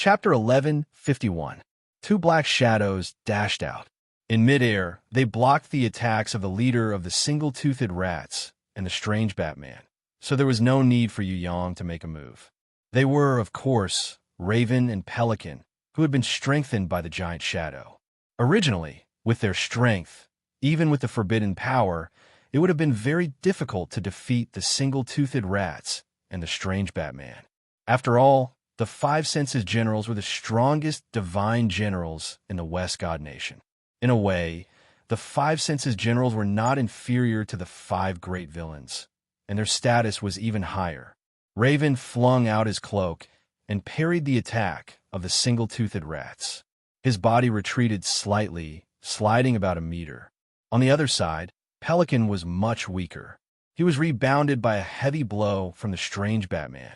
Chapter 11:51. Two black shadows dashed out. In midair, they blocked the attacks of the leader of the single-toothed rats and the strange Batman, so there was no need for Yu Yang to make a move. They were, of course, Raven and Pelican, who had been strengthened by the giant shadow. Originally, with their strength, even with the forbidden power, it would have been very difficult to defeat the single-toothed rats and the strange Batman. After all, the Five Senses generals were the strongest divine generals in the West God Nation. In a way, the Five Senses generals were not inferior to the five great villains, and their status was even higher. Raven flung out his cloak and parried the attack of the single-toothed rats. His body retreated slightly, sliding about a meter. On the other side, Pelican was much weaker. He was rebounded by a heavy blow from the strange Batman,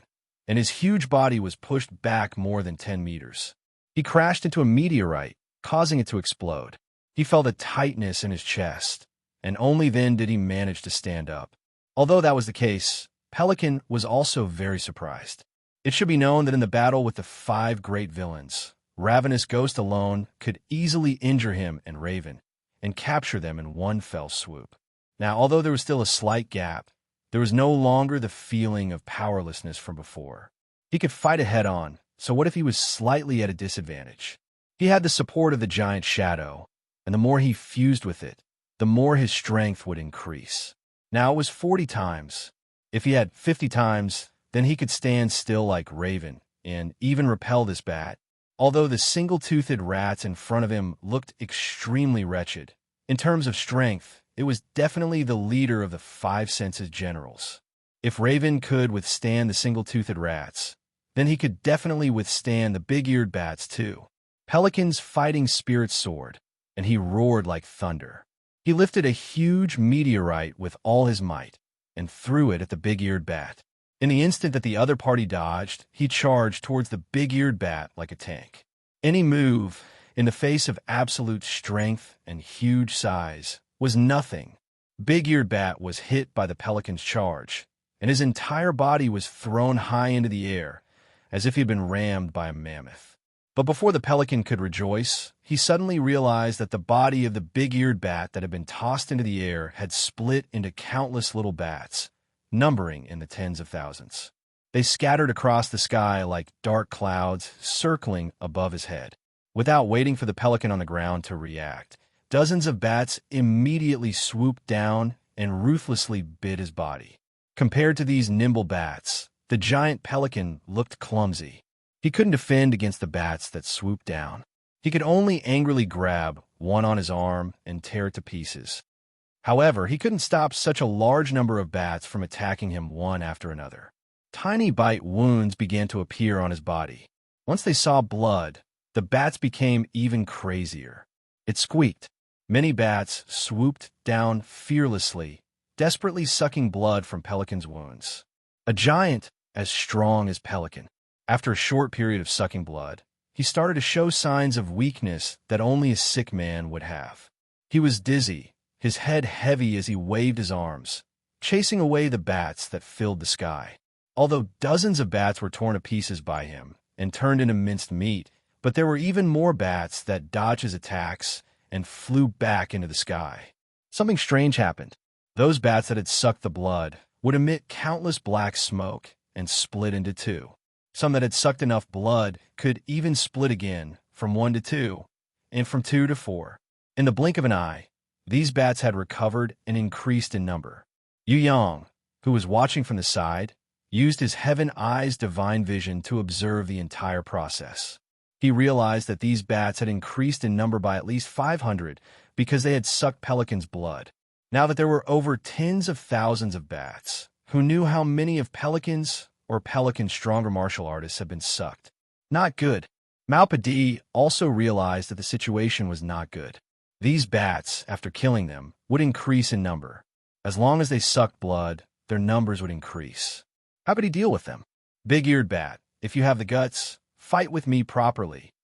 and his huge body was pushed back more than 10 meters. He crashed into a meteorite, causing it to explode. He felt a tightness in his chest, and only then did he manage to stand up. Although that was the case, Pelican was also very surprised. It should be known that in the battle with the five great villains, Ravenous Ghost alone could easily injure him and Raven, and capture them in one fell swoop. Now, although there was still a slight gap, there was no longer the feeling of powerlessness from before. He could fight it head-on, so what if he was slightly at a disadvantage? He had the support of the giant shadow, and the more he fused with it, the more his strength would increase. Now it was 40 times. If he had 50 times, then he could stand still like Raven, and even repel this bat. Although the single-toothed rats in front of him looked extremely wretched, in terms of strength, it was definitely the leader of the Five Senses generals. If Raven could withstand the single-toothed rats, then he could definitely withstand the big-eared bats too. Pelican's fighting spirit soared, and he roared like thunder. He lifted a huge meteorite with all his might and threw it at the big-eared bat. In the instant that the other party dodged, he charged towards the big-eared bat like a tank. Any move, in the face of absolute strength and huge size, was nothing. Big-eared bat was hit by the Pelican's charge, and his entire body was thrown high into the air, as if he had been rammed by a mammoth. But before the Pelican could rejoice, he suddenly realized that the body of the big-eared bat that had been tossed into the air had split into countless little bats, numbering in the tens of thousands. They scattered across the sky like dark clouds circling above his head. Without waiting for the Pelican on the ground to react, dozens of bats immediately swooped down and ruthlessly bit his body. Compared to these nimble bats, the giant Pelican looked clumsy. He couldn't defend against the bats that swooped down. He could only angrily grab one on his arm and tear it to pieces. However, he couldn't stop such a large number of bats from attacking him one after another. Tiny bite wounds began to appear on his body. Once they saw blood, the bats became even crazier. It squeaked. Many bats swooped down fearlessly, desperately sucking blood from Pelican's wounds. A giant as strong as Pelican. After a short period of sucking blood, he started to show signs of weakness that only a sick man would have. He was dizzy, his head heavy as he waved his arms, chasing away the bats that filled the sky. Although dozens of bats were torn to pieces by him and turned into minced meat, but there were even more bats that dodged his attacks and flew back into the sky. Something strange happened. Those bats that had sucked the blood would emit countless black smoke and split into two. Some that had sucked enough blood could even split again from 1 to 2, and from 2 to 4. In the blink of an eye, these bats had recovered and increased in number. Yu Yang, who was watching from the side, used his Heaven Eyes divine vision to observe the entire process. He realized that these bats had increased in number by at least 500 because they had sucked Pelican's blood. Now that there were over tens of thousands of bats who knew how many of Pelican's or Pelican's stronger martial artists had been sucked. Not good. Malpadi also realized that the situation was not good. These bats, after killing them, would increase in number. As long as they sucked blood, their numbers would increase. How could he deal with them? Big-eared bat, if you have the guts, fight with me properly.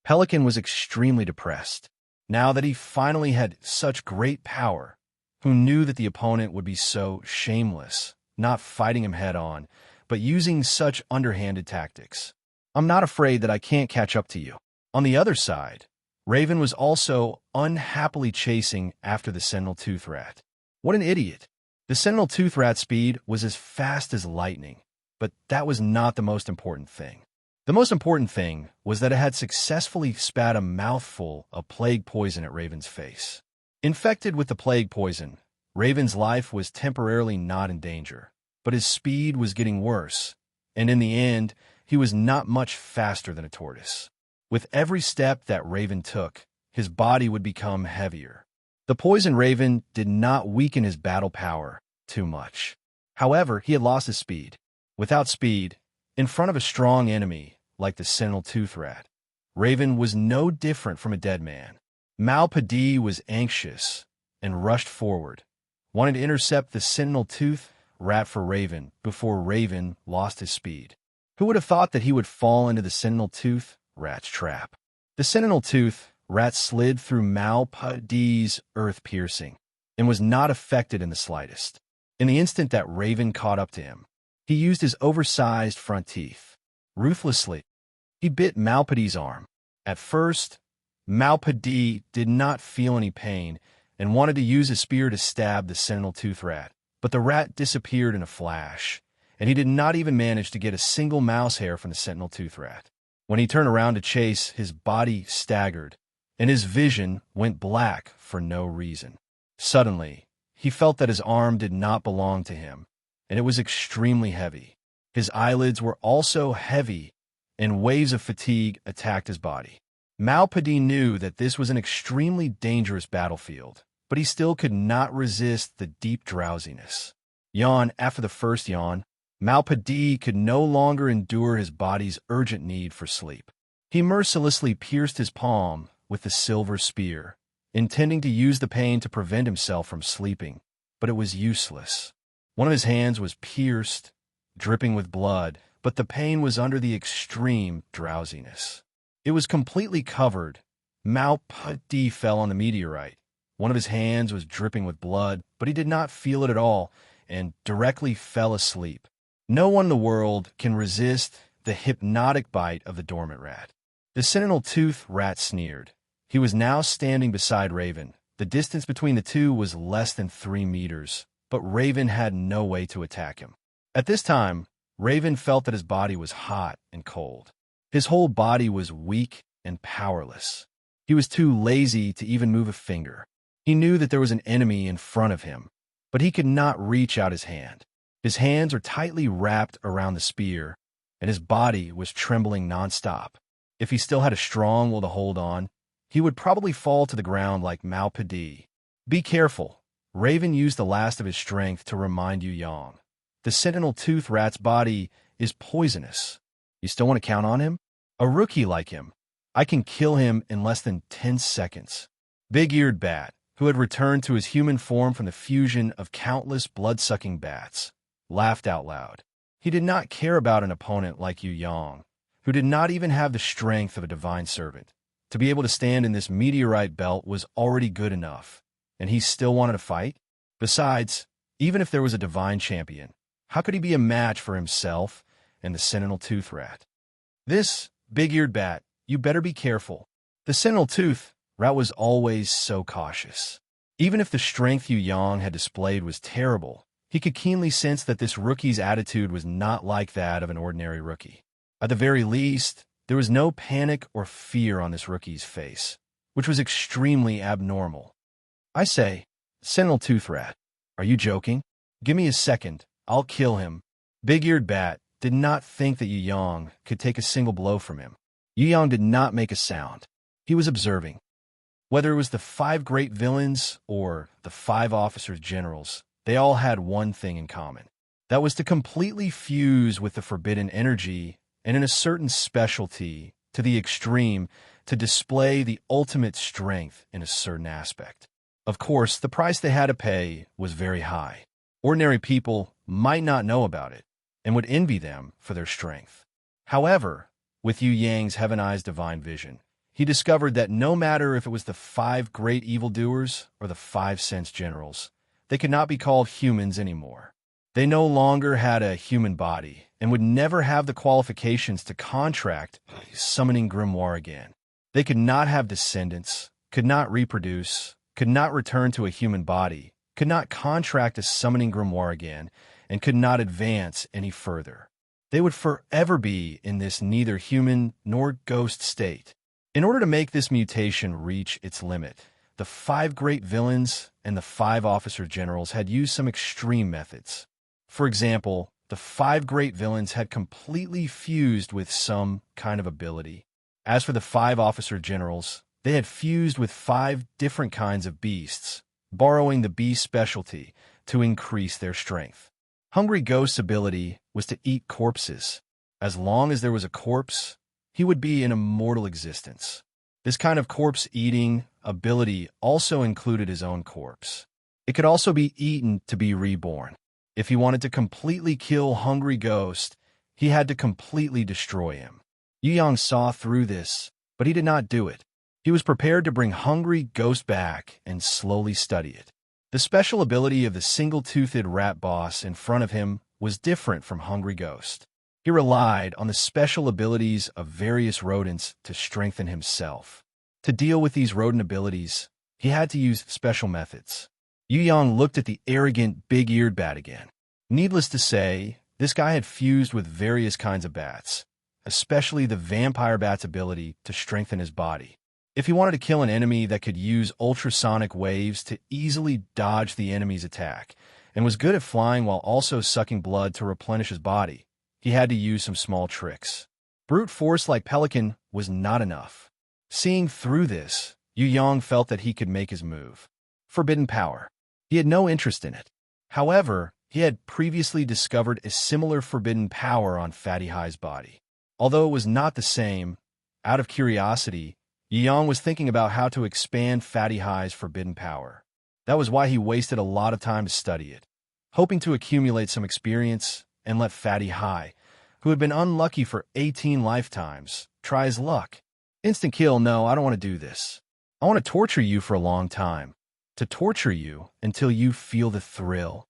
Pelican was extremely depressed. Now that he finally had such great power, who knew that the opponent would be so shameless, not fighting him head-on, but using such underhanded tactics. I'm not afraid that I can't catch up to you." On the other side, Raven was also unhappily chasing after the sentinel-tooth rat. What an idiot. The sentinel-tooth rat's speed was as fast as lightning, but that was not the most important thing. The most important thing was that it had successfully spat a mouthful of plague poison at Raven's face. Infected with the plague poison, Raven's life was temporarily not in danger, but his speed was getting worse, and in the end, he was not much faster than a tortoise. With every step that Raven took, his body would become heavier. The poison Raven did not weaken his battle power too much. However, he had lost his speed. Without speed, in front of a strong enemy like the sentinel-tooth rat, Raven was no different from a dead man. Malpadi was anxious and rushed forward, wanting to intercept the sentinel-tooth rat for Raven before Raven lost his speed. Who would have thought that he would fall into the sentinel-tooth rat's trap? The sentinel-tooth rat slid through Malpadi's earth-piercing and was not affected in the slightest. In the instant that Raven caught up to him, he used his oversized front teeth. Ruthlessly, he bit Malpadi's arm. At first, Malpadi did not feel any pain and wanted to use his spear to stab the sentinel-tooth rat, but the rat disappeared in a flash, and he did not even manage to get a single mouse hair from the sentinel-tooth rat. When he turned around to chase, his body staggered, and his vision went black for no reason. Suddenly, he felt that his arm did not belong to him, and it was extremely heavy. His eyelids were also heavy, and waves of fatigue attacked his body. Malpadi knew that this was an extremely dangerous battlefield, but he still could not resist the deep drowsiness. Yawn after the first yawn, Malpadi could no longer endure his body's urgent need for sleep. He mercilessly pierced his palm with the silver spear, intending to use the pain to prevent himself from sleeping, but it was useless. One of his hands was pierced, dripping with blood, but the pain was under the extreme drowsiness. It was completely covered. Malpadi fell on the meteorite. One of his hands was dripping with blood, but he did not feel it at all and directly fell asleep. No one in the world can resist the hypnotic bite of the dormant rat. The sentinel-tooth rat sneered. He was now standing beside Raven. The distance between the two was less than 3 meters, but Raven had no way to attack him. At this time, Raven felt that his body was hot and cold. His whole body was weak and powerless. He was too lazy to even move a finger. He knew that there was an enemy in front of him, but he could not reach out his hand. His hands were tightly wrapped around the spear, and his body was trembling nonstop. If he still had a strong will to hold on, he would probably fall to the ground like Malpadi. Be careful. Raven used the last of his strength to remind Yu Yang. The sentinel-tooth rat's body is poisonous. You still want to count on him? A rookie like him. I can kill him in less than 10 seconds. Big-eared bat, who had returned to his human form from the fusion of countless blood-sucking bats, laughed out loud. He did not care about an opponent like Yu Yang, who did not even have the strength of a divine servant. To be able to stand in this meteorite belt was already good enough, and he still wanted to fight? Besides, even if there was a divine champion, how could he be a match for himself and the sentinel-tooth rat? This big-eared bat, you better be careful. The sentinel-tooth rat was always so cautious. Even if the strength Yu Yang had displayed was terrible, he could keenly sense that this rookie's attitude was not like that of an ordinary rookie. At the very least, there was no panic or fear on this rookie's face, which was extremely abnormal. I say, sentinel-tooth rat, are you joking? Give me a second. I'll kill him. Big-eared bat did not think that Yu Yang could take a single blow from him. Yu Yang did not make a sound. He was observing. Whether it was the 5 great villains or the 5 officers generals, they all had one thing in common. That was to completely fuse with the forbidden energy and in a certain specialty to the extreme to display the ultimate strength in a certain aspect. Of course, the price they had to pay was very high. Ordinary people might not know about it and would envy them for their strength. However, with Yu Yang's heaven-eyes divine vision, he discovered that no matter if it was the 5 great evildoers or the 5 sense generals, they could not be called humans anymore. They no longer had a human body and would never have the qualifications to contract a summoning grimoire again. They could not have descendants, could not reproduce, could not return to a human body, could not contract a summoning grimoire again, and could not advance any further. They would forever be in this neither human nor ghost state. In order to make this mutation reach its limit, the 5 great villains and the 5 officer generals had used some extreme methods. For example, the 5 great villains had completely fused with some kind of ability. As for the 5 officer generals, they had fused with 5 different kinds of beasts, borrowing the beast specialty to increase their strength. Hungry Ghost's ability was to eat corpses. As long as there was a corpse, he would be in immortal existence. This kind of corpse-eating ability also included his own corpse. It could also be eaten to be reborn. If he wanted to completely kill Hungry Ghost, he had to completely destroy him. Yu Yang saw through this, but he did not do it. He was prepared to bring Hungry Ghost back and slowly study it. The special ability of the single-toothed rat boss in front of him was different from Hungry Ghost. He relied on the special abilities of various rodents to strengthen himself. To deal with these rodent abilities, he had to use special methods. Yu Yang looked at the arrogant, big-eared bat again. Needless to say, this guy had fused with various kinds of bats, especially the vampire bat's ability to strengthen his body. If he wanted to kill an enemy that could use ultrasonic waves to easily dodge the enemy's attack, and was good at flying while also sucking blood to replenish his body, he had to use some small tricks. Brute force like Pelican was not enough. Seeing through this, Yu Yang felt that he could make his move. Forbidden power. He had no interest in it. However, he had previously discovered a similar forbidden power on Fatty High's body. Although it was not the same, out of curiosity, Yu Yang was thinking about how to expand Fatty High's forbidden power. That was why he wasted a lot of time to study it, hoping to accumulate some experience and let Fatty High, who had been unlucky for 18 lifetimes, try his luck. Instant kill, no, I don't want to do this. I want to torture you for a long time. To torture you until you feel the thrill.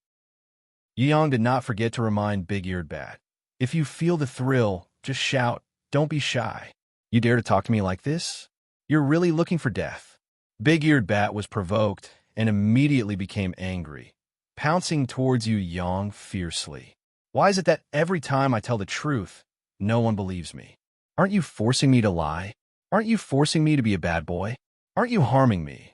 Yu Yang did not forget to remind Big-Eared Bat. If you feel the thrill, just shout, don't be shy. You dare to talk to me like this? You're really looking for death. Big-Eared Bat was provoked and immediately became angry, pouncing towards Yu Yang fiercely. Why is it that every time I tell the truth, no one believes me? Aren't you forcing me to lie? Aren't you forcing me to be a bad boy? Aren't you harming me?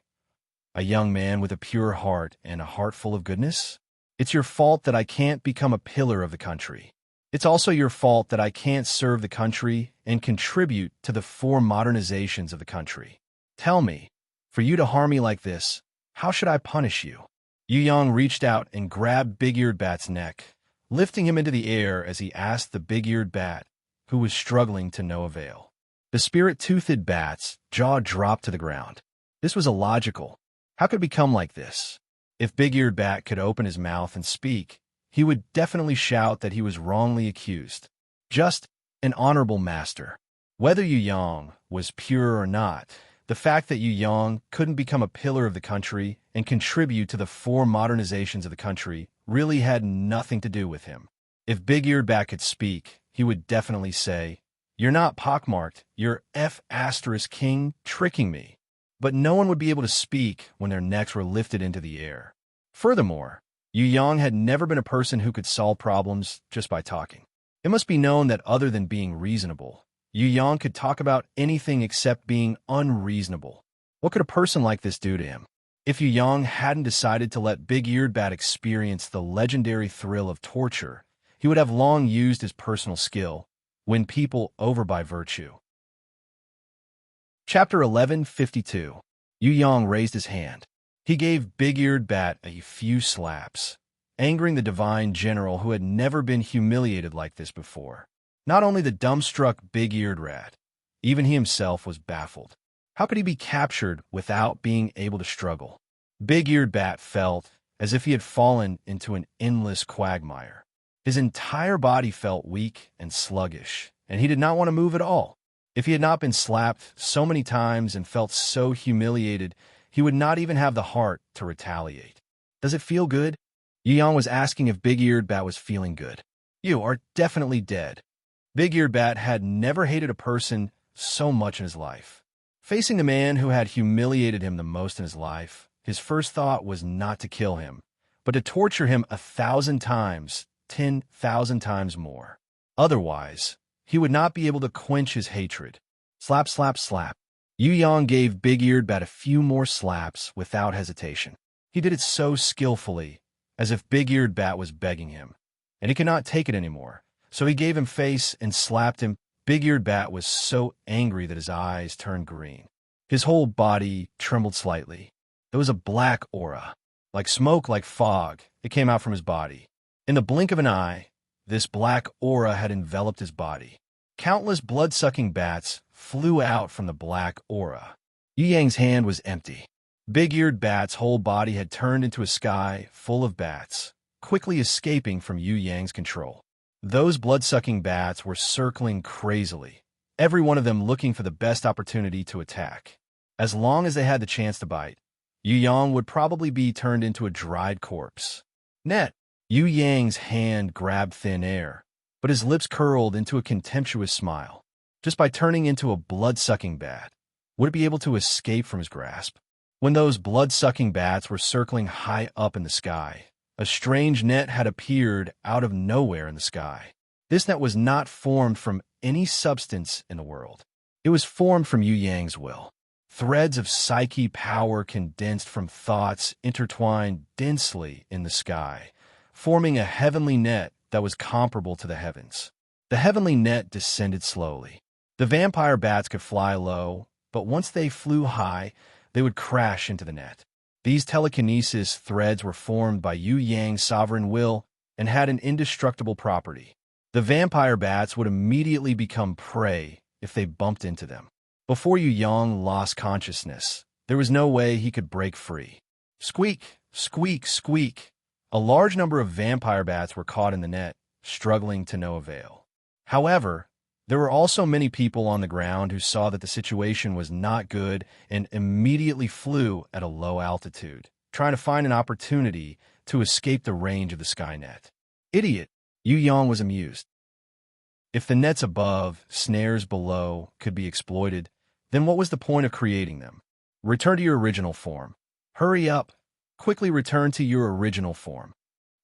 A young man with a pure heart and a heart full of goodness? It's your fault that I can't become a pillar of the country. It's also your fault that I can't serve the country and contribute to the 4 modernizations of the country. Tell me, for you to harm me like this, how should I punish you? Yu Yang reached out and grabbed Big-Eared Bat's neck, lifting him into the air as he asked the Big-Eared Bat, who was struggling to no avail. The spirit-toothed bat's jaw dropped to the ground. This was illogical. How could it become like this? If Big-Eared Bat could open his mouth and speak, he would definitely shout that he was wrongly accused. Just an honorable master. Whether Yu Yang was pure or not, the fact that Yu Yang couldn't become a pillar of the country and contribute to the 4 modernizations of the country really had nothing to do with him. If Big-Eared Bat could speak, he would definitely say, "You're not pockmarked, you're F***king tricking me." But no one would be able to speak when their necks were lifted into the air. Furthermore, Yu Yang had never been a person who could solve problems just by talking. It must be known that other than being reasonable, Yu Yang could talk about anything except being unreasonable. What could a person like this do to him? If Yu Yang hadn't decided to let Big-Eared Bat experience the legendary thrill of torture, he would have long used his personal skill, win people over by virtue. Chapter 1152. Yu Yang raised his hand. He gave Big-Eared Bat a few slaps, angering the divine general who had never been humiliated like this before. Not only the dumbstruck Big-Eared Rat, even he himself was baffled. How could he be captured without being able to struggle? Big-Eared Bat felt as if he had fallen into an endless quagmire. His entire body felt weak and sluggish, and he did not want to move at all. If he had not been slapped so many times and felt so humiliated, he would not even have the heart to retaliate. Does it feel good? Yu Yang was asking if Big-Eared Bat was feeling good. You are definitely dead. Big-Eared Bat had never hated a person so much in his life. Facing the man who had humiliated him the most in his life, his first thought was not to kill him, but to torture him 1,000 times, 10,000 times more. Otherwise, he would not be able to quench his hatred. Slap, slap, slap. Yu Yang gave Big-Eared Bat a few more slaps without hesitation. He did it so skillfully, as if Big-Eared Bat was begging him, and he could not take it anymore. So he gave him face and slapped him. Big-Eared Bat was so angry that his eyes turned green. His whole body trembled slightly. There was a black aura, like smoke, like fog. It came out from his body. In the blink of an eye, this black aura had enveloped his body. Countless blood-sucking bats flew out from the black aura. Yu Yang's hand was empty. Big-Eared Bat's whole body had turned into a sky full of bats, quickly escaping from Yu Yang's control. Those blood-sucking bats were circling crazily, every one of them looking for the best opportunity to attack. As long as they had the chance to bite, Yu Yang would probably be turned into a dried corpse. Net! Yu Yang's hand grabbed thin air, but his lips curled into a contemptuous smile. Just by turning into a blood-sucking bat, would it be able to escape from his grasp? When those blood-sucking bats were circling high up in the sky, a strange net had appeared out of nowhere in the sky. This net was not formed from any substance in the world. It was formed from Yu Yang's will. Threads of psyche power condensed from thoughts intertwined densely in the sky, forming a heavenly net that was comparable to the heavens. The heavenly net descended slowly. The vampire bats could fly low, but once they flew high, they would crash into the net. These telekinesis threads were formed by Yu Yang's sovereign will and had an indestructible property. The vampire bats would immediately become prey if they bumped into them. Before Yu Yang lost consciousness, there was no way he could break free. Squeak, squeak, squeak. A large number of vampire bats were caught in the net, struggling to no avail. However, there were also many people on the ground who saw that the situation was not good and immediately flew at a low altitude, trying to find an opportunity to escape the range of the Skynet. Idiot! Yu Yang was amused. If the nets above, snares below, could be exploited, then what was the point of creating them? Return to your original form. Hurry up! Quickly return to your original form.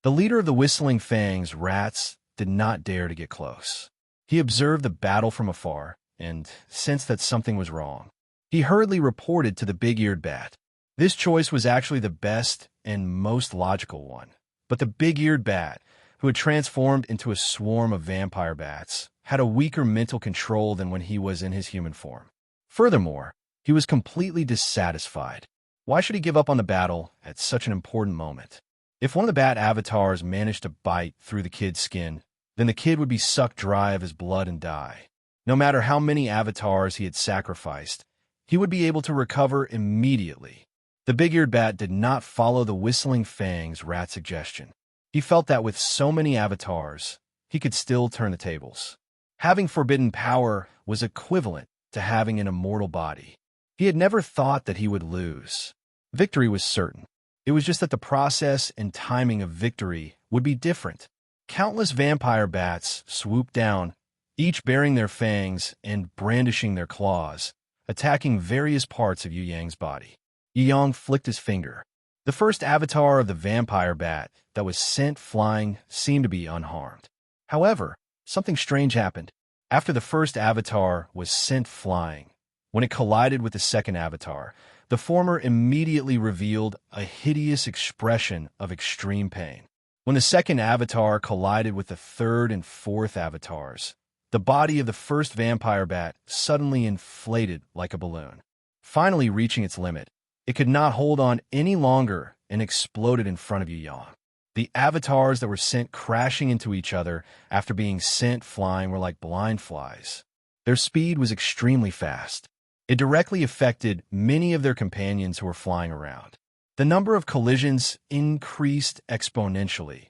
The leader of the Whistling Fangs, Rats, did not dare to get close. He observed the battle from afar and sensed that something was wrong. He hurriedly reported to the Big-Eared Bat. This choice was actually the best and most logical one. But the Big-Eared Bat, who had transformed into a swarm of vampire bats, had a weaker mental control than when he was in his human form. Furthermore, he was completely dissatisfied. Why should he give up on the battle at such an important moment? If one of the bat avatars managed to bite through the kid's skin, then the kid would be sucked dry of his blood and die. No matter how many avatars he had sacrificed, he would be able to recover immediately. The Big-Eared Bat did not follow the Whistling Fangs Rat suggestion. He felt that with so many avatars, he could still turn the tables. Having forbidden power was equivalent to having an immortal body. He had never thought that he would lose. Victory was certain. It was just that the process and timing of victory would be different. Countless vampire bats swooped down, each bearing their fangs and brandishing their claws, attacking various parts of Yu Yang's body. Yu Yang flicked his finger. The first avatar of the vampire bat that was sent flying seemed to be unharmed. However, something strange happened. After the first avatar was sent flying, when it collided with the second avatar, the former immediately revealed a hideous expression of extreme pain. When the second avatar collided with the third and fourth avatars, the body of the first vampire bat suddenly inflated like a balloon. Finally reaching its limit, it could not hold on any longer and exploded in front of Yu Yang. The avatars that were sent crashing into each other after being sent flying were like blind flies. Their speed was extremely fast. It directly affected many of their companions who were flying around. The number of collisions increased exponentially.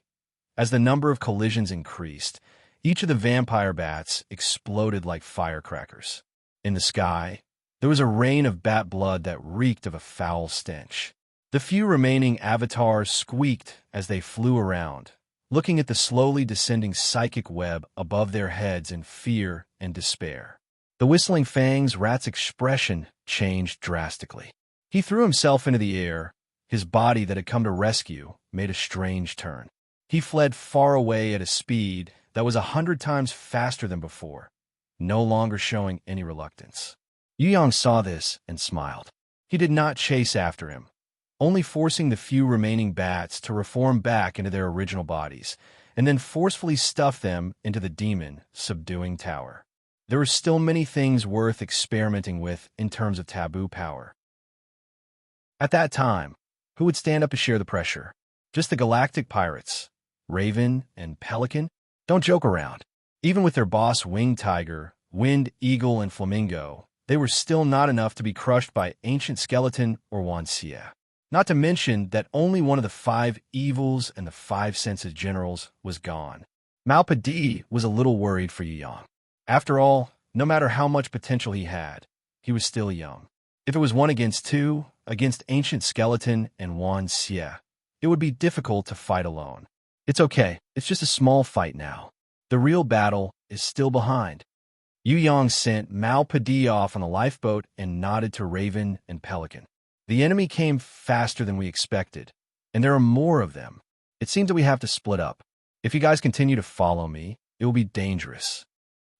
As the number of collisions increased, each of the vampire bats exploded like firecrackers. In the sky, there was a rain of bat blood that reeked of a foul stench. The few remaining avatars squeaked as they flew around, looking at the slowly descending psychic web above their heads in fear and despair. The Whistling Fangs rat's expression changed drastically. He threw himself into the air. His body that had come to rescue made a strange turn. He fled far away at a speed that was 100 times faster than before, no longer showing any reluctance. Yu Yang saw this and smiled. He did not chase after him, only forcing the few remaining bats to reform back into their original bodies, and then forcefully stuff them into the demon subduing tower. There were still many things worth experimenting with in terms of taboo power. At that time, who would stand up to share the pressure? Just the galactic pirates, Raven and Pelican? Don't joke around. Even with their boss Winged Tiger, Wind Eagle, and Flamingo, they were still not enough to be crushed by Ancient Skeleton or Wanxia. Not to mention that only one of the 5 evils and the 5 senses generals was gone. Malpadi was a little worried for Yu Yang. After all, no matter how much potential he had, he was still young. If it was 1 against 2, against Ancient Skeleton and Wanxia, it would be difficult to fight alone. It's okay, it's just a small fight now. The real battle is still behind. Yu Yang sent Malpadi off on the lifeboat and nodded to Raven and Pelican. The enemy came faster than we expected, and there are more of them. It seems that we have to split up. If you guys continue to follow me, it will be dangerous.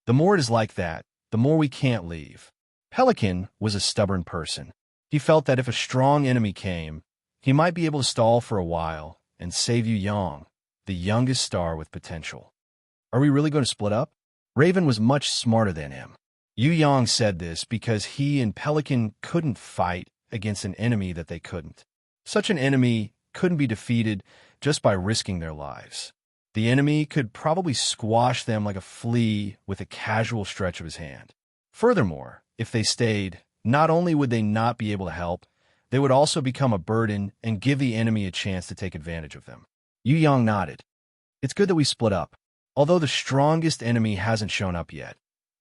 The more it is like that, the more we can't leave. Pelican was a stubborn person. He felt that if a strong enemy came, he might be able to stall for a while and save Yu Yang, the youngest star with potential. Are we really going to split up? Raven was much smarter than him. Yu Yang said this because he and Pelican couldn't fight against an enemy that they couldn't. Such an enemy couldn't be defeated just by risking their lives. The enemy could probably squash them like a flea with a casual stretch of his hand. Furthermore, if they stayed, not only would they not be able to help, they would also become a burden and give the enemy a chance to take advantage of them. Yu Yang nodded. It's good that we split up. Although the strongest enemy hasn't shown up yet,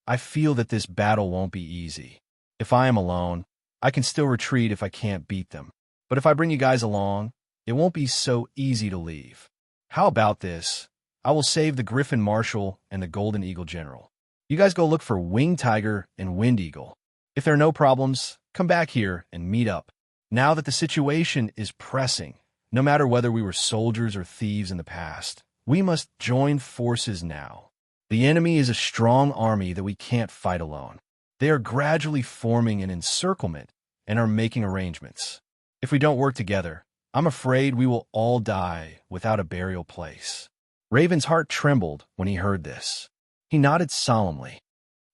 I feel that this battle won't be easy. If I am alone, I can still retreat if I can't beat them. But if I bring you guys along, it won't be so easy to leave. How about this? I will save the Griffin Marshal and the Golden Eagle General. You guys go look for Winged Tiger and Wind Eagle. If there are no problems, come back here and meet up. Now that the situation is pressing, no matter whether we were soldiers or thieves in the past, we must join forces now. The enemy is a strong army that we can't fight alone. They are gradually forming an encirclement and are making arrangements. If we don't work together, I'm afraid we will all die without a burial place. Raven's heart trembled when he heard this. He nodded solemnly.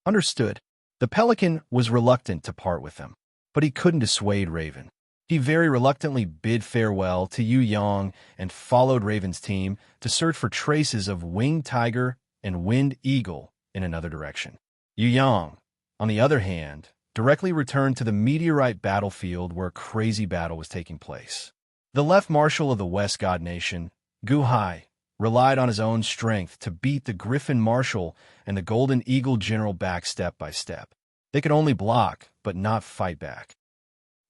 Understood. The Pelican was reluctant to part with them, but he couldn't dissuade Raven. He very reluctantly bid farewell to Yu Yang and followed Raven's team to search for traces of Winged Tiger and Wind Eagle in another direction. Yu Yang, on the other hand, directly returned to the meteorite battlefield where a crazy battle was taking place. The left marshal of the West God Nation, Gu Hai, relied on his own strength to beat the Griffin Marshal and the Golden Eagle General back step by step. They could only block, but not fight back.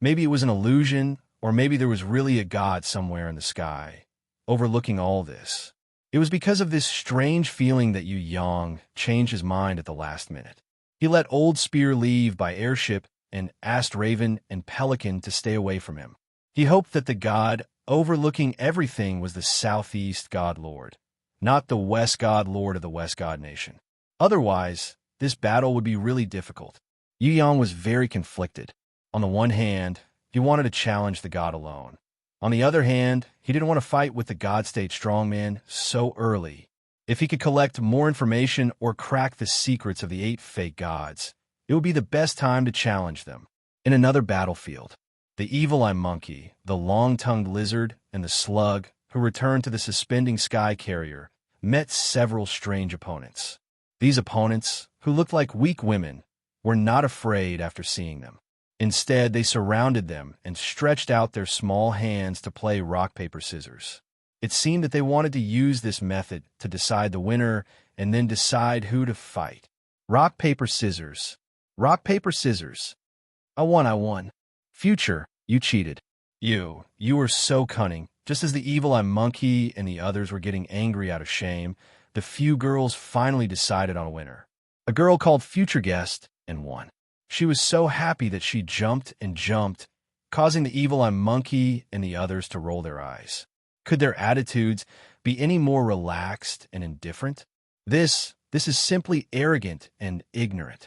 Maybe it was an illusion, or maybe there was really a god somewhere in the sky, overlooking all this. It was because of this strange feeling that Yu Yang changed his mind at the last minute. He let Old Spear leave by airship and asked Raven and Pelican to stay away from him. He hoped that the god overlooking everything was the Southeast God Lord, not the West God Lord of the West God Nation. Otherwise, this battle would be really difficult. Yu Yang was very conflicted. On the one hand, he wanted to challenge the god alone. On the other hand, he didn't want to fight with the God State strongman so early. If he could collect more information or crack the secrets of the 8 fake gods, it would be the best time to challenge them. In another battlefield, the Evil Eye Monkey, the Long-Tongued Lizard, and the Slug, who returned to the Suspending Sky Carrier, met several strange opponents. These opponents, who looked like weak women, were not afraid after seeing them. Instead, they surrounded them and stretched out their small hands to play rock, paper, scissors. It seemed that they wanted to use this method to decide the winner and then decide who to fight. Rock, paper, scissors. Rock, paper, scissors. I won. Future, you cheated. You were so cunning. Just as the evil eye monkey and the others were getting angry out of shame, the few girls finally decided on a winner. A girl called Future Guest and won. She was so happy that she jumped and jumped, causing the evil eye monkey and the others to roll their eyes. Could their attitudes be any more relaxed and indifferent? This is simply arrogant and ignorant.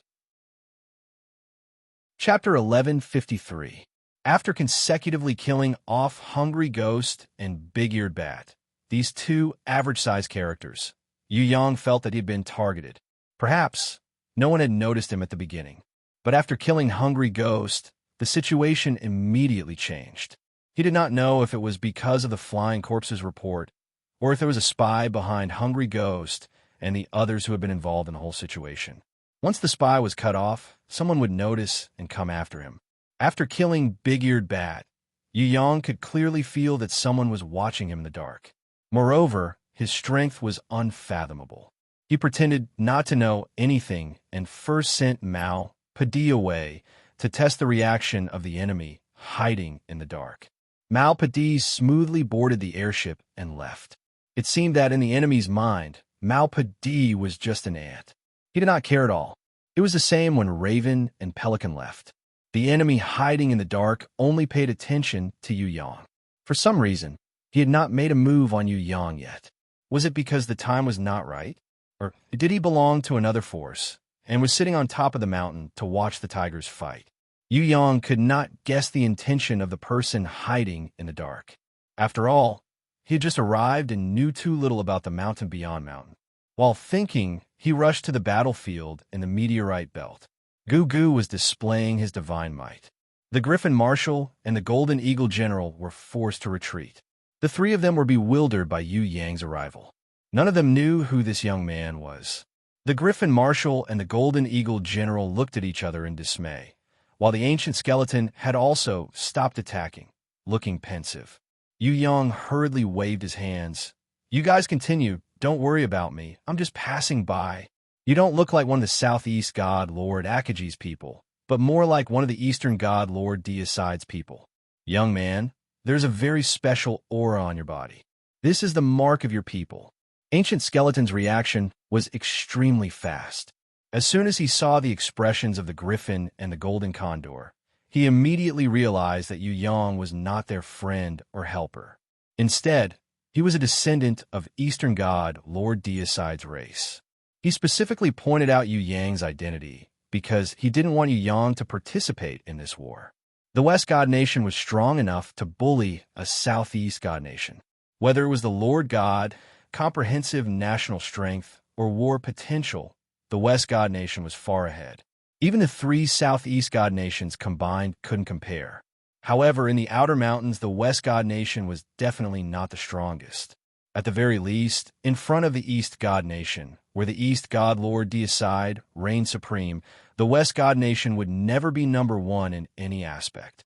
Chapter 1153. After consecutively killing off Hungry Ghost and Big-Eared Bat, these two average-sized characters, Yu Yang felt that he had been targeted. Perhaps no one had noticed him at the beginning, but after killing Hungry Ghost, the situation immediately changed. He did not know if it was because of the flying corpses report, or if there was a spy behind Hungry Ghost and the others who had been involved in the whole situation. Once the spy was cut off, someone would notice and come after him. After killing Big-Eared Bat, Yu Yang could clearly feel that someone was watching him in the dark. Moreover, his strength was unfathomable. He pretended not to know anything and first sent Mao Padi away to test the reaction of the enemy hiding in the dark. Mao Padi smoothly boarded the airship and left. It seemed that in the enemy's mind, Mao Padi was just an ant. He did not care at all. It was the same when Raven and Pelican left. The enemy hiding in the dark only paid attention to Yu Yang. For some reason, he had not made a move on Yu Yang yet. Was it because the time was not right? Or did he belong to another force and was sitting on top of the mountain to watch the tigers fight? Yu Yang could not guess the intention of the person hiding in the dark. After all, he had just arrived and knew too little about the mountain beyond mountain. While thinking, he rushed to the battlefield in the meteorite belt. Gugu was displaying his divine might. The Griffin Marshal and the Golden Eagle General were forced to retreat. The three of them were bewildered by Yu Yang's arrival. None of them knew who this young man was. The Griffin Marshal and the Golden Eagle General looked at each other in dismay, while the ancient skeleton had also stopped attacking, looking pensive. Yu Yang hurriedly waved his hands. "You guys continue. Don't worry about me. I'm just passing by. You don't look like one of the Southeast God Lord Akaji's people, but more like one of the Eastern God Lord Deicide's people. Young man, there's a very special aura on your body. This is the mark of your people." Ancient Skeleton's reaction was extremely fast. As soon as he saw the expressions of the Griffin and the Golden Condor, he immediately realized that Yu Yang was not their friend or helper. Instead, he was a descendant of Eastern God Lord Deicide's race. He specifically pointed out Yu Yang's identity because he didn't want Yu Yang to participate in this war. The West God Nation was strong enough to bully a Southeast God Nation. Whether it was the Lord God, comprehensive national strength, or war potential, the West God Nation was far ahead. Even the three Southeast God Nations combined couldn't compare. However, in the outer mountains, the West God Nation was definitely not the strongest. At the very least, in front of the East God Nation, where the East God Lord Deicide reigned supreme, the West God Nation would never be number one in any aspect.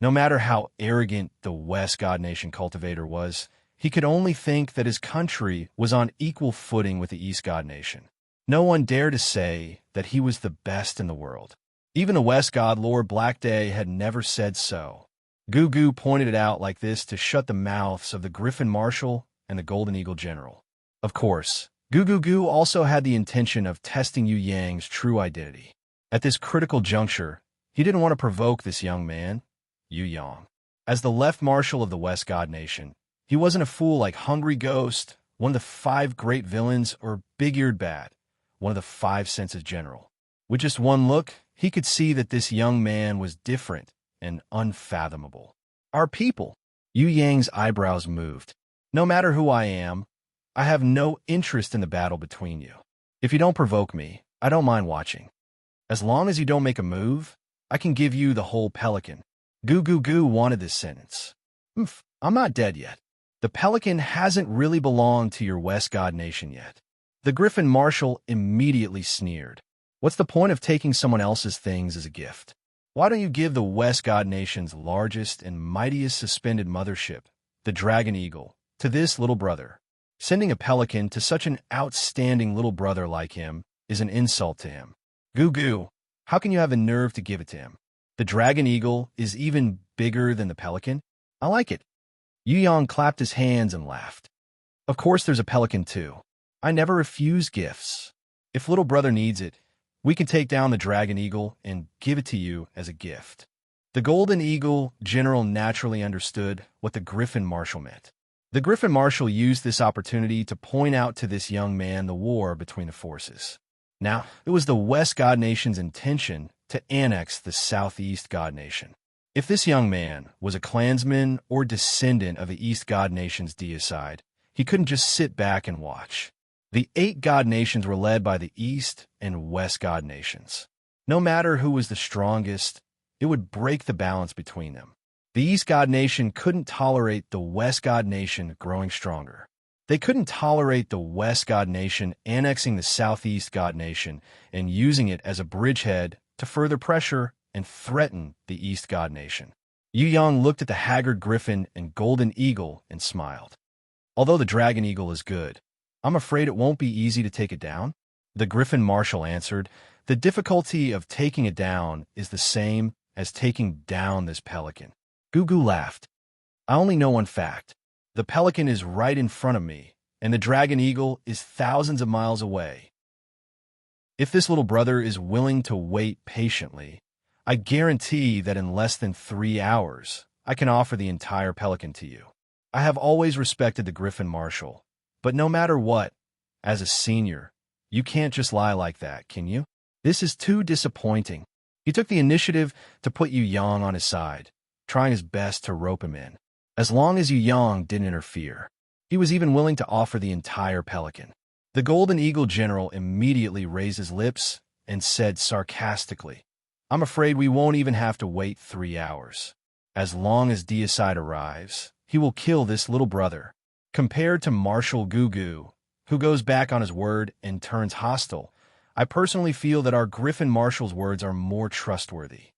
No matter how arrogant the West God Nation cultivator was, he could only think that his country was on equal footing with the East God Nation. No one dared to say that he was the best in the world. Even the West God Lord Black Day had never said so. Gugu pointed it out like this to shut the mouths of the Griffin Marshal and the Golden Eagle General. Of course, Gugu also had the intention of testing Yu Yang's true identity. At this critical juncture, he didn't want to provoke this young man, Yu Yang. As the left marshal of the West God Nation, he wasn't a fool like Hungry Ghost, one of the 5 great villains, or Big-Eared Bat, one of the 5 senses general. With just one look, he could see that this young man was different and unfathomable. Our people. Yu Yang's eyebrows moved. No matter who I am, I have no interest in the battle between you. If you don't provoke me, I don't mind watching. As long as you don't make a move, I can give you the whole pelican. Gugu wanted this sentence. I'm not dead yet. The pelican hasn't really belonged to your West God Nation yet. The Griffin Marshal immediately sneered. What's the point of taking someone else's things as a gift? Why don't you give the West God Nation's largest and mightiest suspended mothership, the Dragon Eagle, to this little brother? Sending a pelican to such an outstanding little brother like him is an insult to him. Gugu, how can you have the nerve to give it to him? The Dragon Eagle is even bigger than the pelican? I like it. Yu Yang clapped his hands and laughed. Of course there's a pelican too. I never refuse gifts. If little brother needs it, we can take down the dragon eagle and give it to you as a gift. The golden eagle general naturally understood what the griffin marshal meant. The griffin marshal used this opportunity to point out to this young man the war between the forces. Now, it was the West God Nation's intention to annex the Southeast God Nation. If this young man was a clansman or descendant of the East God Nation's deicide, he couldn't just sit back and watch. The 8 God Nations were led by the East and West God Nations. No matter who was the strongest, it would break the balance between them. The East God Nation couldn't tolerate the West God Nation growing stronger. They couldn't tolerate the West God Nation annexing the Southeast God Nation and using it as a bridgehead to further pressure and threaten the East God Nation. Yu Yang looked at the haggard griffin and golden eagle and smiled. Although the dragon eagle is good, I'm afraid it won't be easy to take it down. The griffin marshal answered, the difficulty of taking it down is the same as taking down this pelican. Gugu laughed. I only know one fact. The pelican is right in front of me, and the dragon eagle is thousands of miles away. If this little brother is willing to wait patiently, I guarantee that in less than 3 hours, I can offer the entire pelican to you. I have always respected the griffin marshal, but no matter what, as a senior, you can't just lie like that, can you? This is too disappointing. He took the initiative to put Yu Yang on his side, trying his best to rope him in. As long as Yu Yang didn't interfere, he was even willing to offer the entire pelican. The golden eagle general immediately raised his lips and said sarcastically, I'm afraid we won't even have to wait 3 hours. As long as deicide arrives, he will kill this little brother. Compared to Marshal Gugu, who goes back on his word and turns hostile, I personally feel that our Griffin Marshal's words are more trustworthy.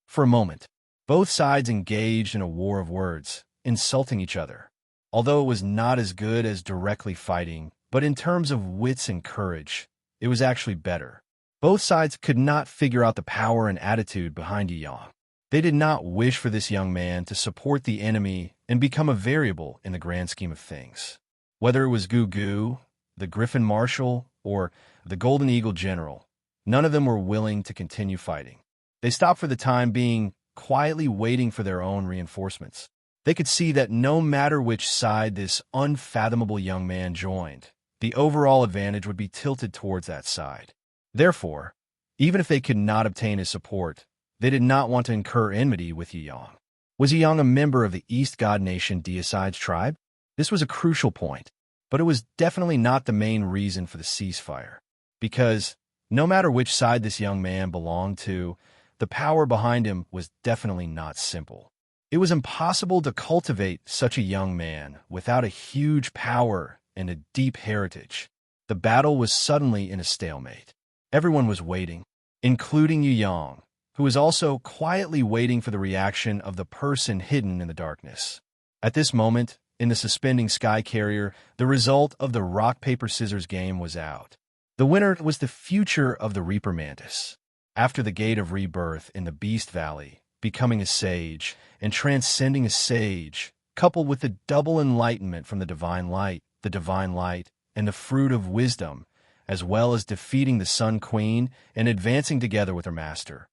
For a moment, both sides engaged in a war of words, insulting each other. Although it was not as good as directly fighting, but in terms of wits and courage, it was actually better. Both sides could not figure out the power and attitude behind Yu Yang. They did not wish for this young man to support the enemy and become a variable in the grand scheme of things. Whether it was Gugu, the Griffin Marshal, or the Golden Eagle General, none of them were willing to continue fighting. They stopped for the time being, quietly waiting for their own reinforcements. They could see that no matter which side this unfathomable young man joined, the overall advantage would be tilted towards that side. Therefore, even if they could not obtain his support, they did not want to incur enmity with Yu Yang. Was Yu Yang a member of the East God Nation deicide's tribe? This was a crucial point, but it was definitely not the main reason for the ceasefire. Because, no matter which side this young man belonged to, the power behind him was definitely not simple. It was impossible to cultivate such a young man without a huge power and a deep heritage. The battle was suddenly in a stalemate. Everyone was waiting, including Yu Yang, who was also quietly waiting for the reaction of the person hidden in the darkness. At this moment, in the suspending sky carrier, the result of the rock-paper-scissors game was out. The winner was the future of the Reaper Mantis. After the Gate of Rebirth in the Beast Valley, becoming a sage and transcending a sage, coupled with the double enlightenment from the divine light, and the fruit of wisdom, as well as defeating the Sun Queen and advancing together with her master.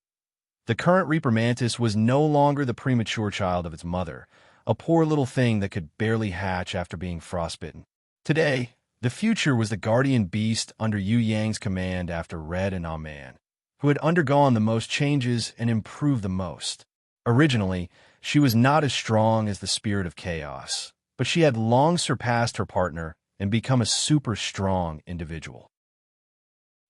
The current Reaper Mantis was no longer the premature child of its mother, a poor little thing that could barely hatch after being frostbitten. Today, the future was the guardian beast under Yu Yang's command after Red and Aman, who had undergone the most changes and improved the most. Originally, she was not as strong as the spirit of chaos, but she had long surpassed her partner and become a super strong individual.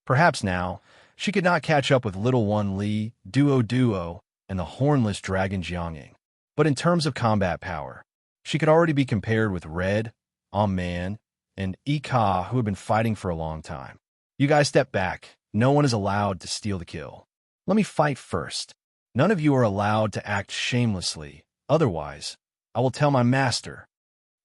Perhaps now, she could not catch up with Little One Li, Duo, and the hornless dragon Jiangying. But in terms of combat power, she could already be compared with Red, Aman, and Ika, who had been fighting for a long time. You guys step back. No one is allowed to steal the kill. Let me fight first. None of you are allowed to act shamelessly. Otherwise, I will tell my master.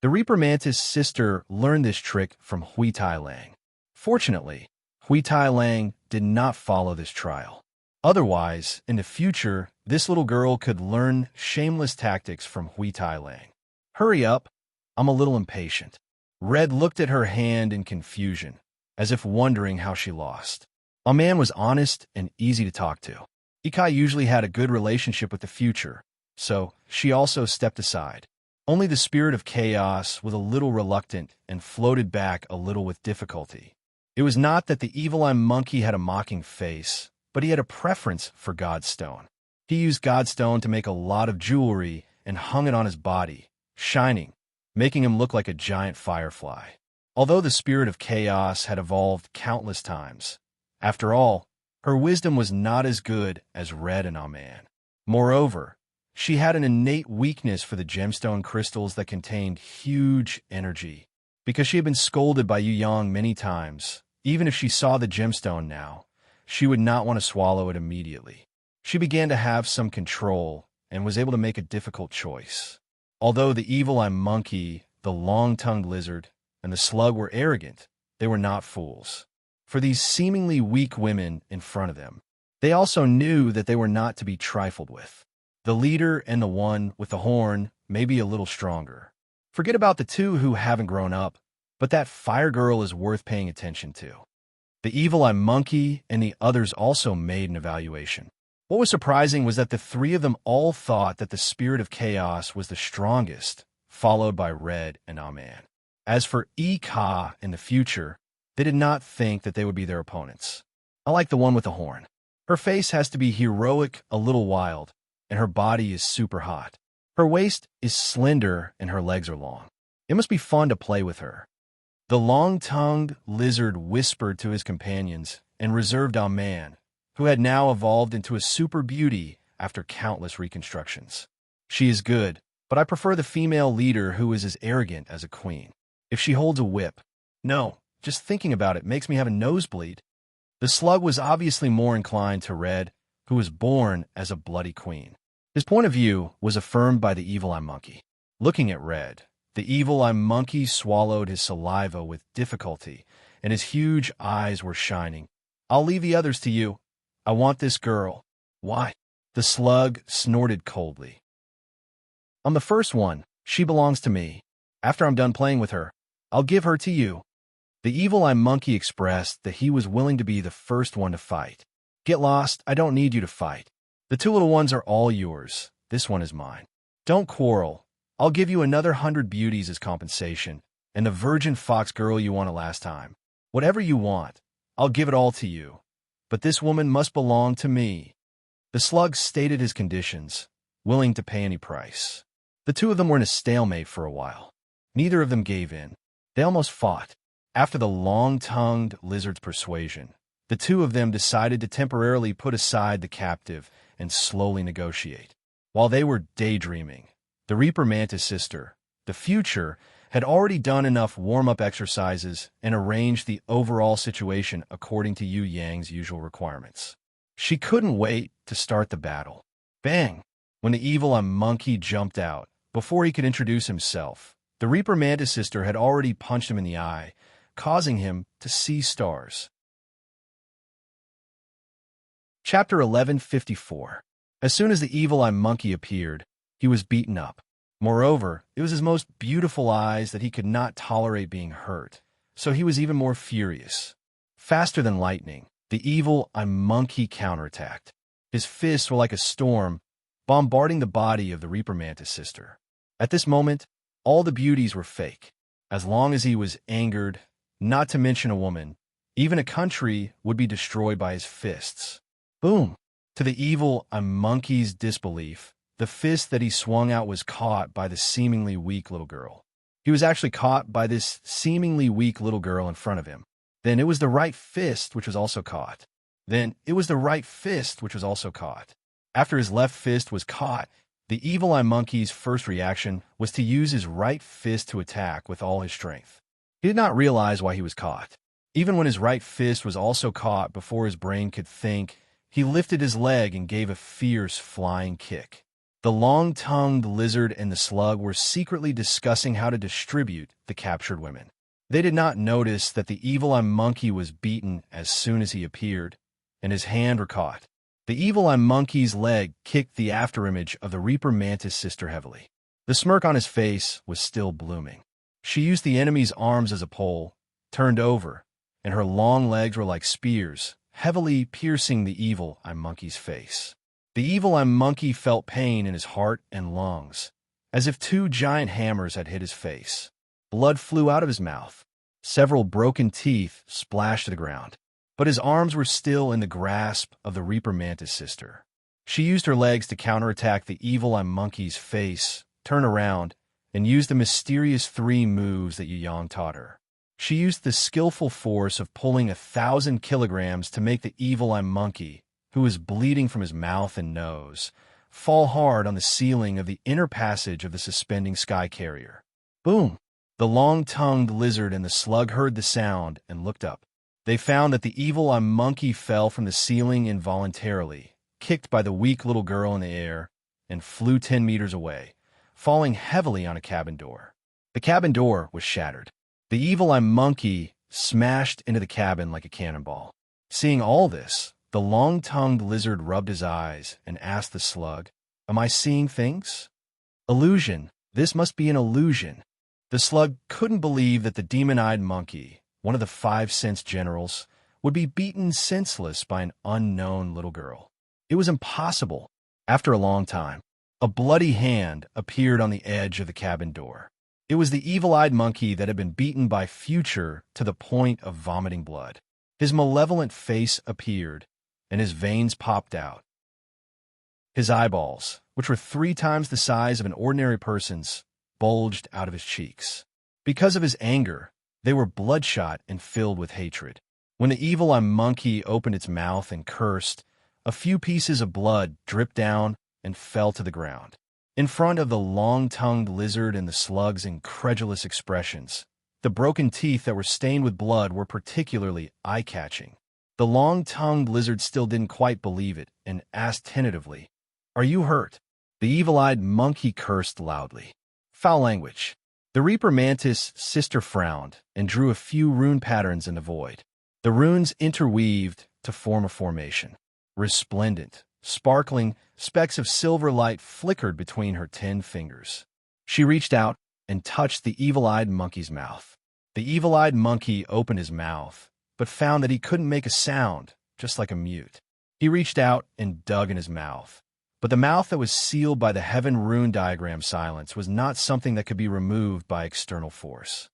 The Reaper Mantis' sister learned this trick from Hui Tai Lang. Fortunately, Hui Tai Lang did not follow this trial. Otherwise, in the future, This little girl could learn shameless tactics from Hui Tai Lang. Hurry up, I'm a little impatient. Red looked at her hand in confusion, as if wondering how she lost. A man was honest and easy to talk to. Ikai usually had a good relationship with the future, so she also stepped aside. Only the spirit of chaos was a little reluctant and floated back a little with difficulty. It was not that the evil-eye monkey had a mocking face, but he had a preference for Godstone. He used Godstone to make a lot of jewelry and hung it on his body, shining, making him look like a giant firefly. Although the spirit of chaos had evolved countless times, after all, her wisdom was not as good as Red and Aman. Moreover, she had an innate weakness for the gemstone crystals that contained huge energy. Because she had been scolded by Yu Yang many times, even if she saw the gemstone now, she would not want to swallow it immediately. She began to have some control and was able to make a difficult choice. Although the evil-eye monkey, the long-tongued lizard, and the slug were arrogant, they were not fools. For these seemingly weak women in front of them, they also knew that they were not to be trifled with. The leader and the one with the horn may be a little stronger. Forget about the two who haven't grown up, but that fire girl is worth paying attention to. The evil-eye monkey and the others also made an evaluation. What was surprising was that the three of them all thought that the spirit of chaos was the strongest, followed by Red and Aman. As for Ika in the future, they did not think that they would be their opponents. I like the one with the horn. Her face has to be heroic, a little wild, and her body is super hot. Her waist is slender and her legs are long. It must be fun to play with her. The long-tongued lizard whispered to his companions and reserved Aman, who had now evolved into a super beauty after countless reconstructions. She is good, but I prefer the female leader who is as arrogant as a queen. If she holds a whip, no, just thinking about it makes me have a nosebleed. The slug was obviously more inclined to Red, who was born as a bloody queen. His point of view was affirmed by the evil-eye monkey. Looking at Red, the evil-eye monkey swallowed his saliva with difficulty, and his huge eyes were shining. I'll leave the others to you. I want this girl. Why? The slug snorted coldly. I'm the first one. She belongs to me. After I'm done playing with her, I'll give her to you. The evil-eye monkey expressed that he was willing to be the first one to fight. Get lost, I don't need you to fight. The two little ones are all yours. This one is mine. Don't quarrel. I'll give you another 100 beauties as compensation, and the virgin fox girl you wanted last time. Whatever you want, I'll give it all to you. But this woman must belong to me. The slug stated his conditions, willing to pay any price. The two of them were in a stalemate for a while. Neither of them gave in. They almost fought. After the long-tongued lizard's persuasion, the two of them decided to temporarily put aside the captive and slowly negotiate. While they were daydreaming, the Reaper Mantis sister, the future, had already done enough warm-up exercises and arranged the overall situation according to Yu Yang's usual requirements. She couldn't wait to start the battle. Bang! When the evil-eye monkey jumped out, before he could introduce himself, the Reaper Mantis sister had already punched him in the eye, causing him to see stars. Chapter 1154. As soon as the evil-eye monkey appeared, he was beaten up. Moreover, it was his most beautiful eyes that he could not tolerate being hurt, so he was even more furious. Faster than lightning, the evil-eye monkey counterattacked. His fists were like a storm, bombarding the body of the Reaper Mantis sister. At this moment, all the beauties were fake. As long as he was angered, not to mention a woman, even a country would be destroyed by his fists. Boom! To the evil-eye monkey's disbelief, the fist that he swung out was caught by the seemingly weak little girl. He was actually caught by this seemingly weak little girl in front of him. Then it was the right fist which was also caught. Then it was the right fist which was also caught. After his left fist was caught, the evil-eye monkey's first reaction was to use his right fist to attack with all his strength. He did not realize why he was caught. Even when his right fist was also caught before his brain could think, he lifted his leg and gave a fierce flying kick. The long-tongued lizard and the slug were secretly discussing how to distribute the captured women. They did not notice that the evil-eye monkey was beaten as soon as he appeared, and his hand were caught. The evil-eye monkey's leg kicked the afterimage of the Reaper Mantis sister heavily. The smirk on his face was still blooming. She used the enemy's arms as a pole, turned over, and her long legs were like spears, heavily piercing the evil-eye monkey's face. The evil-eye monkey felt pain in his heart and lungs, as if two giant hammers had hit his face. Blood flew out of his mouth. Several broken teeth splashed to the ground. But his arms were still in the grasp of the Reaper Mantis sister. She used her legs to counterattack the evil-eye monkey's face, turn around, and use the mysterious 3 moves that Yang taught her. She used the skillful force of pulling 1,000 kilograms to make the evil-eye monkey, who was bleeding from his mouth and nose, fall hard on the ceiling of the inner passage of the suspending sky carrier. Boom! The long-tongued lizard and the slug heard the sound and looked up. They found that the evil-eye monkey fell from the ceiling involuntarily, kicked by the weak little girl in the air, and flew 10 meters away, falling heavily on a cabin door. The cabin door was shattered. The evil-eye monkey smashed into the cabin like a cannonball. Seeing all this, the long-tongued lizard rubbed his eyes and asked the slug, "Am I seeing things?" "Illusion. This must be an illusion." The slug couldn't believe that the demon-eyed monkey, one of the 5 sense generals, would be beaten senseless by an unknown little girl. It was impossible. After a long time, a bloody hand appeared on the edge of the cabin door. It was the evil-eyed monkey that had been beaten by Future to the point of vomiting blood. His malevolent face appeared, and his veins popped out. His eyeballs, which were 3 times the size of an ordinary person's, bulged out of his cheeks. Because of his anger, they were bloodshot and filled with hatred. When the evil-eye monkey opened its mouth and cursed, a few pieces of blood dripped down and fell to the ground. In front of the long-tongued lizard and the slug's incredulous expressions, the broken teeth that were stained with blood were particularly eye-catching. The long-tongued lizard still didn't quite believe it and asked tentatively, "Are you hurt?" The evil-eyed monkey cursed loudly. Foul language. The Reaper Mantis sister frowned and drew a few rune patterns in the void. The runes interweaved to form a formation. Resplendent, sparkling specks of silver light flickered between her 10 fingers. She reached out and touched the evil-eyed monkey's mouth. The evil-eyed monkey opened his mouth, but found that he couldn't make a sound, just like a mute. He reached out and dug in his mouth. But the mouth that was sealed by the heaven rune diagram silence was not something that could be removed by external force.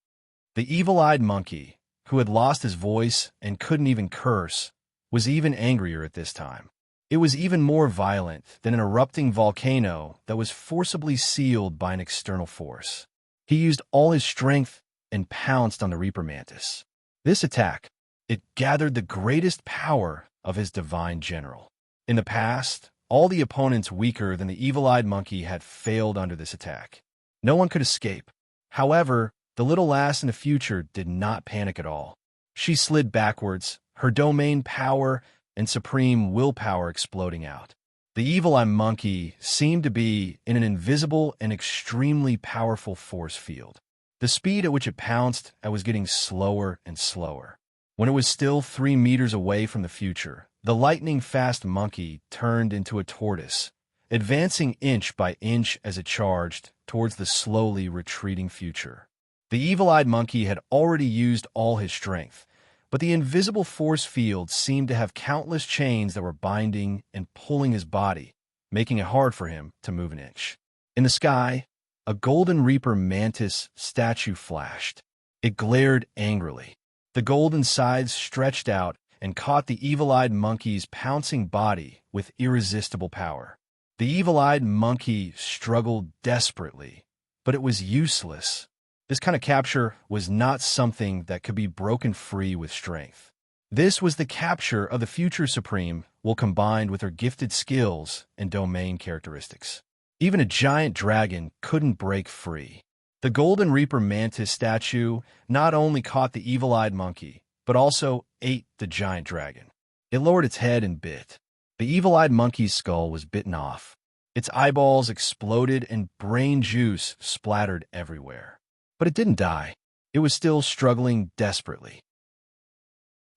The evil-eyed monkey, who had lost his voice and couldn't even curse, was even angrier at this time. It was even more violent than an erupting volcano that was forcibly sealed by an external force. He used all his strength and pounced on the Reaper Mantis. This attack, it gathered the greatest power of his divine general. In the past, all the opponents weaker than the evil-eyed monkey had failed under this attack. No one could escape. However, the little lass in the future did not panic at all. She slid backwards, her domain power and supreme willpower exploding out. The evil-eye monkey seemed to be in an invisible and extremely powerful force field. The speed at which it pounced was getting slower and slower. When it was still 3 meters away from the future, the lightning-fast monkey turned into a tortoise, advancing inch by inch as it charged towards the slowly retreating future. The evil-eyed monkey had already used all his strength, but the invisible force field seemed to have countless chains that were binding and pulling his body, making it hard for him to move an inch. In the sky, a golden Reaper Mantis statue flashed. It glared angrily. The golden sides stretched out and caught the evil-eyed monkey's pouncing body with irresistible power. The evil-eyed monkey struggled desperately, but it was useless. This kind of capture was not something that could be broken free with strength. This was the capture of the future Supreme, while combined with her gifted skills and domain characteristics. Even a giant dragon couldn't break free. The golden Reaper Mantis statue not only caught the evil-eyed monkey, but also ate the giant dragon. It lowered its head and bit. The evil-eyed monkey's skull was bitten off. Its eyeballs exploded and brain juice splattered everywhere. But it didn't die. It was still struggling desperately.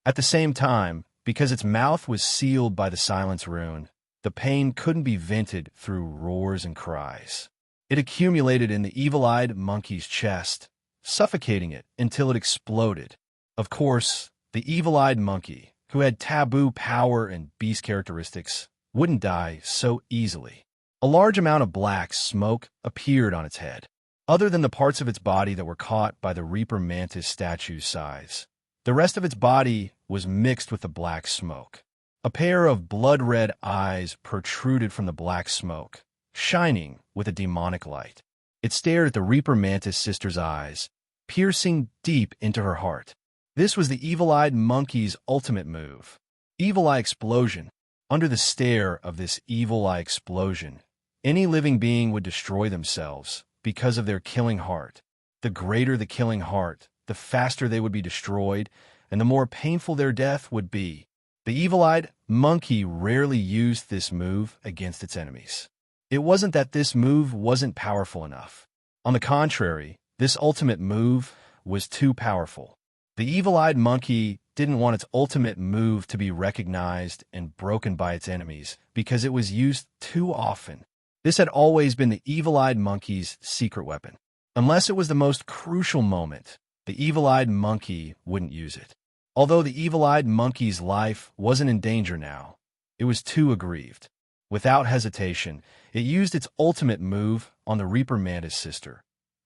At the same time, Because its mouth was sealed by the silence rune, the pain couldn't be vented through roars and cries. It accumulated in the evil-eyed monkey's chest, suffocating it until it exploded. Of course, the evil-eyed monkey, who had taboo power and beast characteristics, wouldn't die so easily. A large amount of black smoke appeared on its head. Other than the parts of its body that were caught by the Reaper Mantis statue's size, the rest of its body was mixed with the black smoke. A pair of blood-red eyes protruded from the black smoke, shining with a demonic light. It stared at the Reaper Mantis sister's eyes, piercing deep into her heart. This was the evil-eyed monkey's ultimate move. Evil Eye Explosion. Under the stare of this evil eye explosion, any living being would destroy themselves because of their killing heart. The greater the killing heart, the faster they would be destroyed, and the more painful their death would be. The evil-eyed monkey rarely used this move against its enemies. It wasn't that this move wasn't powerful enough. On the contrary, this ultimate move was too powerful. The evil-eyed monkey didn't want its ultimate move to be recognized and broken by its enemies because it was used too often. This had always been the evil-eyed monkey's secret weapon. Unless it was the most crucial moment, the evil-eyed monkey wouldn't use it. Although the evil-eyed monkey's life wasn't in danger now, it was too aggrieved. Without hesitation, it used its ultimate move on the Reaper Mantis sister,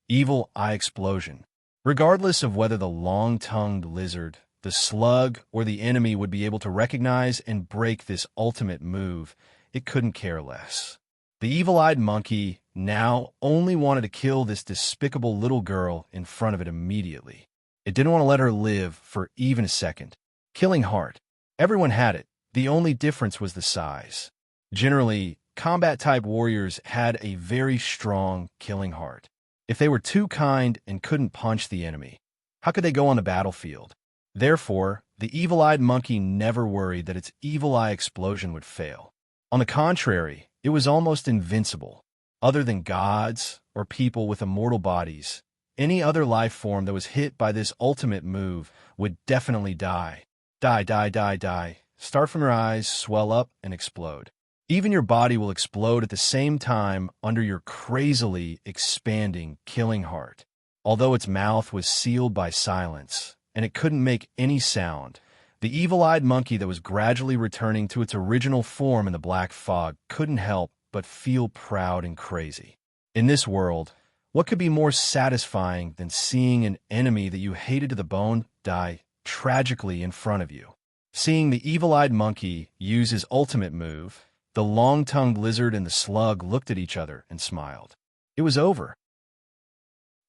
Evil Eye Explosion. Regardless of whether the long-tongued lizard, the slug, or the enemy would be able to recognize and break this ultimate move, it couldn't care less. The evil-eyed monkey now only wanted to kill this despicable little girl in front of it immediately. It didn't want to let her live for even a second. Killing heart. Everyone had it. The only difference was the size. Generally, combat-type warriors had a very strong killing heart. If they were too kind and couldn't punch the enemy, how could they go on the battlefield? Therefore, the evil-eyed monkey never worried that its evil eye explosion would fail. On the contrary, it was almost invincible. Other than gods or people with immortal bodies, any other life form that was hit by this ultimate move would definitely die. Die. Start from your eyes, swell up, and explode. Even your body will explode at the same time under your crazily expanding killing heart. Although its mouth was sealed by silence, and it couldn't make any sound, the evil-eyed monkey that was gradually returning to its original form in the black fog couldn't help but feel proud and crazy. In this world, what could be more satisfying than seeing an enemy that you hated to the bone die tragically in front of you? Seeing the evil-eyed monkey use his ultimate move, the long-tongued lizard and the slug looked at each other and smiled. It was over.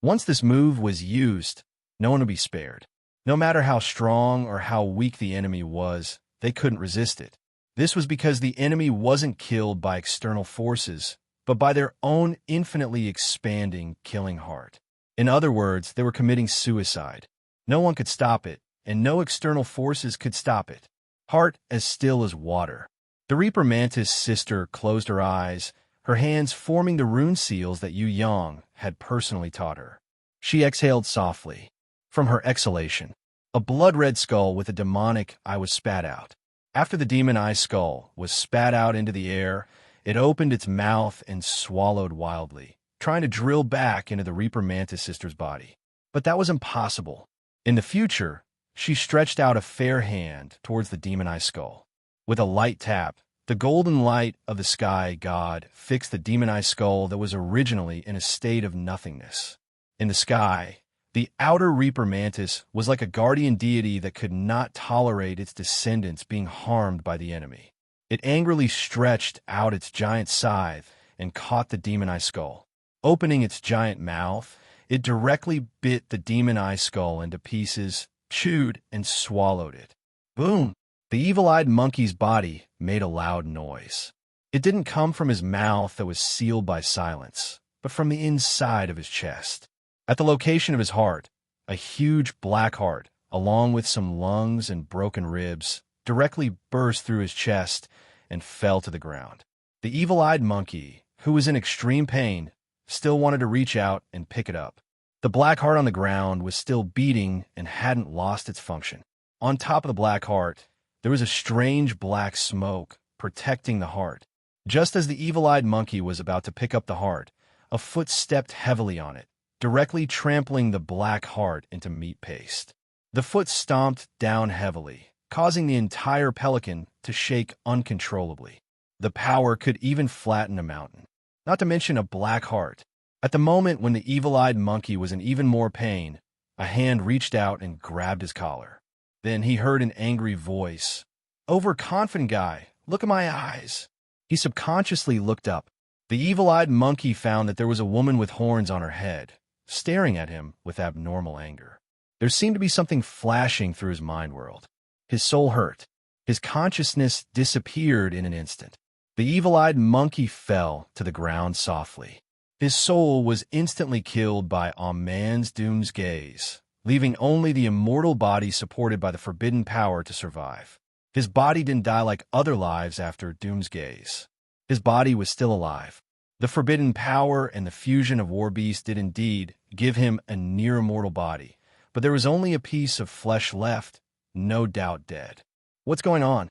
Once this move was used, no one would be spared. No matter how strong or how weak the enemy was, they couldn't resist it. This was because the enemy wasn't killed by external forces, but by their own infinitely expanding killing heart. In other words, they were committing suicide. No one could stop it, and no external forces could stop it. Heart as still as water. The Reaper Mantis sister closed her eyes, her hands forming the rune seals that Yu Yang had personally taught her. She exhaled softly. From her exhalation, a blood-red skull with a demonic eye was spat out. After the demon eye skull was spat out into the air, it opened its mouth and swallowed wildly, trying to drill back into the Reaper Mantis sister's body. But that was impossible. In the future, she stretched out a fair hand towards the demon eye skull. With a light tap, the golden light of the sky god fixed the demon eye skull that was originally in a state of nothingness. In the sky, the outer Reaper Mantis was like a guardian deity that could not tolerate its descendants being harmed by the enemy. It angrily stretched out its giant scythe and caught the demon eye skull. Opening its giant mouth, it directly bit the demon eye skull into pieces, chewed, and swallowed it. Boom! The evil-eyed monkey's body made a loud noise. It didn't come from his mouth that was sealed by silence, but from the inside of his chest. At the location of his heart, a huge black heart, along with some lungs and broken ribs, directly burst through his chest and fell to the ground. The evil-eyed monkey, who was in extreme pain, still wanted to reach out and pick it up. The black heart on the ground was still beating and hadn't lost its function. On top of the black heart, There was a strange black smoke protecting the heart. Just as the evil-eyed monkey was about to pick up the heart, a foot stepped heavily on it, directly trampling the black heart into meat paste. The foot stomped down heavily, causing the entire pelican to shake uncontrollably. The power could even flatten a mountain, not to mention a black heart. At the moment when the evil-eyed monkey was in even more pain, a hand reached out and grabbed his collar. Then he heard an angry voice. "Overconfident guy, look at my eyes." He subconsciously looked up. The evil-eyed monkey found that there was a woman with horns on her head, staring at him with abnormal anger. There seemed to be something flashing through his mind world. His soul hurt. His consciousness disappeared in an instant. The evil-eyed monkey fell to the ground softly. His soul was instantly killed by a man's doom's gaze, leaving only the immortal body supported by the forbidden power to survive. His body didn't die like other lives after doom's gaze. His body was still alive. The forbidden power and the fusion of War Beast did indeed give him a near-immortal body, but there was only a piece of flesh left, no doubt dead. What's going on?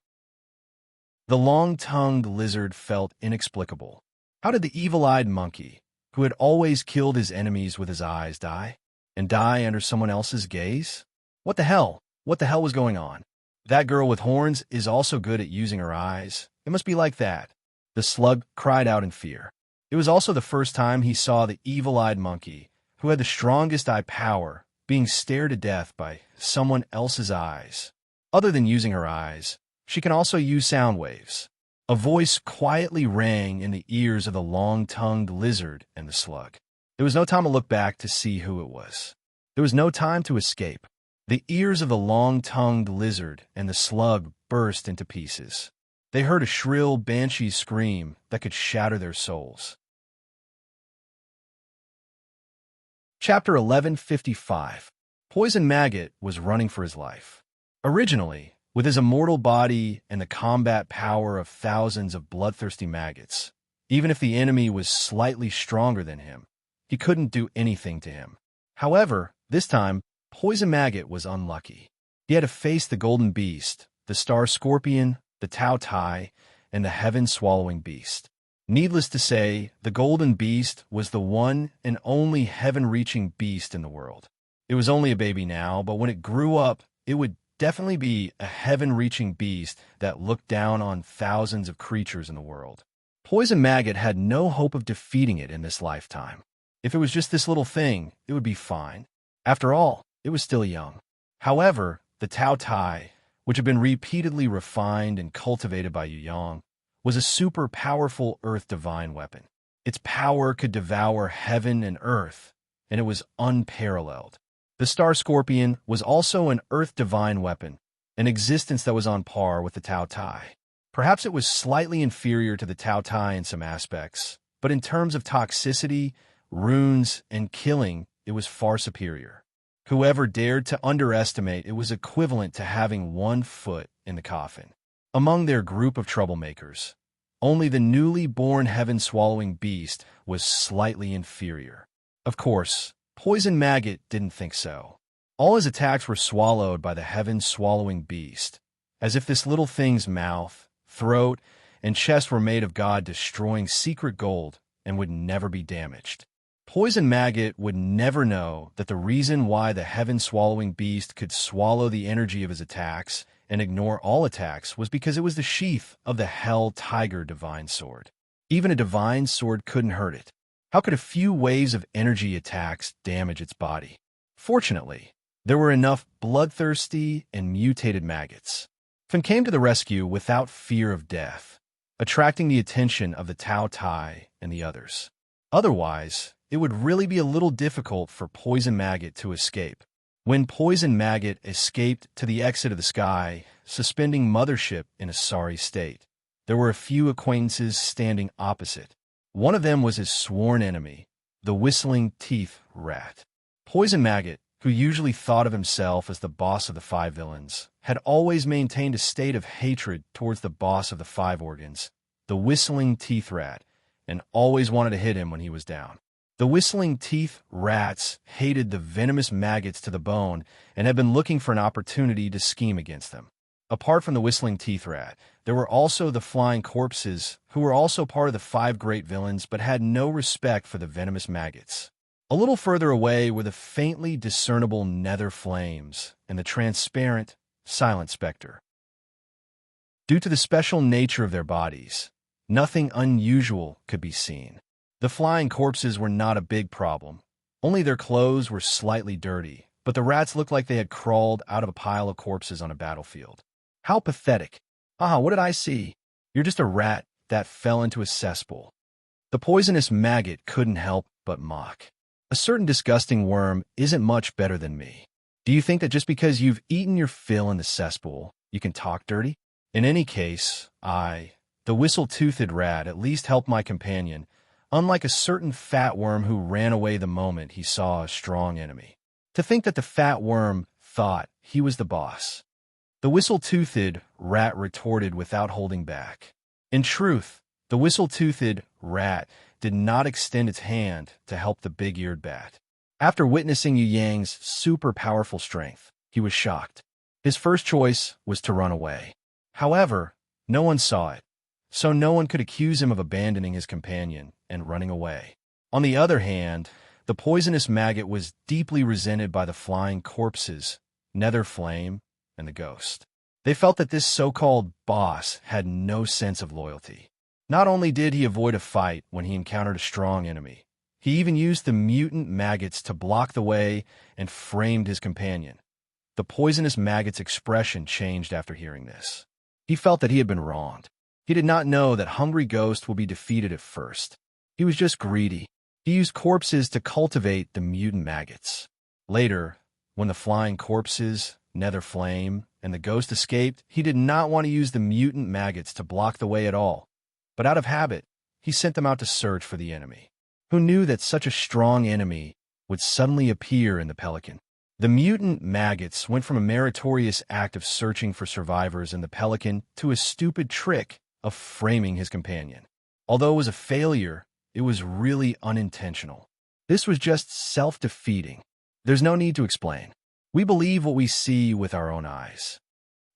The long-tongued lizard felt inexplicable. How did the evil-eyed monkey, who had always killed his enemies with his eyes, die? And die under someone else's gaze? What the hell? What the hell was going on? That girl with horns is also good at using her eyes. It must be like that. The slug cried out in fear. It was also the first time he saw the evil-eyed monkey, who had the strongest eye power, being stared to death by someone else's eyes. Other than using her eyes, she can also use sound waves. A voice quietly rang in the ears of the long-tongued lizard and the slug. There was no time to look back to see who it was. There was no time to escape. The ears of the long-tongued lizard and the slug burst into pieces. They heard a shrill banshee scream that could shatter their souls. Chapter 1155. Poison Maggot was running for his life. Originally, with his immortal body and the combat power of thousands of bloodthirsty maggots, even if the enemy was slightly stronger than him, he couldn't do anything to him. However, this time, Poison Maggot was unlucky. He had to face the Golden Beast, the Star Scorpion, the Tao Tai, and the Heaven-Swallowing Beast. Needless to say, the Golden Beast was the one and only heaven-reaching beast in the world. It was only a baby now, but when it grew up, it would definitely be a heaven-reaching beast that looked down on thousands of creatures in the world. Poison Maggot had no hope of defeating it in this lifetime. If it was just this little thing, it would be fine. After all, it was still young. However, the Tao Tai, which had been repeatedly refined and cultivated by Yu Yang, was a super powerful earth divine weapon. Its power could devour heaven and earth, and it was unparalleled. The Star Scorpion was also an earth divine weapon, an existence that was on par with the Tao Tai. Perhaps it was slightly inferior to the Tao Tai in some aspects, but in terms of toxicity, runes, and killing, it was far superior. Whoever dared to underestimate it was equivalent to having one foot in the coffin. Among their group of troublemakers, only the newly born heaven-swallowing beast was slightly inferior. Of course, Poison Maggot didn't think so. All his attacks were swallowed by the heaven-swallowing beast, as if this little thing's mouth, throat, and chest were made of God destroying secret gold and would never be damaged. Poison Maggot would never know that the reason why the heaven-swallowing beast could swallow the energy of his attacks and ignore all attacks was because it was the sheath of the Hell Tiger Divine Sword. Even a divine sword couldn't hurt it. How could a few waves of energy attacks damage its body? Fortunately, there were enough bloodthirsty and mutated maggots. Finn came to the rescue without fear of death, attracting the attention of the Tao Tai and the others. Otherwise, it would really be a little difficult for Poison Maggot to escape. When Poison Maggot escaped to the exit of the sky, suspending Mothership in a sorry state, there were a few acquaintances standing opposite. One of them was his sworn enemy, the Whistling Teeth Rat. Poison Maggot, who usually thought of himself as the boss of the five villains, had always maintained a state of hatred towards the boss of the five organs, the Whistling Teeth Rat, and always wanted to hit him when he was down. The Whistling Teeth Rats hated the venomous maggots to the bone and had been looking for an opportunity to scheme against them. Apart from the whistling teeth rat, there were also the flying corpses, who were also part of the 5 great villains but had no respect for the venomous maggots. A little further away were the faintly discernible nether flames and the transparent, silent specter. Due to the special nature of their bodies, nothing unusual could be seen. The flying corpses were not a big problem. Only their clothes were slightly dirty, but the rats looked like they had crawled out of a pile of corpses on a battlefield. How pathetic. What did I see? You're just a rat that fell into a cesspool. The poisonous maggot couldn't help but mock. A certain disgusting worm isn't much better than me. Do you think that just because you've eaten your fill in the cesspool, you can talk dirty? In any case, the whistle-toothed rat, at least helped my companion, unlike a certain fat worm who ran away the moment he saw a strong enemy. To think that the fat worm thought he was the boss. The whistle-toothed rat retorted without holding back. In truth, the whistle-toothed rat did not extend its hand to help the big-eared bat. After witnessing Yu Yang's super-powerful strength, he was shocked. His first choice was to run away. However, no one saw it, so no one could accuse him of abandoning his companion and running away. On the other hand, the poisonous maggot was deeply resented by the flying corpses, nether flame, and the ghost. They felt that this so-called boss had no sense of loyalty. Not only did he avoid a fight when he encountered a strong enemy, he even used the mutant maggots to block the way and framed his companion. The poisonous maggot's expression changed after hearing this. He felt that he had been wronged. He did not know that Hungry Ghost would be defeated at first. He was just greedy. He used corpses to cultivate the mutant maggots. Later, when the flying corpses, nether flame, and the ghost escaped, he did not want to use the mutant maggots to block the way at all. But out of habit, he sent them out to search for the enemy. Who knew that such a strong enemy would suddenly appear in the pelican? The mutant maggots went from a meritorious act of searching for survivors in the pelican to a stupid trick of framing his companion. Although it was a failure, it was really unintentional. This was just self-defeating. There's no need to explain. We believe what we see with our own eyes.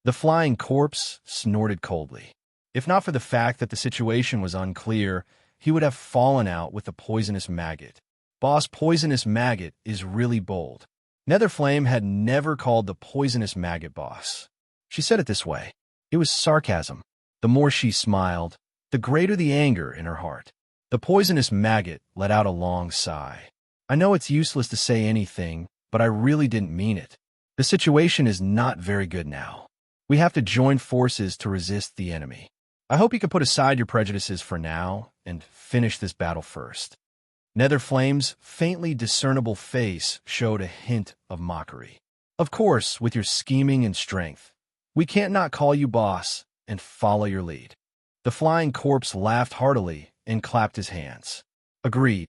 The flying corpse snorted coldly. If not for the fact that the situation was unclear, he would have fallen out with the poisonous maggot. Boss Poisonous Maggot is really bold. Netherflame had never called the poisonous maggot boss. She said it this way. It was sarcasm. The more she smiled, the greater the anger in her heart. The poisonous maggot let out a long sigh. I know it's useless to say anything, but I really didn't mean it. The situation is not very good now. We have to join forces to resist the enemy. I hope you can put aside your prejudices for now and finish this battle first. Netherflame's faintly discernible face showed a hint of mockery. Of course, with your scheming and strength, we can't not call you boss and follow your lead. The flying corpse laughed heartily and clapped his hands. Agreed.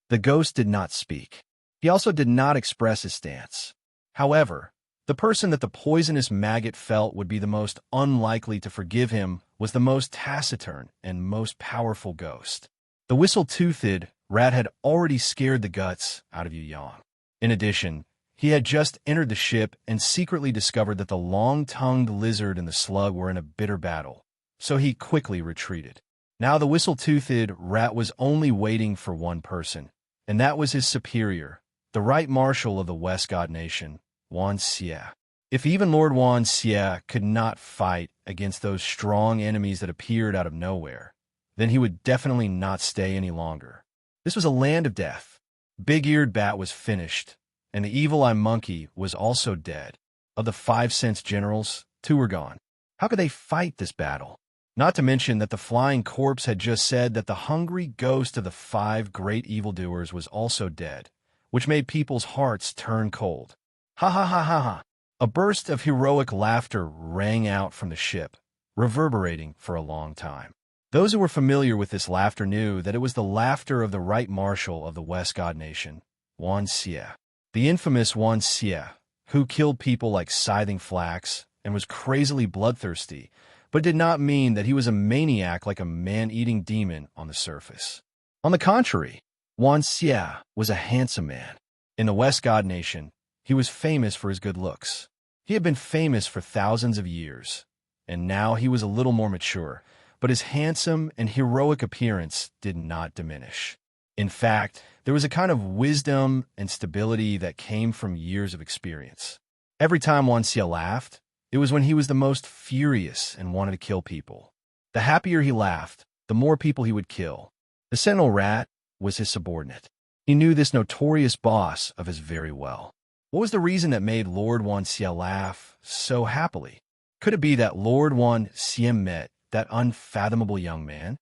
The ghost did not speak. He also did not express his stance. However, the person that the poisonous maggot felt would be the most unlikely to forgive him was the most taciturn and most powerful ghost. The whistle-toothed rat had already scared the guts out of Yu Yang. In addition, he had just entered the ship and secretly discovered that the long-tongued lizard and the slug were in a bitter battle, so he quickly retreated. Now the whistle-toothed rat was only waiting for one person, and that was his superior, the Right Marshal of the West God Nation, Wan Xie. If even Lord Wan Xie could not fight against those strong enemies that appeared out of nowhere, then he would definitely not stay any longer. This was a land of death. Big-eared bat was finished, and the evil-eye monkey was also dead. Of the 5 sense generals, 2 were gone. How could they fight this battle? Not to mention that the flying corpse had just said that the hungry ghost of the 5 great evildoers was also dead, which made people's hearts turn cold. Ha ha ha ha ha! A burst of heroic laughter rang out from the ship, reverberating for a long time. Those who were familiar with this laughter knew that it was the laughter of the Right Marshal of the West God Nation, Wan Xie. The infamous Wan Xie, who killed people like scything flax and was crazily bloodthirsty, but did not mean that he was a maniac like a man-eating demon on the surface. On the contrary, Wan Xie was a handsome man. In the West God Nation, he was famous for his good looks. He had been famous for thousands of years, and now he was a little more mature, but his handsome and heroic appearance did not diminish. In fact, there was a kind of wisdom and stability that came from years of experience. Every time Wan Xie laughed, it was when he was the most furious and wanted to kill people. The happier he laughed, the more people he would kill. The sentinel rat was his subordinate. He knew this notorious boss of his very well. What was the reason that made Lord Wan Xie laugh so happily? Could it be that Lord Wan Xie met that unfathomable young man?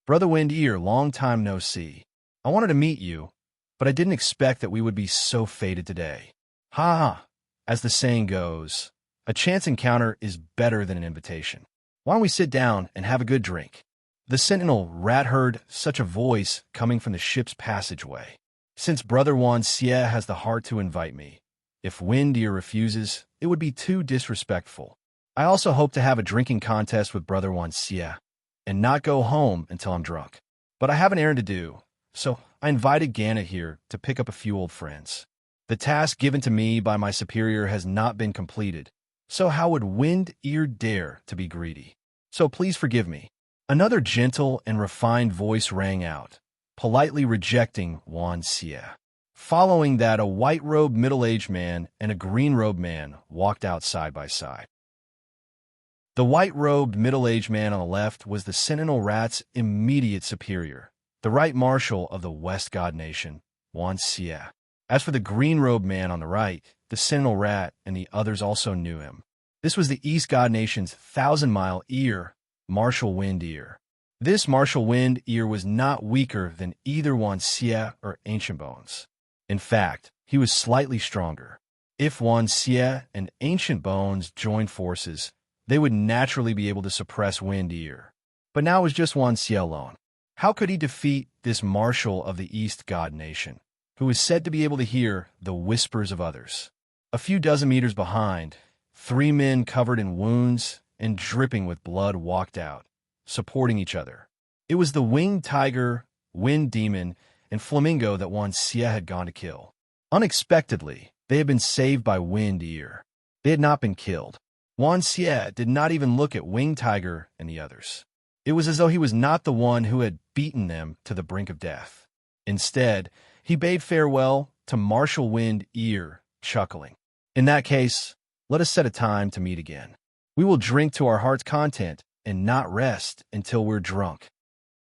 Brother Wind Ear, long time no see. I wanted to meet you, but I didn't expect that we would be so fated today. Ha ha! As the saying goes, a chance encounter is better than an invitation. Why don't we sit down and have a good drink? The sentinel rat heard such a voice coming from the ship's passageway. Since Brother Wan Xie has the heart to invite me, if Wind Ear refuses, it would be too disrespectful. I also hope to have a drinking contest with Brother Wan Xie and not go home until I'm drunk. But I have an errand to do, so I invited Gannett here to pick up a few old friends. The task given to me by my superior has not been completed, so how would Wind Ear dare to be greedy? So please forgive me. Another gentle and refined voice rang out, politely rejecting Wan Xie. Following that, a white-robed middle-aged man and a green-robed man walked out side by side. The white-robed middle-aged man on the left was the sentinel rat's immediate superior, the right marshal of the West God Nation, Wan Xie. As for the green-robed man on the right, the sentinel rat and the others also knew him. This was the East God Nation's thousand-mile ear, Marshal Wind Ear. This Marshal Wind Ear was not weaker than either Wan Xie or Ancient Bones. In fact, he was slightly stronger. If Wan Xie and Ancient Bones joined forces, they would naturally be able to suppress Wind Ear. But now it was just Wan Xie alone. How could he defeat this Marshal of the East God Nation, who was said to be able to hear the whispers of others? A few dozen meters behind, 3 men covered in wounds and dripping with blood walked out, supporting each other. It was the winged tiger, wind demon, and flamingo that Wan Xie had gone to kill. Unexpectedly, they had been saved by Wind Ear. They had not been killed. Wan Xie did not even look at Winged Tiger and the others. It was as though he was not the one who had beaten them to the brink of death. Instead, he bade farewell to Marshal Wind Ear, chuckling. In that case, let us set a time to meet again. We will drink to our heart's content and not rest until we're drunk.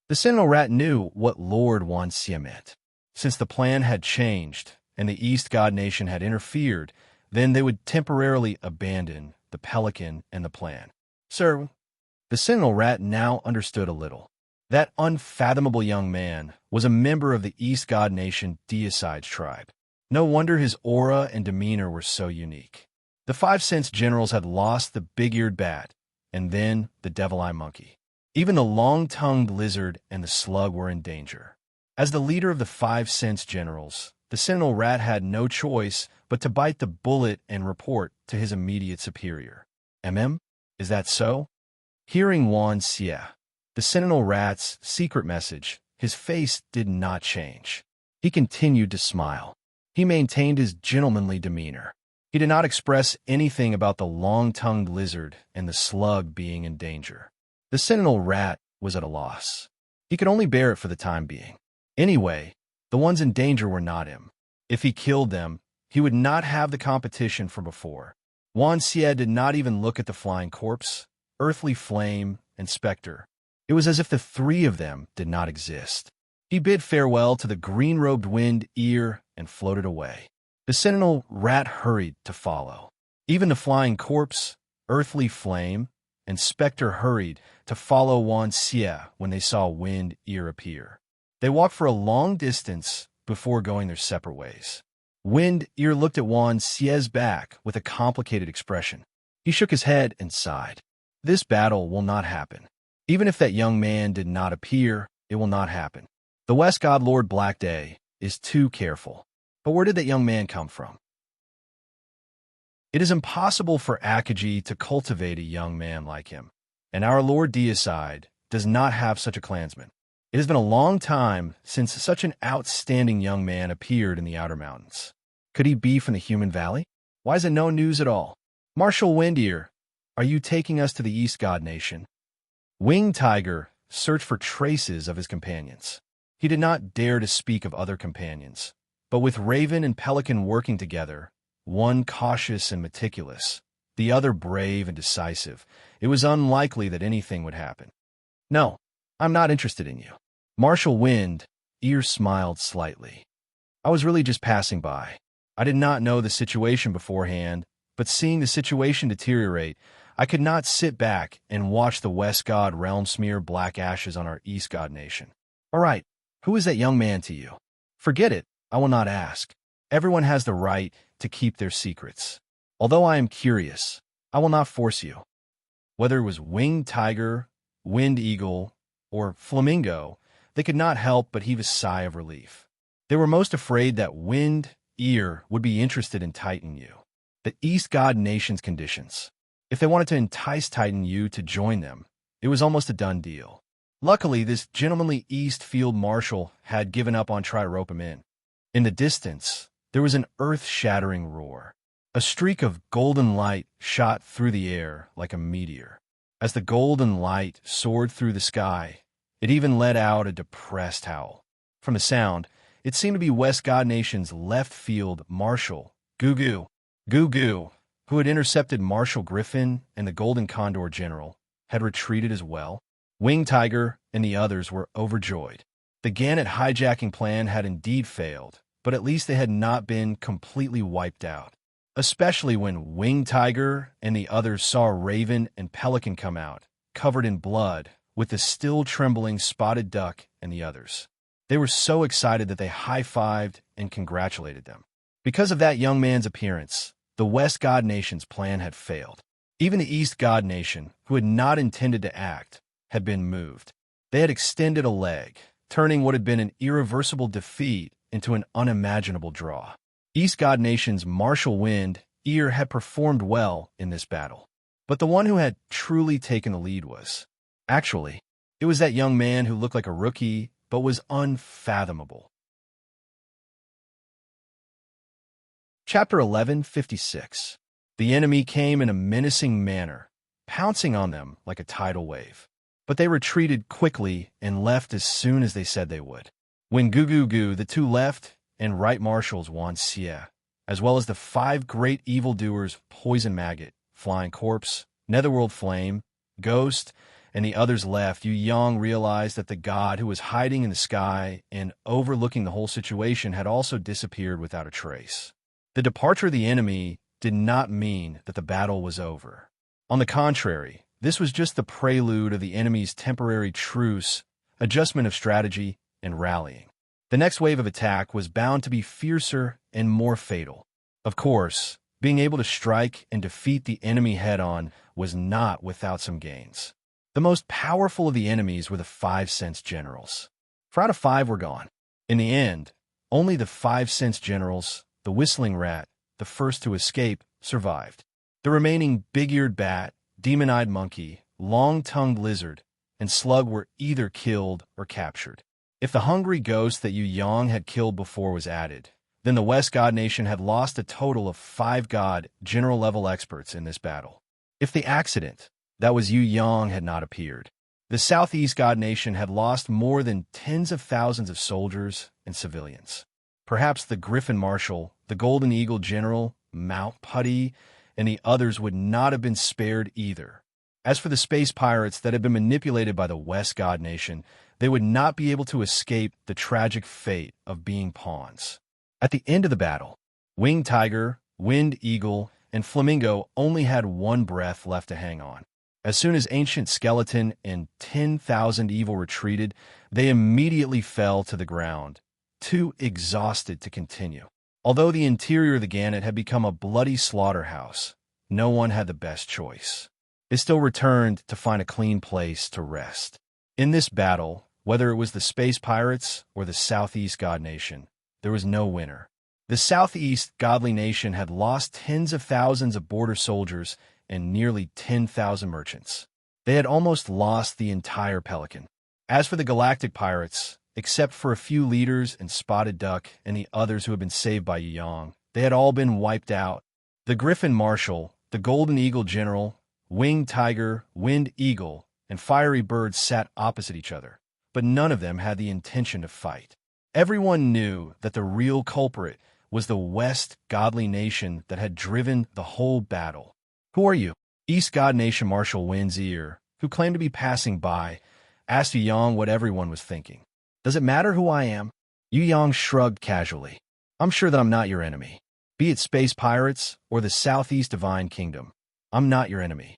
The sentinel rat knew what Lord Wan Xie meant. Since the plan had changed and the East God Nation had interfered, then they would temporarily abandon the pelican and the plan. Sir, the sentinel rat now understood a little. That unfathomable young man was a member of the East God Nation Deicide's tribe. No wonder his aura and demeanor were so unique. The 5 Cents generals had lost the big-eared bat, and then the devil-eye monkey. Even the long-tongued lizard and the slug were in danger. As the leader of the 5 Cents generals, the sentinel rat had no choice but to bite the bullet and report to his immediate superior. Is that so? Hearing Wan Xie, the sentinel rat's secret message, his face did not change. He continued to smile. He maintained his gentlemanly demeanor. He did not express anything about the long-tongued lizard and the slug being in danger. The sentinel rat was at a loss. He could only bear it for the time being. Anyway, the ones in danger were not him. If he killed them, he would not have the competition from before. Wan Xie did not even look at the flying corpse, earthly flame, and specter. It was as if the 3 of them did not exist. He bid farewell to the green-robed Wind Ear and floated away. The sentinel rat hurried to follow. Even the flying corpse, earthly flame, and specter hurried to follow Wan Xie when they saw Wind Ear appear. They walked for a long distance before going their separate ways. Wind Ear looked at Wan Xie's back with a complicated expression. He shook his head and sighed. This battle will not happen. Even if that young man did not appear, it will not happen. The West God Lord Black Day is too careful. But where did that young man come from? It is impossible for Akagi to cultivate a young man like him, and our Lord Deicide does not have such a clansman. It has been a long time since such an outstanding young man appeared in the Outer Mountains. Could he be from the Human Valley? Why is it no news at all? Marshal Windear, are you taking us to the East God Nation? Winged Tiger searched for traces of his companions. He did not dare to speak of other companions, but with Raven and Pelican working together, one cautious and meticulous, the other brave and decisive, it was unlikely that anything would happen. No, I'm not interested in you. Marshal Windear smiled slightly. I was really just passing by. I did not know the situation beforehand, but seeing the situation deteriorate, I could not sit back and watch the West God realm smear black ashes on our East God Nation. All right, who is that young man to you? Forget it, I will not ask. Everyone has the right to keep their secrets. Although I am curious, I will not force you. Whether it was Winged Tiger, Wind Eagle, or Flamingo, they could not help but heave a sigh of relief. They were most afraid that Windear would be interested in Titan U, the East God Nation's conditions. If they wanted to entice Titan U to join them, it was almost a done deal. Luckily, this gentlemanly East Field Marshal had given up on trying to rope him in. In the distance, there was an earth-shattering roar. A streak of golden light shot through the air like a meteor. As the golden light soared through the sky, it even let out a depressed howl. From the sound, it seemed to be West God Nation's left field Marshal, Gugu, who had intercepted Marshal Griffin and the Golden Condor General, had retreated as well. Winged Tiger and the others were overjoyed. The Gannett hijacking plan had indeed failed, but at least they had not been completely wiped out. Especially when Winged Tiger and the others saw Raven and Pelican come out, covered in blood, with the still trembling Spotted Duck and the others. They were so excited that they high-fived and congratulated them. Because of that young man's appearance, the West God Nation's plan had failed. Even the East God Nation, who had not intended to act, had been moved. They had extended a leg, turning what had been an irreversible defeat into an unimaginable draw. East God Nation's Marshal Windear had performed well in this battle. But the one who had truly taken the lead was, actually, it was that young man who looked like a rookie but was unfathomable. Chapter 1156. The enemy came in a menacing manner, pouncing on them like a tidal wave. But they retreated quickly and left as soon as they said they would. When Gugu, the two left and right marshals Wanxie, as well as the 5 great evildoers Poison Maggot, Flying Corpse, Netherworld Flame, Ghost, and the others left, Yu Yang realized that the god who was hiding in the sky and overlooking the whole situation had also disappeared without a trace. The departure of the enemy did not mean that the battle was over. On the contrary, this was just the prelude of the enemy's temporary truce, adjustment of strategy, and rallying. The next wave of attack was bound to be fiercer and more fatal. Of course, being able to strike and defeat the enemy head-on was not without some gains. The most powerful of the enemies were the 5 Sense Generals. 4 out of 5 were gone. In the end, only the 5 Sense Generals, the Whistling Rat, the first to escape, survived. The remaining Big-Eared Bat, Demon-Eyed Monkey, Long-Tongued Lizard, and Slug were either killed or captured. If the hungry ghost that Yu Yang had killed before was added, then the West God Nation had lost a total of 5 God general-level experts in this battle. If the accident, that was Yu Yang, had not appeared, the Southeast God Nation had lost more than tens of thousands of soldiers and civilians. Perhaps the Griffin Marshal, the Golden Eagle General, Mount Putty, and the others would not have been spared either. As for the space pirates that had been manipulated by the West God Nation, they would not be able to escape the tragic fate of being pawns. At the end of the battle, Winged Tiger, Wind Eagle, and Flamingo only had 1 breath left to hang on. As soon as Ancient Skeleton and 10,000 Evil retreated, they immediately fell to the ground, too exhausted to continue. Although the interior of the Gannett had become a bloody slaughterhouse, no one had the best choice. They still returned to find a clean place to rest. In this battle, whether it was the Space Pirates or the Southeast God Nation, there was no winner. The Southeast Godly Nation had lost tens of thousands of border soldiers and nearly 10,000 merchants. They had almost lost the entire Pelican. As for the Galactic Pirates, except for a few leaders and Spotted Duck and the others who had been saved by Yu Yang, they had all been wiped out. The Griffin Marshal, the golden eagle general, winged tiger, wind eagle, and fiery bird sat opposite each other, but none of them had the intention to fight. Everyone knew that the real culprit was the West godly nation that had driven the whole battle. "Who are you?" East god nation Marshal Wind's ear, who claimed to be passing by, asked Yu Yang what everyone was thinking. "Does it matter who I am?" Yu Yang shrugged casually. "I'm sure that I'm not your enemy. Be it space pirates or the Southeast Divine Kingdom, I'm not your enemy."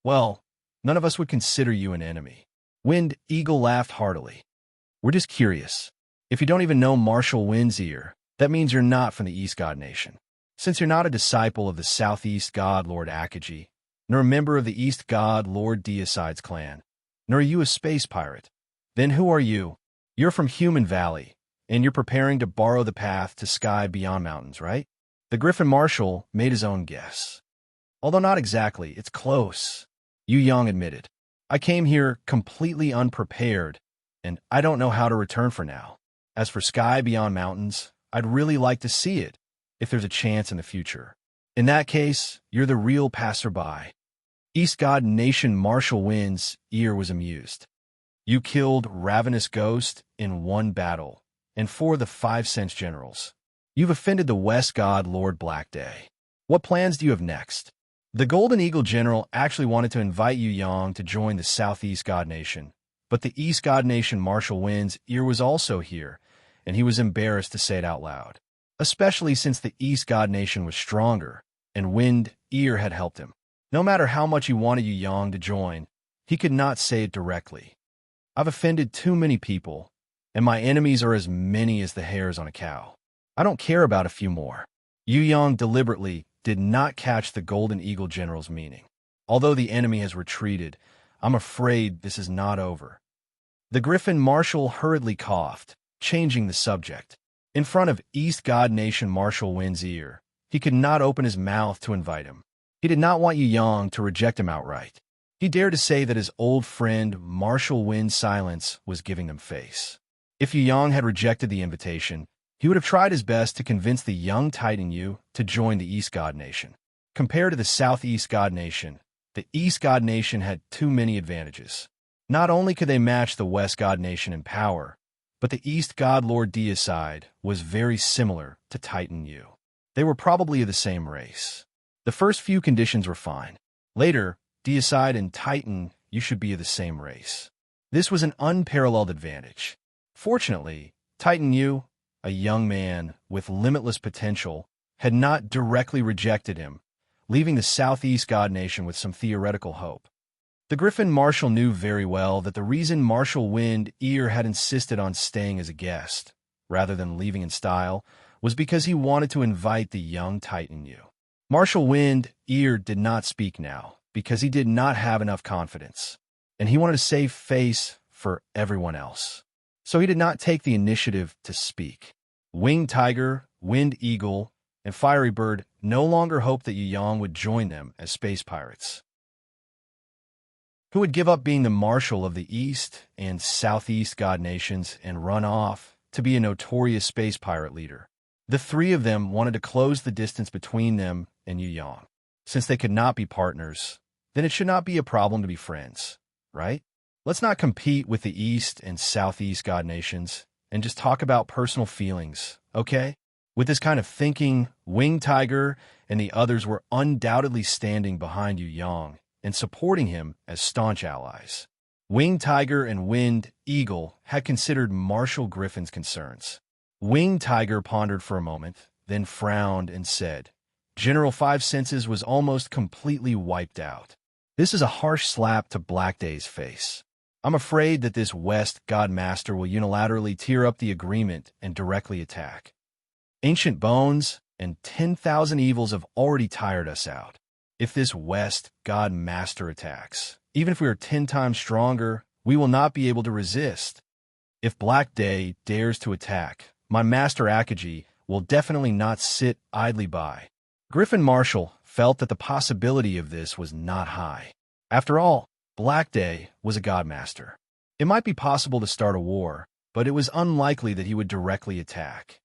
"Well, none of us would consider you an enemy." Wind Eagle laughed heartily. "We're just curious. If you don't even know Marshal Wind's ear, that means you're not from the East God Nation. Since you're not a disciple of the Southeast God Lord Akaji, nor a member of the East God Lord Deicide's clan, nor are you a space pirate, then who are you? You're from Human Valley, and you're preparing to borrow the path to sky beyond mountains, right?" The Griffin Marshal made his own guess. "Although not exactly, it's close," Yu Yang admitted. "I came here completely unprepared, and I don't know how to return for now. As for sky beyond mountains, I'd really like to see it, if there's a chance in the future. In that case, you're the real passerby." East God Nation Marshal Wind's ear was amused. "You killed Ravenous Ghost in one battle, and 4 of the 5 Sense Generals. You've offended the West God Lord Black Day. What plans do you have next?" The Golden Eagle General actually wanted to invite Yu Yang to join the Southeast God Nation, but the East God Nation Marshal Wind's ear was also here, and he was embarrassed to say it out loud, especially since the East God Nation was stronger, and Wind Ear had helped him. No matter how much he wanted Yu Yang to join, he could not say it directly. "I've offended too many people, and my enemies are as many as the hairs on a cow. I don't care about a few more." Yu Yang deliberately did not catch the Golden Eagle General's meaning. "Although the enemy has retreated, I'm afraid this is not over." The Griffin Marshal hurriedly coughed, changing the subject. In front of East God Nation Marshal Wind's ear, he could not open his mouth to invite him. He did not want Yu Yang to reject him outright. He dared to say that his old friend Marshal Wind's silence was giving them face. If Yu Yang had rejected the invitation, he would have tried his best to convince the young Titan Yu to join the East God Nation. Compared to the Southeast God Nation, the East God Nation had too many advantages. Not only could they match the West God Nation in power, but the East God Lord Deicide was very similar to Titan Yu. They were probably of the same race. The first few conditions were fine. Later, Deicide and Titan Yu should be of the same race. This was an unparalleled advantage. Fortunately, Titan Yu, a young man with limitless potential, had not directly rejected him, leaving the Southeast God Nation with some theoretical hope. The Griffin Marshal knew very well that the reason Marshal Wind Ear had insisted on staying as a guest, rather than leaving in style, was because he wanted to invite the young Titan Yu. Marshal Wind Ear did not speak now, because he did not have enough confidence, and he wanted to save face for everyone else. So he did not take the initiative to speak. Winged Tiger, Wind Eagle, and Fiery Bird no longer hoped that Yu Yang would join them as space pirates. Who would give up being the marshal of the East and Southeast God Nations and run off to be a notorious space pirate leader? The 3 of them wanted to close the distance between them and Yu Yang. Since they could not be partners, then it should not be a problem to be friends, right? Let's not compete with the East and Southeast God Nations and just talk about personal feelings, okay? With this kind of thinking, Winged Tiger and the others were undoubtedly standing behind Yu Yang and supporting him as staunch allies. Winged Tiger and Wind Eagle had considered Marshal Griffin's concerns. Winged Tiger pondered for a moment, then frowned and said, "General Five Senses was almost completely wiped out. This is a harsh slap to Black Day's face. I'm afraid that this West God Master will unilaterally tear up the agreement and directly attack. Ancient Bones and 10,000 evils have already tired us out. If this West God Master attacks, even if we are 10 times stronger, we will not be able to resist. If Black Day dares to attack, my Master Akaji will definitely not sit idly by." Griffin Marshal felt that the possibility of this was not high. After all, Black Day was a God Master. It might be possible to start a war, but it was unlikely that he would directly attack.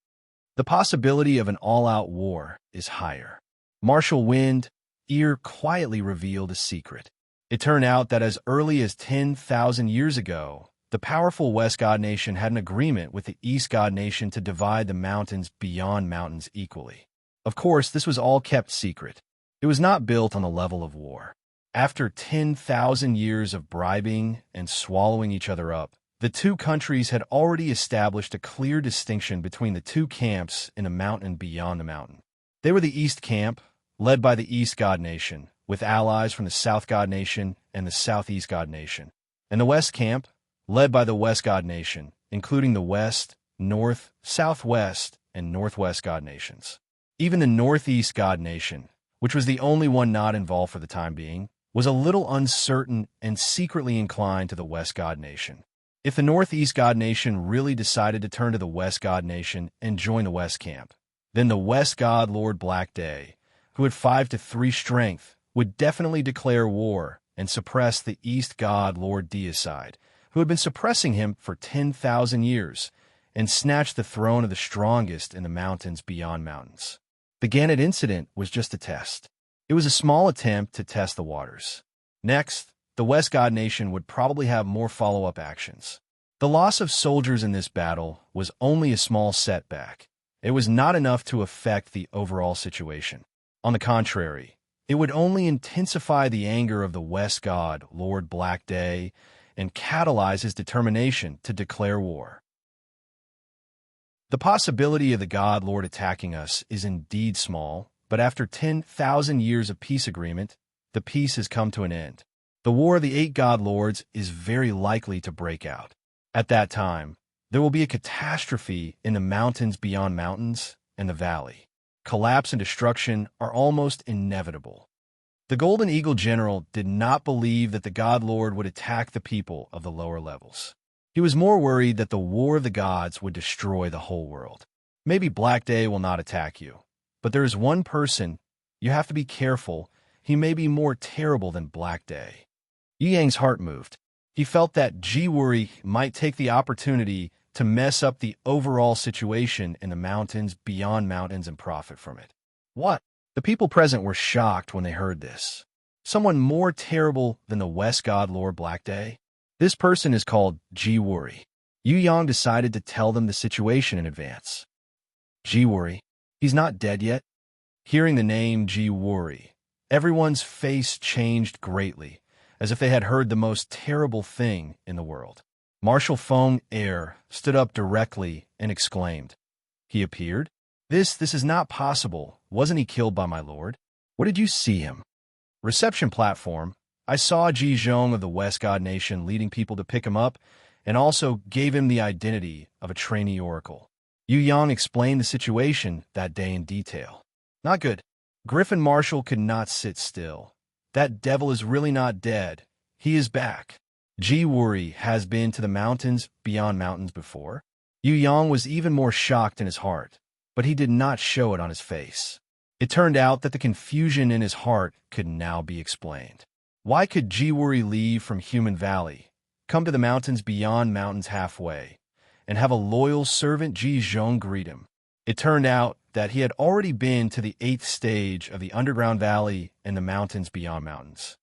The possibility of an all-out war is higher. Marshal Wind Ear quietly revealed a secret. It turned out that as early as 10,000 years ago, the powerful West God Nation had an agreement with the East God Nation to divide the mountains beyond mountains equally. Of course, this was all kept secret. It was not built on the level of war. After 10,000 years of bribing and swallowing each other up, the two countries had already established a clear distinction between the two camps in a mountain beyond the mountain. They were the East Camp, led by the East God Nation, with allies from the South God Nation and the Southeast God Nation, and the West Camp, led by the West God Nation, including the West, North, Southwest, and Northwest God Nations. Even the Northeast God Nation, which was the only one not involved for the time being, was a little uncertain and secretly inclined to the West God Nation. If the Northeast God Nation really decided to turn to the West God Nation and join the West Camp, then the West God Lord Black Day, who had 5-3 strength, would definitely declare war and suppress the East God Lord Deicide, who had been suppressing him for 10,000 years, and snatch the throne of the strongest in the mountains beyond mountains. The Gannett incident was just a test. It was a small attempt to test the waters. Next, the West God Nation would probably have more follow-up actions. The loss of soldiers in this battle was only a small setback. It was not enough to affect the overall situation. On the contrary, it would only intensify the anger of the West God, Lord Black Day, and catalyze his determination to declare war. The possibility of the God Lord attacking us is indeed small, but after 10,000 years of peace agreement, the peace has come to an end. The War of the 8 God Lords is very likely to break out. At that time, there will be a catastrophe in the mountains beyond mountains and the valley. Collapse and destruction are almost inevitable. The Golden Eagle General did not believe that the God Lord would attack the people of the lower levels. He was more worried that the War of the Gods would destroy the whole world. Maybe Black Day will not attack you, but there is one person you have to be careful. He may be more terrible than Black Day. Yu Yang's heart moved. He felt that Ji-Wuri might take the opportunity to mess up the overall situation in the mountains beyond mountains and profit from it. What? The people present were shocked when they heard this. Someone more terrible than the West God Lord Black Day? This person is called Ji-Wuri. Yu Yang decided to tell them the situation in advance. Ji-Wuri, he's not dead yet? Hearing the name Ji-Wuri, everyone's face changed greatly, as if they had heard the most terrible thing in the world. Marshal Feng Er stood up directly and exclaimed, "He appeared? This is not possible. Wasn't he killed by my lord? What did you see him?" Reception platform. I saw Ji Zhong of the West God Nation leading people to pick him up and also gave him the identity of a trainee oracle. Yu Yang explained the situation that day in detail. Not good. Griffin Marshall could not sit still. That devil is really not dead. He is back. Ji-Wuri has been to the mountains beyond mountains before. Yu Yang was even more shocked in his heart, but he did not show it on his face. It turned out that the confusion in his heart could now be explained. Why could Ji-Wuri leave from Human Valley, come to the mountains beyond mountains halfway, and have a loyal servant Ji Zhong greet him? It turned out that he had already been to the 8th stage of the underground valley and the mountains beyond mountains.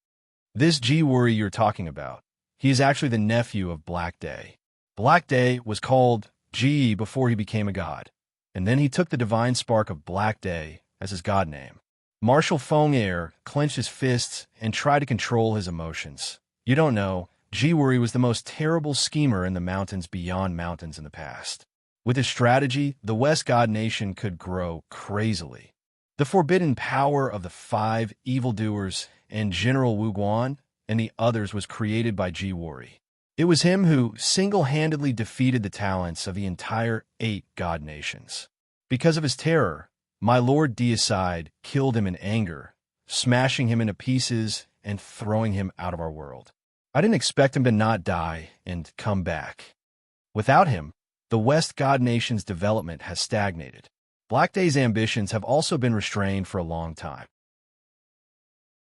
This Ji-Wuri you're talking about, he is actually the nephew of Black Day. Black Day was called Ji before he became a god, and then he took the divine spark of Black Day as his god name. Marshal Feng Er clenched his fists and tried to control his emotions. You don't know, Ji-Wuri was the most terrible schemer in the mountains beyond mountains in the past. With his strategy, the West God Nation could grow crazily. The forbidden power of the 5 evildoers and General Wu Guan and the others was created by Ji-Wuri. It was him who single-handedly defeated the talents of the entire 8 God Nations. Because of his terror, my Lord Deicide killed him in anger, smashing him into pieces and throwing him out of our world. I didn't expect him to not die and come back. Without him, the West God Nation's development has stagnated. Black Day's ambitions have also been restrained for a long time.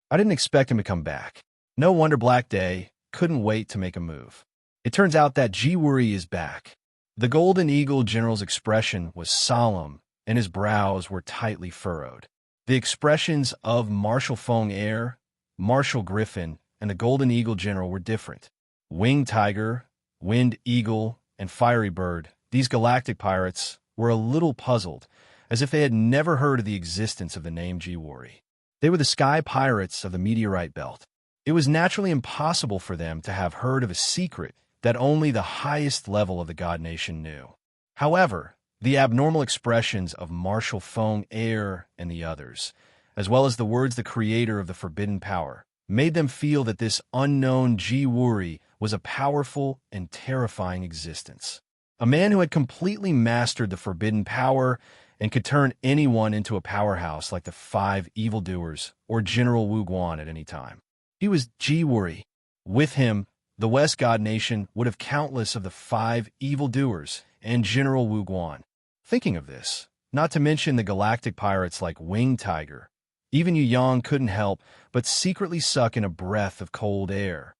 I didn't expect him to come back. No wonder Black Day couldn't wait to make a move. It turns out that Ji-Wuri is back. The Golden Eagle General's expression was solemn, and his brows were tightly furrowed. The expressions of Marshal Feng Air, Marshal Griffin, and the Golden Eagle General were different. Winged Tiger, Wind Eagle, and Fiery Bird, these galactic pirates, were a little puzzled, as if they had never heard of the existence of the name Jiwari. They were the sky pirates of the meteorite belt. It was naturally impossible for them to have heard of a secret that only the highest level of the God Nation knew. However, the abnormal expressions of Marshal Feng Air and the others, as well as the words the creator of the forbidden power, made them feel that this unknown Jiwari was a powerful and terrifying existence. A man who had completely mastered the forbidden power and could turn anyone into a powerhouse like the 5 evildoers or General Wu Guan at any time. He was Jiwari. With him, the West God Nation would have countless of the 5 evildoers and General Wu Guan. Thinking of this, not to mention the galactic pirates like Winged Tiger, even Yu Yang couldn't help but secretly suck in a breath of cold air.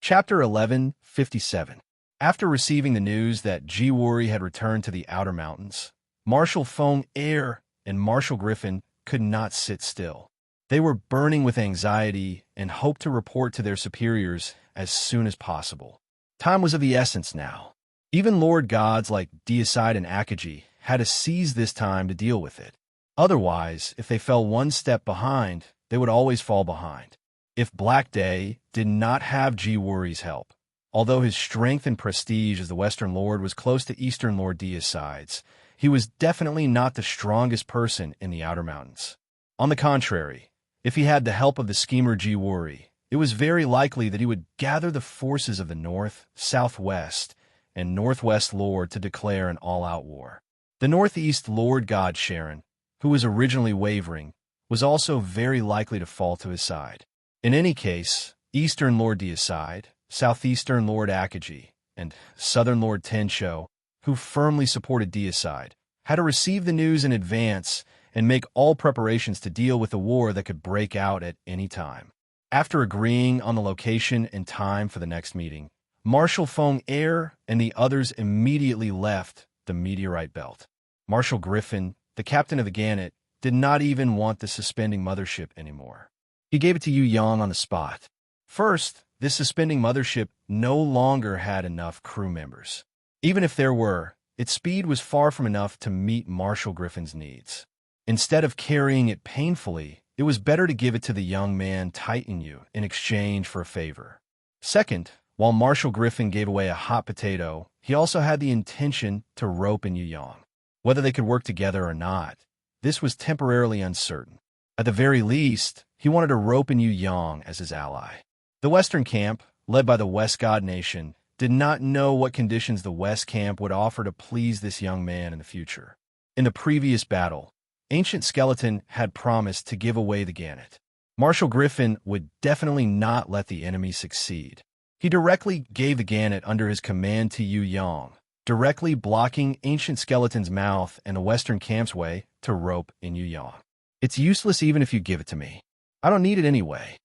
Chapter 11:57. After receiving the news that Jiwari had returned to the Outer Mountains, Marshal Feng Air and Marshal Griffin could not sit still. They were burning with anxiety and hoped to report to their superiors as soon as possible. Time was of the essence now. Even Lord Gods like Deicide and Akagi had to seize this time to deal with it. Otherwise, if they fell one step behind, they would always fall behind. If Black Day did not have Jiwari's help, although his strength and prestige as the Western Lord was close to Eastern Lord Deicide's, he was definitely not the strongest person in the Outer Mountains. On the contrary, if he had the help of the schemer Jiwari, it was very likely that he would gather the forces of the North, Southwest, and Northwest Lord to declare an all-out war. The Northeast Lord God Sharon, who was originally wavering, was also very likely to fall to his side. In any case, Eastern Lord Deicide, Southeastern Lord Akagi, and Southern Lord Tensho, who firmly supported Deicide, had to receive the news in advance and make all preparations to deal with a war that could break out at any time. After agreeing on the location and time for the next meeting, Marshal Feng Air and the others immediately left the meteorite belt. Marshal Griffin, the captain of the Gannet, did not even want the suspending mothership anymore. He gave it to Yu Yang on the spot. First, this suspending mothership no longer had enough crew members. Even if there were, its speed was far from enough to meet Marshal Griffin's needs. Instead of carrying it painfully, it was better to give it to the young man Titan Yu in exchange for a favor. Second, while Marshal Griffin gave away a hot potato, he also had the intention to rope in Yu Yang. Whether they could work together or not, this was temporarily uncertain. At the very least, he wanted to rope in Yu Yang as his ally. The Western camp, led by the West God Nation, did not know what conditions the West camp would offer to please this young man in the future. In the previous battle, Ancient Skeleton had promised to give away the Gannet. Marshal Griffin would definitely not let the enemy succeed. He directly gave the Gannet under his command to Yu Yang, directly blocking Ancient Skeleton's mouth and the Western camp's way to rope in Yu Yang. It's useless even if you give it to me. I don't need it anyway.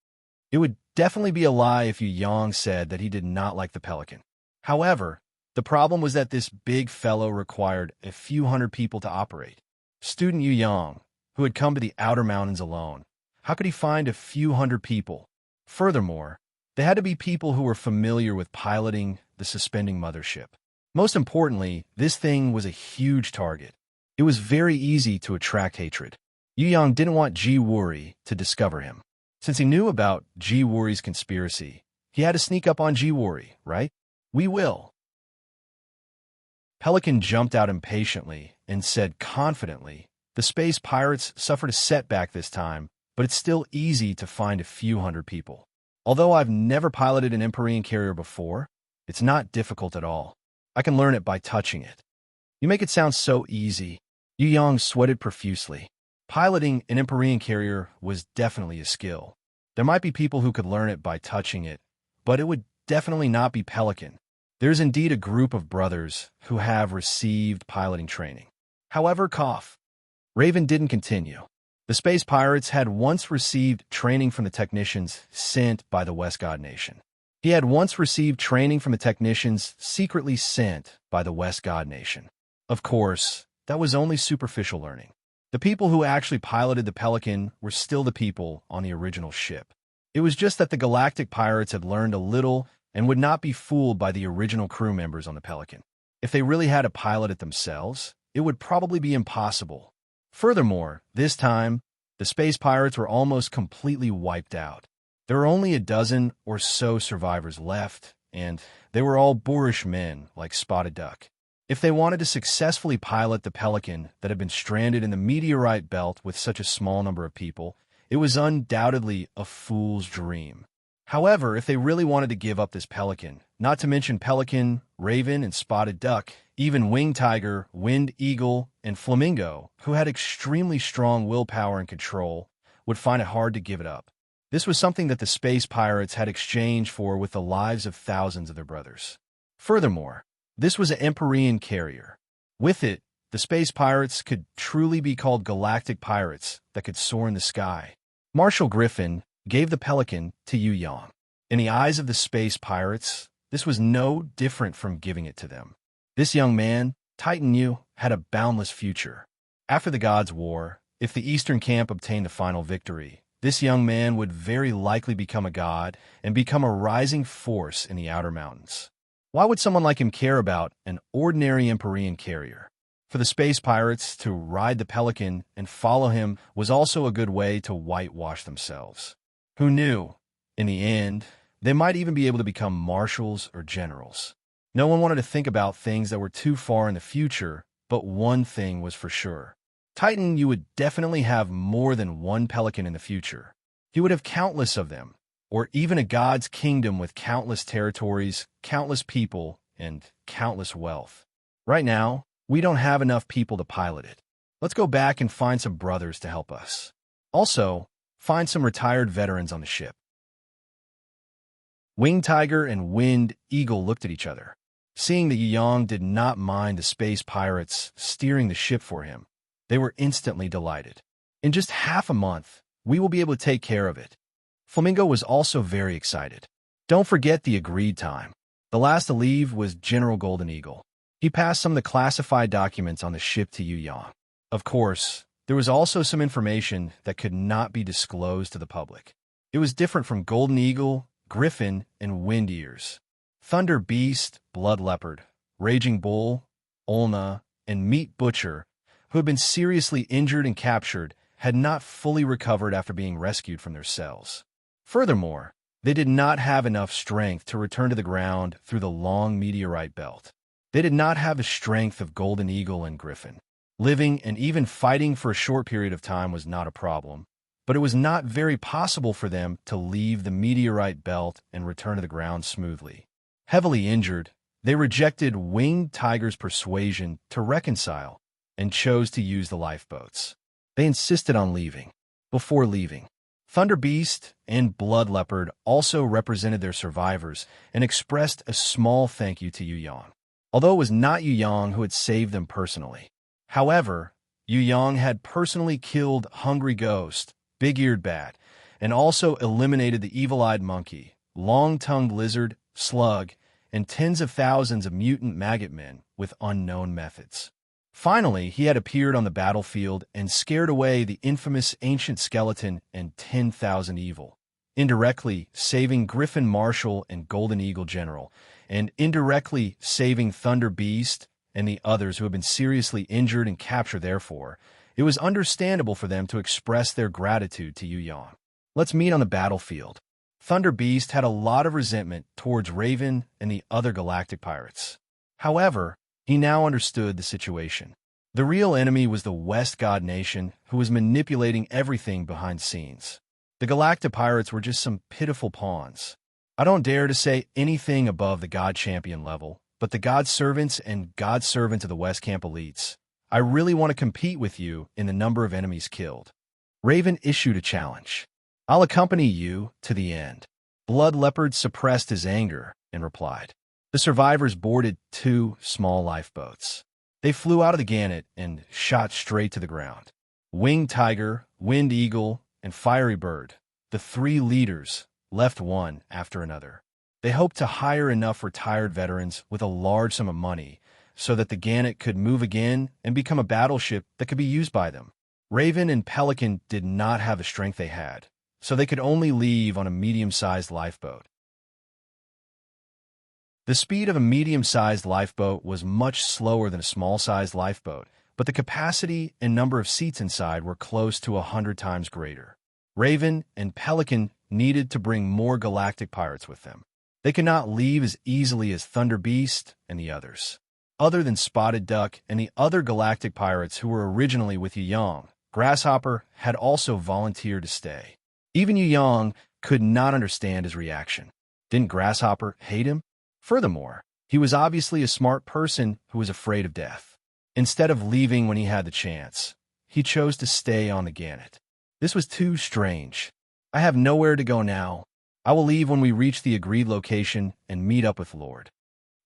It would definitely be a lie if Yu Yang said that he did not like the pelican. However, the problem was that this big fellow required a few hundred people to operate. Student Yu Yang, who had come to the Outer Mountains alone, how could he find a few hundred people? Furthermore, they had to be people who were familiar with piloting the suspending mothership. Most importantly, this thing was a huge target. It was very easy to attract hatred. Yu Yang didn't want Jiwari to discover him. Since he knew about Jiwari's conspiracy, he had to sneak up on Jiwari, right? We will. Pelican jumped out impatiently and said confidently, the space pirates suffered a setback this time, but it's still easy to find a few hundred people. Although I've never piloted an Empyrean carrier before, it's not difficult at all. I can learn it by touching it. You make it sound so easy. Yu Yang sweated profusely. Piloting an Empyrean carrier was definitely a skill. There might be people who could learn it by touching it, but it would definitely not be Pelican. There's indeed a group of brothers who have received piloting training. However, Raven didn't continue. The space pirates had once received training from the technicians sent by the West God Nation. He had once received training from the technicians secretly sent by the West God Nation. Of course, that was only superficial learning. The people who actually piloted the Pelican were still the people on the original ship. It was just that the galactic pirates had learned a little and would not be fooled by the original crew members on the Pelican. If they really had to pilot it themselves, it would probably be impossible. Furthermore, this time, the space pirates were almost completely wiped out. There were only a dozen or so survivors left, and they were all boorish men like Spotted Duck. If they wanted to successfully pilot the Pelican that had been stranded in the meteorite belt with such a small number of people, it was undoubtedly a fool's dream. However, if they really wanted to give up this Pelican, not to mention Pelican, Raven, and Spotted Duck, even Winged Tiger, Wind Eagle, and Flamingo, who had extremely strong willpower and control, would find it hard to give it up. This was something that the space pirates had exchanged for with the lives of thousands of their brothers. Furthermore, this was an Empyrean carrier. With it, the space pirates could truly be called galactic pirates that could soar in the sky. Marshal Griffin gave the Pelican to Yu Yang. In the eyes of the space pirates, this was no different from giving it to them. This young man, Titan Yu, had a boundless future. After the Gods' War, if the Eastern Camp obtained the final victory, this young man would very likely become a god and become a rising force in the Outer Mountains. Why would someone like him care about an ordinary Empyrean carrier? For the space pirates to ride the Pelican and follow him was also a good way to whitewash themselves. Who knew? In the end, they might even be able to become marshals or generals. No one wanted to think about things that were too far in the future, but one thing was for sure. Titan, you would definitely have more than one Pelican in the future. He would have countless of them, or even a god's kingdom with countless territories, countless people, and countless wealth. Right now, we don't have enough people to pilot it. Let's go back and find some brothers to help us. Also, find some retired veterans on the ship. Winged Tiger and Wind Eagle looked at each other. Seeing that Yu Yang did not mind the space pirates steering the ship for him, they were instantly delighted. In just half a month, we will be able to take care of it. Flamingo was also very excited. Don't forget the agreed time. The last to leave was General Golden Eagle. He passed some of the classified documents on the ship to Yu Yang. Of course, there was also some information that could not be disclosed to the public. It was different from Golden Eagle, Griffin, and Wind Ears. Thunder Beast, Blood Leopard, Raging Bull, Olna, and Meat Butcher, who had been seriously injured and captured, had not fully recovered after being rescued from their cells. Furthermore, they did not have enough strength to return to the ground through the long meteorite belt. They did not have the strength of Golden Eagle and Griffin. Living and even fighting for a short period of time was not a problem, but it was not very possible for them to leave the meteorite belt and return to the ground smoothly. Heavily injured, they rejected Winged Tiger's persuasion to reconcile and chose to use the lifeboats. They insisted on leaving. Before leaving, Thunder Beast and Blood Leopard also represented their survivors and expressed a small thank you to Yu Yang, although it was not Yu Yang who had saved them personally. However, Yu Yang had personally killed Hungry Ghost, Big-Eared Bat, and also eliminated the Evil-Eyed Monkey, Long-Tongued Lizard, Slug, and tens of thousands of mutant maggot men with unknown methods. Finally, he had appeared on the battlefield and scared away the infamous Ancient Skeleton and 10,000 evil, indirectly saving Griffin Marshal and Golden Eagle General, and indirectly saving Thunder Beast and the others who had been seriously injured and captured. Therefore, it was understandable for them to express their gratitude to Yu Yang. Let's meet on the battlefield. Thunder Beast had a lot of resentment towards Raven and the other galactic pirates. However, he now understood the situation. The real enemy was the West God Nation, who was manipulating everything behind scenes. The galactic pirates were just some pitiful pawns. I don't dare to say anything above the God Champion level, but the God Servants and God Servants of the West Camp elites, I really want to compete with you in the number of enemies killed. Raven issued a challenge. I'll accompany you to the end. Blood Leopard suppressed his anger and replied. The survivors boarded 2 small lifeboats. They flew out of the Gannet and shot straight to the ground. Winged Tiger, Wind Eagle, and Fiery Bird, the 3 leaders, left one after another. They hoped to hire enough retired veterans with a large sum of money so that the Gannet could move again and become a battleship that could be used by them. Raven and Pelican did not have the strength they had, so they could only leave on a medium-sized lifeboat. The speed of a medium-sized lifeboat was much slower than a small-sized lifeboat, but the capacity and number of seats inside were close to 100 times greater. Raven and Pelican needed to bring more galactic pirates with them. They could not leave as easily as Thunder Beast and the others. Other than Spotted Duck and the other galactic pirates who were originally with Yu Yang, Grasshopper had also volunteered to stay. Even Yu Yang could not understand his reaction. Didn't Grasshopper hate him? Furthermore, he was obviously a smart person who was afraid of death. Instead of leaving when he had the chance, he chose to stay on the Gannet. This was too strange. I have nowhere to go now. I will leave when we reach the agreed location and meet up with Lord.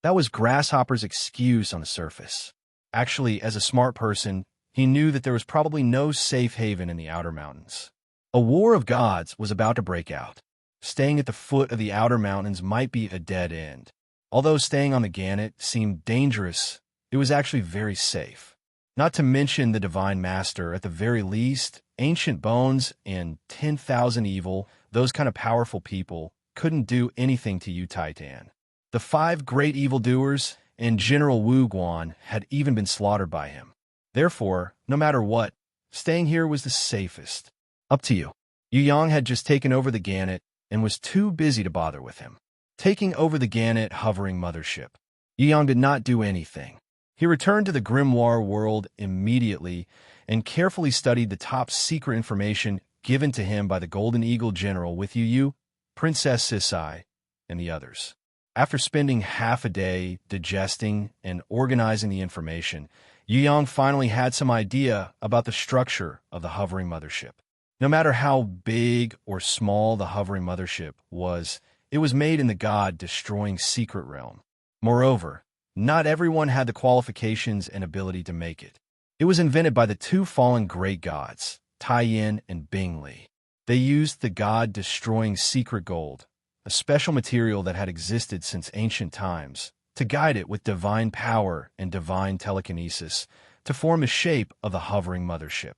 That was Grasshopper's excuse on the surface. Actually, as a smart person, he knew that there was probably no safe haven in the Outer Mountains. A war of gods was about to break out. Staying at the foot of the Outer Mountains might be a dead end. Although staying on the Gannet seemed dangerous, it was actually very safe. Not to mention the Divine Master, at the very least, Ancient Bones and 10,000 Evil, those kind of powerful people, couldn't do anything to Yu Titan. The 5 great evildoers and General Wu Guan had even been slaughtered by him. Therefore, no matter what, staying here was the safest. Up to you. Yu Yang had just taken over the Gannet and was too busy to bother with him. Taking over the Gannet hovering mothership. Yu Yang did not do anything. He returned to the Grimoire world immediately and carefully studied the top secret information given to him by the Golden Eagle General with Yu, Princess Sisai, and the others. After spending half a day digesting and organizing the information, Yu Yang finally had some idea about the structure of the hovering mothership. No matter how big or small the hovering mothership was, it was made in the god-destroying secret realm. Moreover, not everyone had the qualifications and ability to make it. It was invented by the 2 fallen great gods, Tai Yin and Bing Li. They used the god-destroying secret gold, a special material that had existed since ancient times, to guide it with divine power and divine telekinesis to form the shape of the hovering mothership.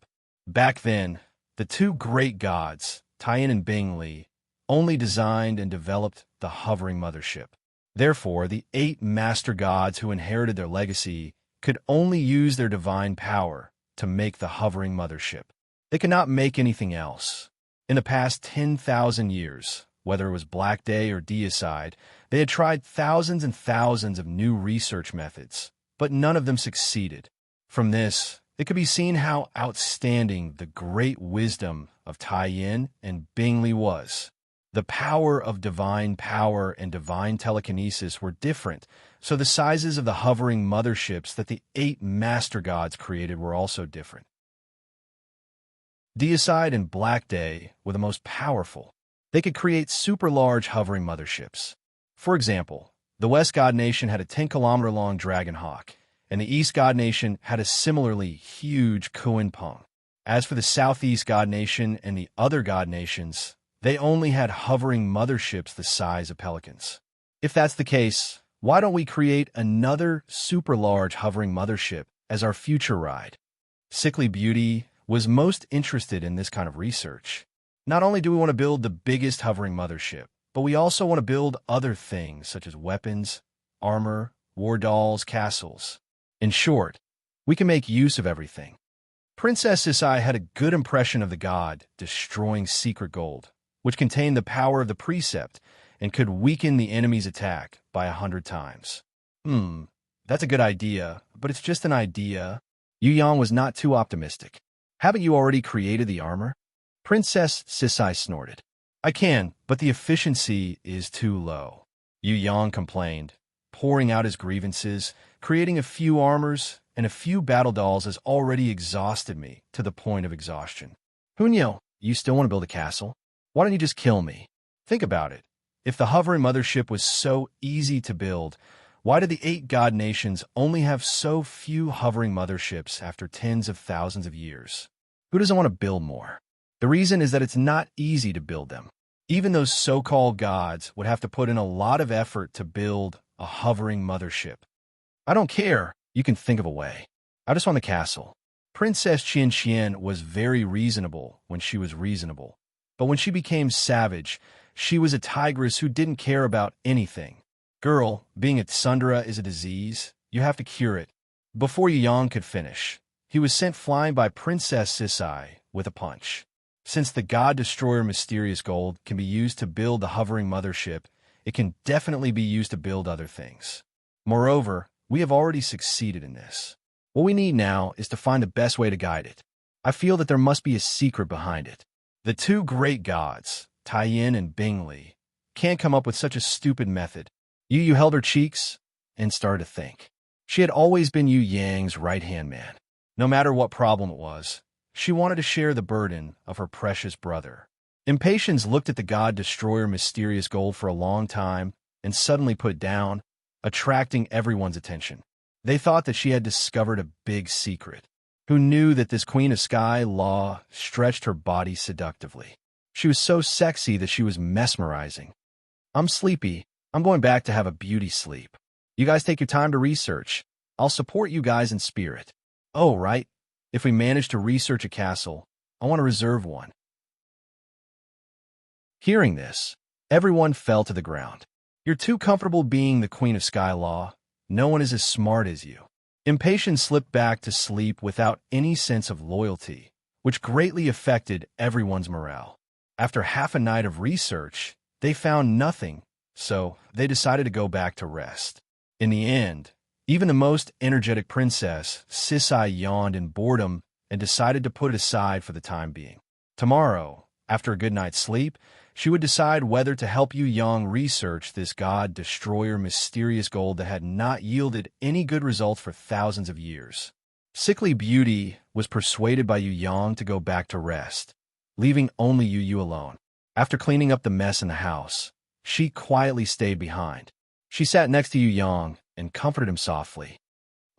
Back then, the 2 great gods, Tai Yin and Bing Li, only designed and developed the hovering mothership. Therefore, the 8 master gods who inherited their legacy could only use their divine power to make the hovering mothership. They could not make anything else. In the past 10,000 years, whether it was Black Day or Deicide, they had tried thousands and thousands of new research methods, but none of them succeeded. From this, it could be seen how outstanding the great wisdom of Tai Yin and Bing Li was. The power of divine power and divine telekinesis were different, so the sizes of the hovering motherships that the 8 master gods created were also different. Deicide and Black Day were the most powerful. They could create super-large hovering motherships. For example, the West God Nation had a 10-kilometer-long Dragon Hawk, and the East God Nation had a similarly huge Kuan Peng. As for the Southeast God Nation and the other God Nations, they only had hovering motherships the size of pelicans. If that's the case, why don't we create another super-large hovering mothership as our future ride? Sickly Beauty was most interested in this kind of research. Not only do we want to build the biggest hovering mothership, but we also want to build other things such as weapons, armor, war dolls, castles. In short, we can make use of everything. Princess Sisai had a good impression of the god destroying secret gold, which contained the power of the precept and could weaken the enemy's attack by 100 times. That's a good idea, but it's just an idea. Yu Yang was not too optimistic. Haven't you already created the armor? Princess Sisai snorted. I can, but the efficiency is too low. Yu Yang complained, pouring out his grievances. Creating a few armors and a few battle dolls has already exhausted me to the point of exhaustion. Hunyo, you still want to build a castle? Why don't you just kill me? Think about it. If the hovering mothership was so easy to build, why did the 8 god nations only have so few hovering motherships after tens of thousands of years? Who doesn't want to build more? The reason is that it's not easy to build them. Even those so-called gods would have to put in a lot of effort to build a hovering mothership. I don't care. You can think of a way. I just want the castle. Princess Qian Qian was very reasonable when she was reasonable. But when she became savage, she was a tigress who didn't care about anything. Girl, being a tsundere is a disease. You have to cure it. Before Yu Yang could finish, he was sent flying by Princess Sisai with a punch. Since the God-Destroyer Mysterious Gold can be used to build the hovering mothership, it can definitely be used to build other things. Moreover, we have already succeeded in this. What we need now is to find the best way to guide it. I feel that there must be a secret behind it. The two great gods, Taiyin and Bingli, can't come up with such a stupid method. Yu held her cheeks and started to think. She had always been Yu Yang's right-hand man. No matter what problem it was, she wanted to share the burden of her precious brother. Impatience looked at the God-Destroyer Mysterious Gold for a long time and suddenly put it down, attracting everyone's attention. They thought that she had discovered a big secret. Who knew that this Queen of Sky Law stretched her body seductively? She was so sexy that she was mesmerizing. I'm sleepy. I'm going back to have a beauty sleep. You guys take your time to research. I'll support you guys in spirit. Oh, right. If we manage to research a castle, I want to reserve one. Hearing this, everyone fell to the ground. You're too comfortable being the Queen of Sky Law. No one is as smart as you. Impatience slipped back to sleep without any sense of loyalty, which greatly affected everyone's morale. After half a night of research, they found nothing, so they decided to go back to rest. In the end, even the most energetic princess, Sisai, yawned in boredom and decided to put it aside for the time being. Tomorrow, after a good night's sleep, she would decide whether to help Yu Yang research this God-Destroyer Mysterious Gold that had not yielded any good results for thousands of years. Sickly Beauty was persuaded by Yu Yang to go back to rest, leaving only Yu alone. After cleaning up the mess in the house, she quietly stayed behind. She sat next to Yu Yang and comforted him softly.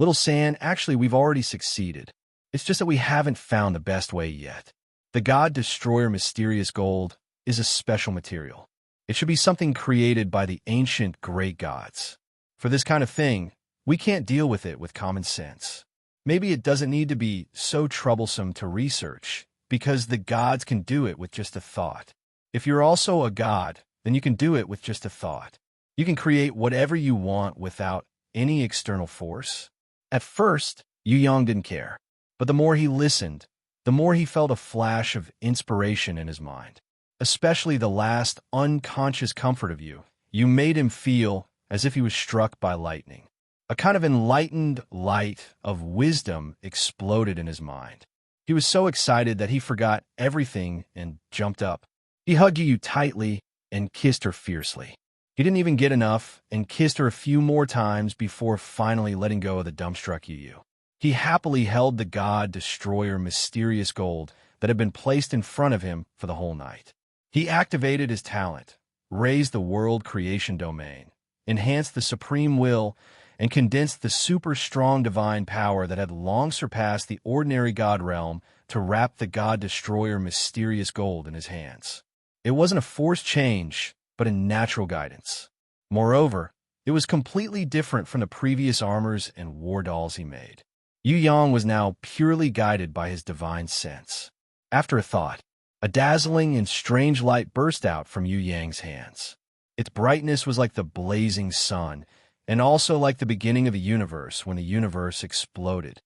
Little San, actually we've already succeeded. It's just that we haven't found the best way yet. The God-Destroyer Mysterious Gold is a special material. It should be something created by the ancient great gods. For this kind of thing, we can't deal with it with common sense. Maybe it doesn't need to be so troublesome to research, because the gods can do it with just a thought. If you're also a god, then you can do it with just a thought. You can create whatever you want without any external force. At first, Yu Yang didn't care, but the more he listened, the more he felt a flash of inspiration in his mind. Especially the last unconscious comfort of you. You made him feel as if he was struck by lightning. A kind of enlightened light of wisdom exploded in his mind. He was so excited that he forgot everything and jumped up. He hugged Yu tightly and kissed her fiercely. He didn't even get enough and kissed her a few more times before finally letting go of the dumbstruck Yu. He happily held the God-Destroyer Mysterious Gold that had been placed in front of him for the whole night. He activated his talent, raised the world creation domain, enhanced the supreme will, and condensed the super-strong divine power that had long surpassed the ordinary god realm to wrap the God-Destroyer Mysterious Gold in his hands. It wasn't a forced change, but a natural guidance. Moreover, it was completely different from the previous armors and war dolls he made. Yu Yang was now purely guided by his divine sense. After a thought, a dazzling and strange light burst out from Yu Yang's hands. Its brightness was like the blazing sun, and also like the beginning of the universe when the universe exploded.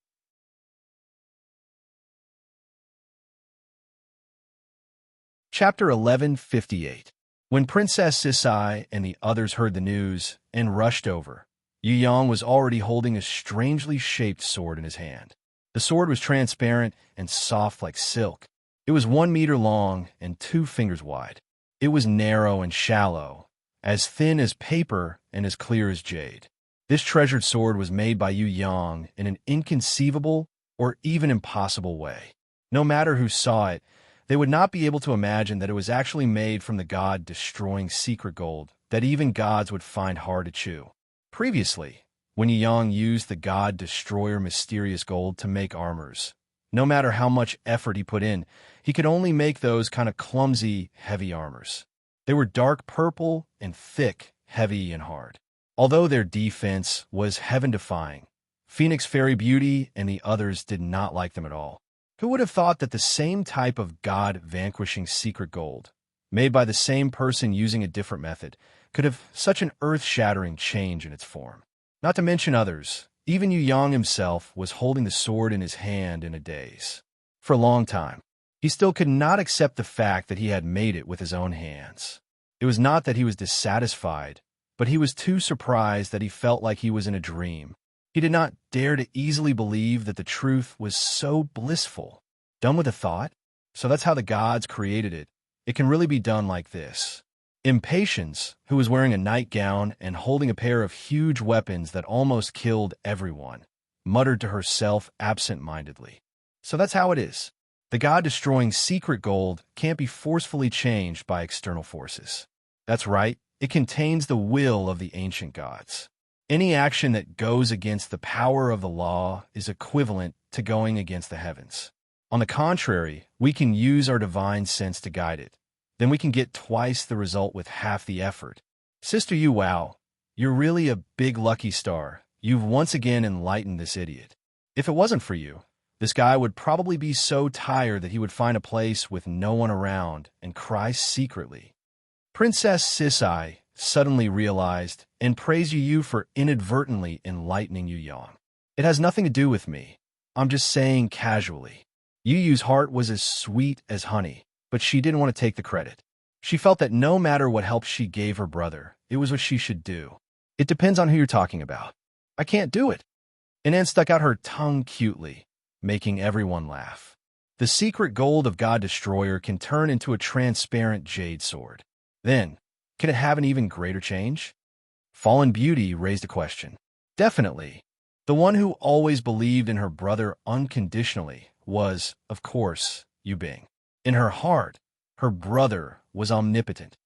Chapter 1158. When Princess Sisai and the others heard the news and rushed over, Yu Yang was already holding a strangely shaped sword in his hand. The sword was transparent and soft like silk. It was 1 meter long and 2 fingers wide. It was narrow and shallow, as thin as paper and as clear as jade. This treasured sword was made by Yu Yang in an inconceivable or even impossible way. No matter who saw it, they would not be able to imagine that it was actually made from the god-destroying secret gold that even gods would find hard to chew. Previously, when Yu Yang used the God-Destroyer Mysterious Gold to make armors, no matter how much effort he put in, he could only make those kind of clumsy, heavy armors. They were dark purple and thick, heavy and hard. Although their defense was heaven-defying, Phoenix Fairy Beauty and the others did not like them at all. Who would have thought that the same type of god-vanquishing secret gold, made by the same person using a different method, could have such an earth-shattering change in its form? Not to mention others, even Yu Yang himself was holding the sword in his hand in a daze. For a long time, he still could not accept the fact that he had made it with his own hands. It was not that he was dissatisfied, but he was too surprised that he felt like he was in a dream. He did not dare to easily believe that the truth was so blissful. Done with a thought? So that's how the gods created it. It can really be done like this. Impatience, who was wearing a nightgown and holding a pair of huge weapons that almost killed everyone, muttered to herself absent-mindedly. So that's how it is. The god-destroying secret gold can't be forcefully changed by external forces. That's right, it contains the will of the ancient gods. Any action that goes against the power of the law is equivalent to going against the heavens. On the contrary, we can use our divine sense to guide it. Then we can get twice the result with half the effort. Sister Yu, wow, you're really a big lucky star. You've once again enlightened this idiot. If it wasn't for you, this guy would probably be so tired that he would find a place with no one around and cry secretly. Princess Sisai suddenly realized and praised Yu for inadvertently enlightening Yu Yang. It has nothing to do with me. I'm just saying casually. Yu's heart was as sweet as honey, but she didn't want to take the credit. She felt that no matter what help she gave her brother, it was what she should do. It depends on who you're talking about. I can't do it. And Anne stuck out her tongue cutely, making everyone laugh. The secret gold of God Destroyer can turn into a transparent jade sword. Then, can it have an even greater change? Fallen Beauty raised a question. Definitely. The one who always believed in her brother unconditionally was, of course, Yu Bing. In her heart, her brother was omnipotent.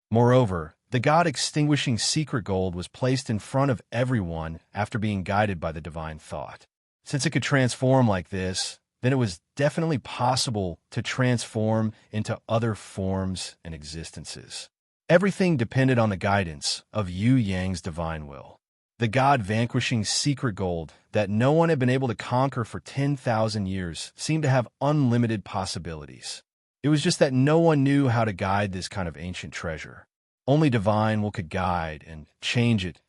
Moreover, the god-extinguishing secret gold was placed in front of everyone after being guided by the divine thought. Since it could transform like this, then it was definitely possible to transform into other forms and existences. Everything depended on the guidance of Yu Yang's divine will. The god-vanquishing secret gold that no one had been able to conquer for 10,000 years seemed to have unlimited possibilities. It was just that no one knew how to guide this kind of ancient treasure. Only divine will could guide and change it.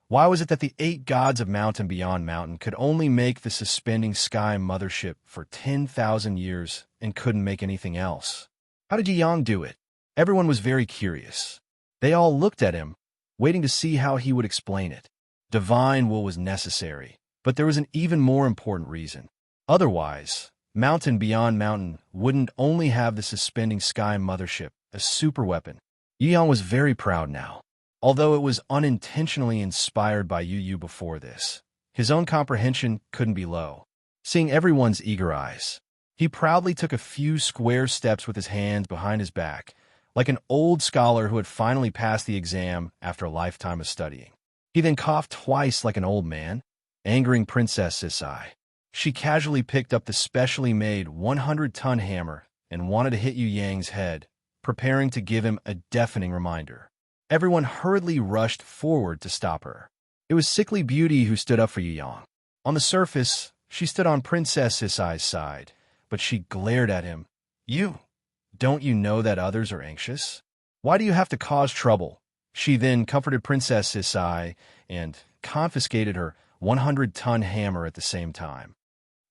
Why was it that the 8 gods of Mountain Beyond Mountain could only make the suspending sky mothership for 10,000 years and couldn't make anything else? How did Yu Yang do it? Everyone was very curious. They all looked at him, waiting to see how he would explain it. Divine will was necessary, but there was an even more important reason. Otherwise, Mountain Beyond Mountain wouldn't only have the suspending sky mothership, a super weapon. Yu Yang was very proud now. Although it was unintentionally inspired by Yu before this, his own comprehension couldn't be low. Seeing everyone's eager eyes, he proudly took a few square steps with his hands behind his back, like an old scholar who had finally passed the exam after a lifetime of studying. He then coughed twice like an old man, angering Princess Sisai. She casually picked up the specially made 100-ton hammer and wanted to hit Yu Yang's head, preparing to give him a deafening reminder. Everyone hurriedly rushed forward to stop her. It was Sickly Beauty who stood up for Yu Yang. On the surface, she stood on Princess Sisai's side, but she glared at him. Don't you know that others are anxious? Why do you have to cause trouble? She then comforted Princess Sisai and confiscated her 100-ton hammer at the same time.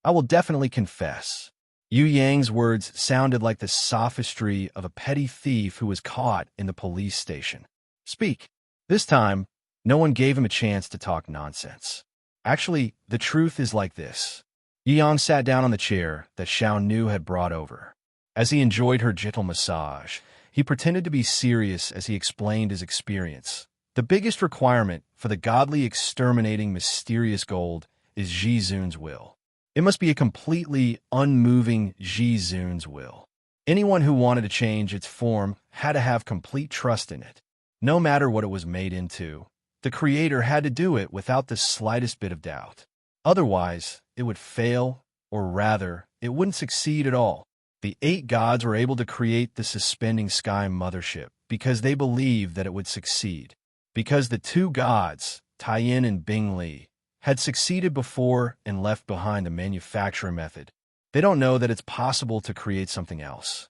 I will definitely confess. Yu Yang's words sounded like the sophistry of a petty thief who was caught in the police station. Speak. This time, no one gave him a chance to talk nonsense. Actually, the truth is like this. Yu Yang sat down on the chair that Xiao Nu had brought over. As he enjoyed her gentle massage, he pretended to be serious as he explained his experience. The biggest requirement for the godly exterminating mysterious gold is Ji Zun's will. It must be a completely unmoving Ji Zun's will. Anyone who wanted to change its form had to have complete trust in it. No matter what it was made into, the creator had to do it without the slightest bit of doubt. Otherwise, it would fail, or rather, it wouldn't succeed at all. The 8 gods were able to create the suspending sky mothership because they believed that it would succeed. Because the 2 gods, Taiyin and Bingli, had succeeded before and left behind the manufacturing method, they don't know that it's possible to create something else.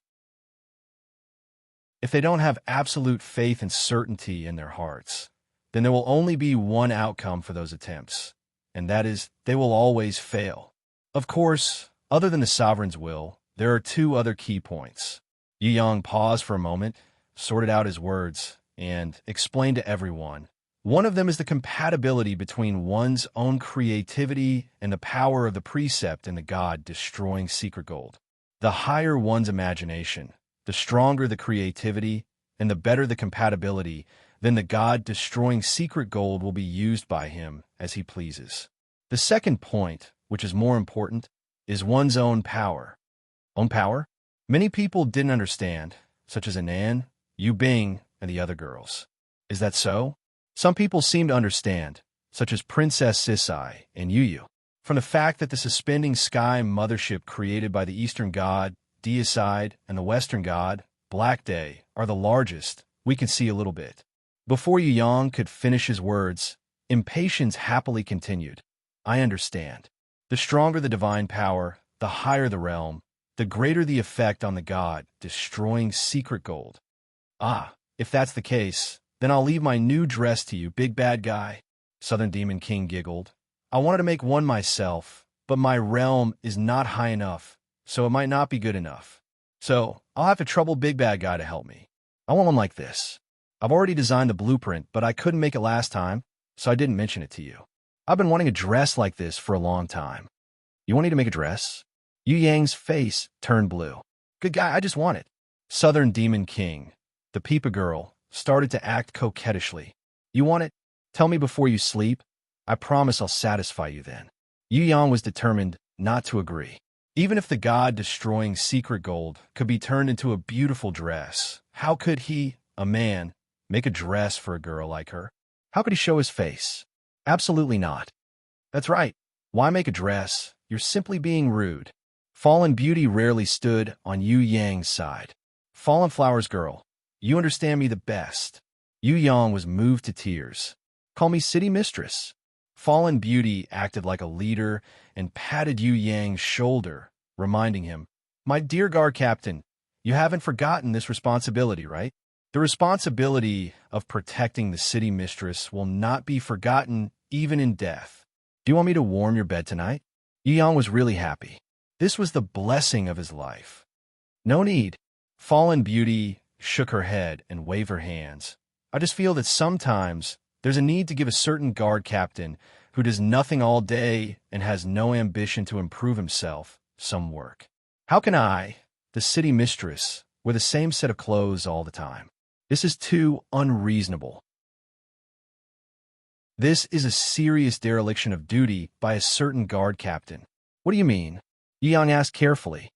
If they don't have absolute faith and certainty in their hearts, then there will only be one outcome for those attempts, and that is they will always fail. Of course, other than the sovereign's will, there are two other key points. Yu Yang paused for a moment, sorted out his words, and explained to everyone. One of them is the compatibility between one's own creativity and the power of the precept in the God-destroying secret gold. The higher one's imagination, the stronger the creativity, and the better the compatibility, then the God-destroying secret gold will be used by him as he pleases. The second point, which is more important, is one's own power. Own power? Many people didn't understand, such as Anan, Yu Bing, and the other girls. Is that so? Some people seem to understand, such as Princess Sisai and Yu Yu. From the fact that the suspending sky mothership created by the Eastern God, Deicide, and the Western God, Black Day, are the largest, we can see a little bit. Before Yu Yang could finish his words, Impatience happily continued. I understand. The stronger the divine power, the higher the realm, the greater the effect on the God, destroying secret gold. Ah, if that's the case, then I'll leave my new dress to you, big bad guy. Southern Demon King giggled. I wanted to make one myself, but my realm is not high enough, so it might not be good enough. So, I'll have to trouble Big Bad Guy to help me. I want one like this. I've already designed the blueprint, but I couldn't make it last time, so I didn't mention it to you. I've been wanting a dress like this for a long time. You want me to make a dress? Yu Yang's face turned blue. Good guy, I just want it. Southern Demon King, the Peepa girl, started to act coquettishly. You want it? Tell me before you sleep. I promise I'll satisfy you then. Yu Yang was determined not to agree. Even if the God-destroying secret gold could be turned into a beautiful dress, how could he, a man, make a dress for a girl like her? How could he show his face? Absolutely not. That's right. Why make a dress? You're simply being rude. Fallen Beauty rarely stood on Yu Yang's side. Fallen Flowers girl, you understand me the best. Yu Yang was moved to tears. Call me City Mistress. Fallen Beauty acted like a leader and patted Yu Yang's shoulder, reminding him, My dear guard captain, you haven't forgotten this responsibility, right? The responsibility of protecting the city mistress will not be forgotten even in death. Do you want me to warm your bed tonight? Yu Yang was really happy. This was the blessing of his life. No need. Fallen Beauty shook her head and waved her hands. I just feel that sometimes there's a need to give a certain guard captain who does nothing all day and has no ambition to improve himself some work. How can I, the city mistress, wear the same set of clothes all the time? This is too unreasonable. This is a serious dereliction of duty by a certain guard captain. What do you mean? Yu Yang asked carefully.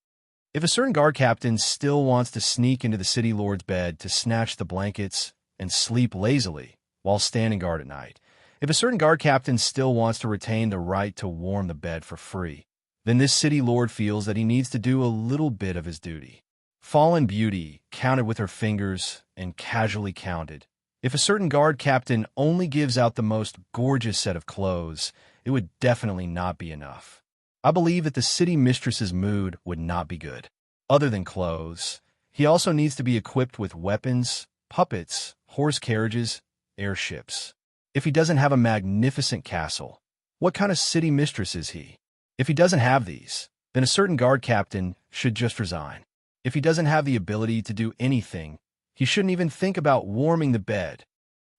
If a certain guard captain still wants to sneak into the city lord's bed to snatch the blankets and sleep lazily while standing guard at night, if a certain guard captain still wants to retain the right to warm the bed for free, then this city lord feels that he needs to do a little bit of his duty. Fallen Beauty counted with her fingers and casually counted. If a certain guard captain only gives out the most gorgeous set of clothes, it would definitely not be enough. I believe that the city mistress's mood would not be good. Other than clothes, he also needs to be equipped with weapons, puppets, horse carriages, airships. If he doesn't have a magnificent castle, what kind of city mistress is he? If he doesn't have these, then a certain guard captain should just resign. If he doesn't have the ability to do anything, he shouldn't even think about warming the bed.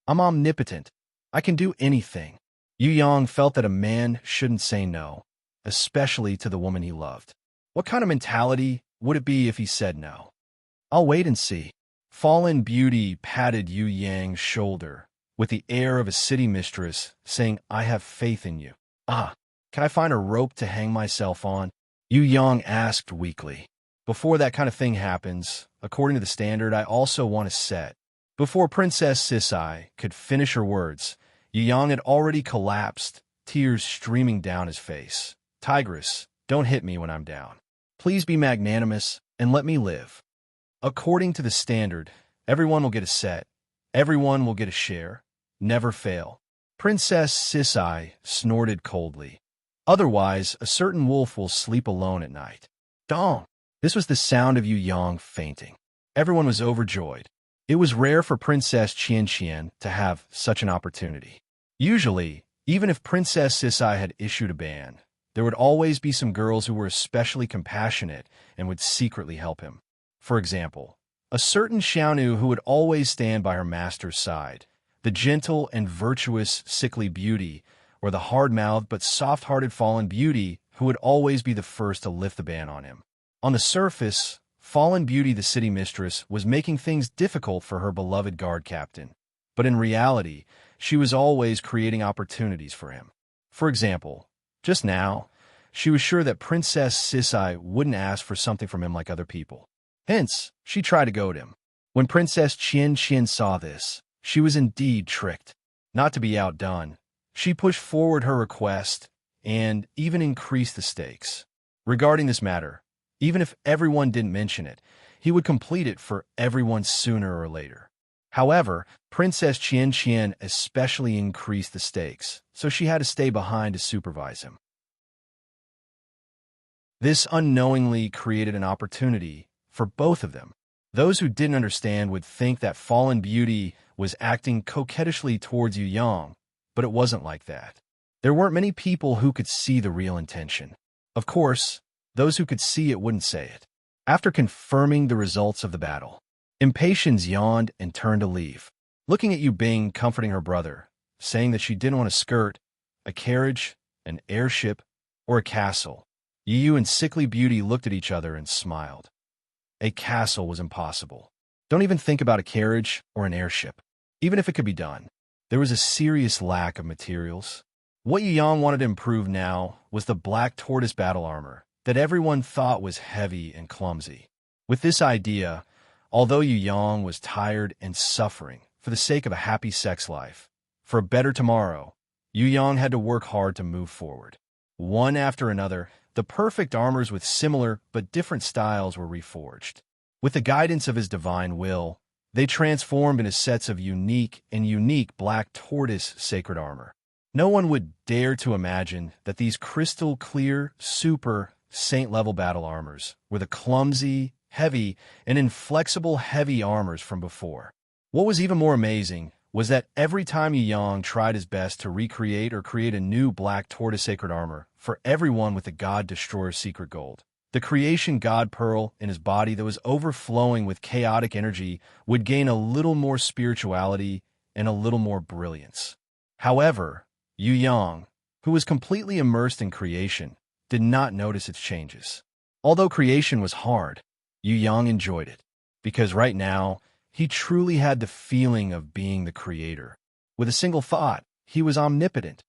I'm omnipotent. I can do anything. Yu Yang felt that a man shouldn't say no, especially to the woman he loved. What kind of mentality would it be if he said no? I'll wait and see. Fallen Beauty patted Yu Yang's shoulder with the air of a city mistress, saying, I have faith in you. Ah, can I find a rope to hang myself on? Yu Yang asked weakly. Before that kind of thing happens, according to the standard, I also want a set. Before Princess Sisai could finish her words, Yu Yang had already collapsed, tears streaming down his face. Tigress, don't hit me when I'm down. Please be magnanimous and let me live. According to the standard, everyone will get a set. Everyone will get a share. Never fail. Princess Sisai snorted coldly. Otherwise, a certain wolf will sleep alone at night. Dong! This was the sound of Yu Yang fainting. Everyone was overjoyed. It was rare for Princess Qian Qian to have such an opportunity. Usually, even if Princess Sisai had issued a ban, there would always be some girls who were especially compassionate and would secretly help him. For example, a certain Xiaonu who would always stand by her master's side, the gentle and virtuous sickly beauty, or the hard-mouthed but soft-hearted fallen beauty who would always be the first to lift the ban on him. On the surface, Fallen Beauty the city mistress was making things difficult for her beloved guard captain, but in reality, she was always creating opportunities for him. For example, just now, she was sure that Princess Sisai wouldn't ask for something from him like other people. Hence, she tried to goad him. When Princess Qian Qian saw this, she was indeed tricked. Not to be outdone, she pushed forward her request and even increased the stakes. Regarding this matter, even if everyone didn't mention it, he would complete it for everyone sooner or later. However, Princess Qian Qian especially increased the stakes, so she had to stay behind to supervise him. This unknowingly created an opportunity for both of them. Those who didn't understand would think that Fallen Beauty was acting coquettishly towards Yu Yang, but it wasn't like that. There weren't many people who could see the real intention. Of course, those who could see it wouldn't say it. After confirming the results of the battle, Impatience yawned and turned to leave, looking at Yu Bing comforting her brother, saying that she didn't want a skirt, a carriage, an airship, or a castle. Yu and Sickly Beauty looked at each other and smiled. A castle was impossible. Don't even think about a carriage or an airship. Even if it could be done, there was a serious lack of materials. What Yu Yang wanted to improve now was the black tortoise battle armor that everyone thought was heavy and clumsy. With this idea, although Yu Yang was tired and suffering for the sake of a happy sex life, for a better tomorrow, Yu Yang had to work hard to move forward. One after another, the perfect armors with similar but different styles were reforged. With the guidance of his divine will, they transformed into sets of unique black tortoise sacred armor. No one would dare to imagine that these crystal-clear, super, saint-level battle armors were the clumsy, heavy, and inflexible heavy armors from before. What was even more amazing was that every time Yu Yang tried his best to recreate or create a new black tortoise sacred armor for everyone with the God Destroyer secret gold, the creation God pearl in his body that was overflowing with chaotic energy would gain a little more spirituality and a little more brilliance. However, Yu Yang, who was completely immersed in creation, did not notice its changes. Although creation was hard, Yu Yang enjoyed it, because right now, he truly had the feeling of being the creator. With a single thought, he was omnipotent.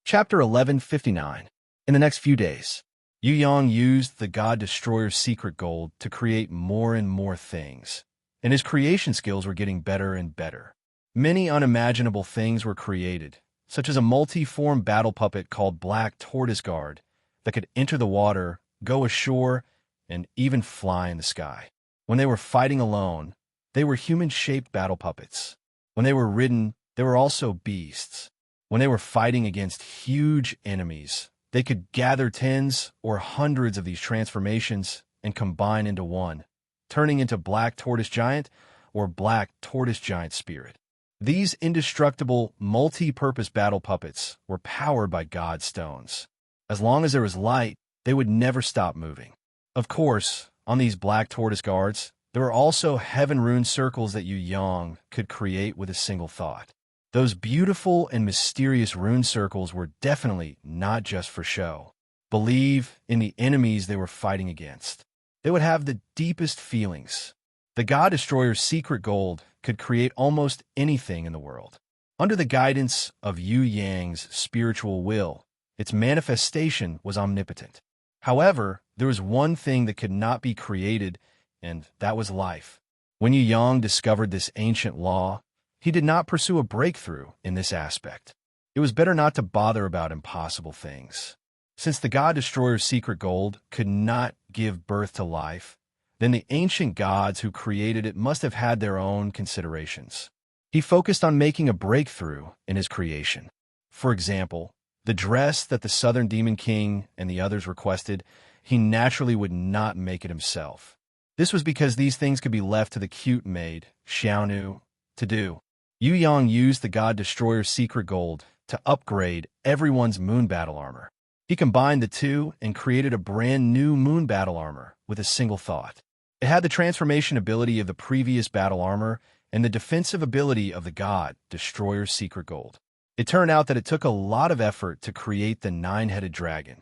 Chapter 1159. In the next few days, Yu Yang used the God Destroyer's secret gold to create more and more things, and his creation skills were getting better and better. Many unimaginable things were created, such as a multi-form battle puppet called Black Tortoise Guard that could enter the water, go ashore, and even fly in the sky. When they were fighting alone, they were human-shaped battle puppets. When they were ridden, they were also beasts. When they were fighting against huge enemies, they could gather tens or hundreds of these transformations and combine into one, turning into Black Tortoise Giant or Black Tortoise Giant Spirit. These indestructible, multi-purpose battle puppets were powered by God stones. As long as there was light, they would never stop moving. Of course, on these Black Tortoise Guards, there were also heaven rune circles that Yu Yang could create with a single thought. Those beautiful and mysterious rune circles were definitely not just for show. Believe in the enemies they were fighting against. They would have the deepest feelings. The God Destroyer's secret gold could create almost anything in the world. Under the guidance of Yu Yang's spiritual will, its manifestation was omnipotent. However, there was one thing that could not be created, and that was life. When Yu Yang discovered this ancient law, he did not pursue a breakthrough in this aspect. It was better not to bother about impossible things. Since the God Destroyer's secret gold could not give birth to life, then the ancient gods who created it must have had their own considerations. He focused on making a breakthrough in his creation. For example, the dress that the Southern Demon King and the others requested, he naturally would not make it himself. This was because these things could be left to the cute maid, Xiaonu, to do. Yu Yang used the God Destroyer's secret gold to upgrade everyone's moon battle armor. He combined the two and created a brand new moon battle armor with a single thought. It had the transformation ability of the previous battle armor and the defensive ability of the God Destroyer's secret gold. It turned out that it took a lot of effort to create the nine-headed dragon.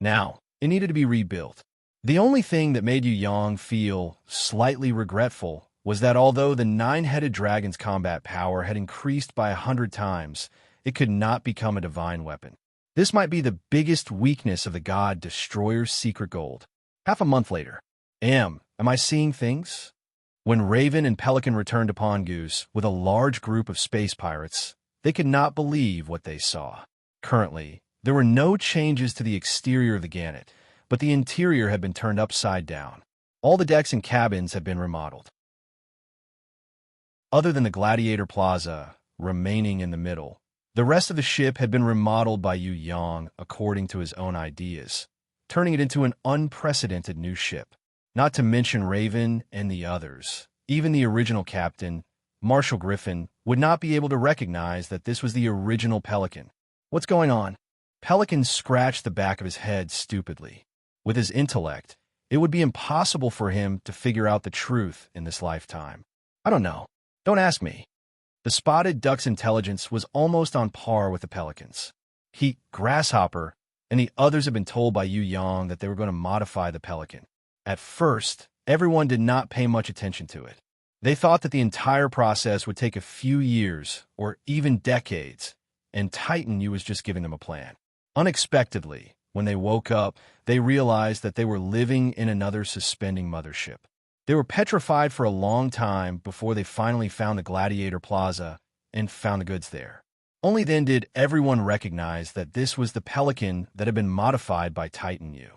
Now, it needed to be rebuilt. The only thing that made Yu Yang feel slightly regretful was that although the nine-headed dragon's combat power had increased by 100 times, it could not become a divine weapon. This might be the biggest weakness of the God Destroyer's secret gold. Half a month later. Am I seeing things? When Raven and Pelican returned to Pongoose with a large group of space pirates, they could not believe what they saw. Currently, there were no changes to the exterior of the Gannet, but the interior had been turned upside down. All the decks and cabins had been remodeled. Other than the Gladiator Plaza remaining in the middle, the rest of the ship had been remodeled by Yu Yang according to his own ideas, turning it into an unprecedented new ship. Not to mention Raven and the others. Even the original captain, Marshal Griffin, would not be able to recognize that this was the original Pelican. What's going on? Pelican scratched the back of his head stupidly. With his intellect, it would be impossible for him to figure out the truth in this lifetime. I don't know. Don't ask me. The spotted duck's intelligence was almost on par with the Pelican's. Grasshopper, and the others had been told by Yu Yang that they were going to modify the Pelican. At first, everyone did not pay much attention to it. They thought that the entire process would take a few years or even decades, and Titan U was just giving them a plan. Unexpectedly, when they woke up, they realized that they were living in another suspending mothership. They were petrified for a long time before they finally found the Gladiator Plaza and found the goods there. Only then did everyone recognize that this was the Pelican that had been modified by Titan U.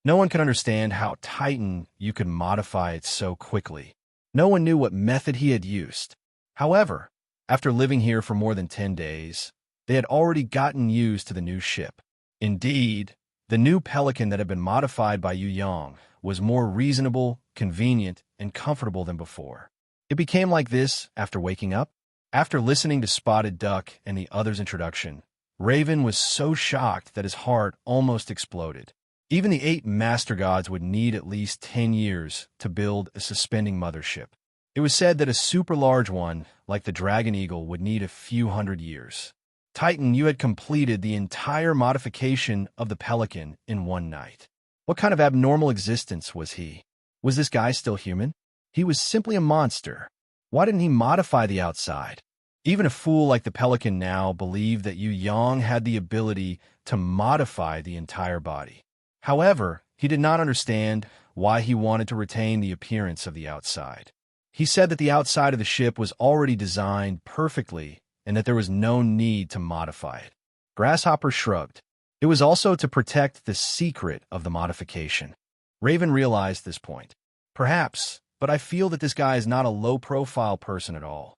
No one could understand how Titan U could modify it so quickly. No one knew what method he had used. However, after living here for more than 10 days, they had already gotten used to the new ship. Indeed, the new Pelican that had been modified by Yu Yang was more reasonable, convenient, and comfortable than before. It became like this after waking up. After listening to Spotted Duck and the others' introduction, Raven was so shocked that his heart almost exploded. Even the 8 master gods would need at least 10 years to build a suspending mothership. It was said that a super large one, like the Dragon Eagle, would need a few hundred years. Titan, you had completed the entire modification of the Pelican in one night. What kind of abnormal existence was he? Was this guy still human? He was simply a monster. Why didn't he modify the outside? Even a fool like the Pelican now believed that Yu Yang had the ability to modify the entire body. However, he did not understand why he wanted to retain the appearance of the outside. He said that the outside of the ship was already designed perfectly and that there was no need to modify it. Grasshopper shrugged. It was also to protect the secret of the modification. Raven realized this point. Perhaps, but I feel that this guy is not a low-profile person at all.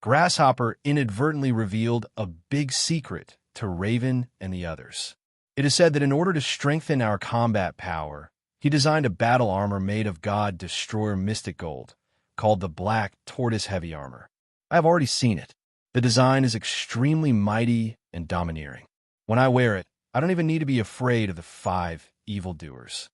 Grasshopper inadvertently revealed a big secret to Raven and the others. It is said that in order to strengthen our combat power, he designed a battle armor made of God Destroyer mystic gold, called the Black Tortoise Heavy Armor. I have already seen it. The design is extremely mighty and domineering. When I wear it, I don't even need to be afraid of the 5 evildoers.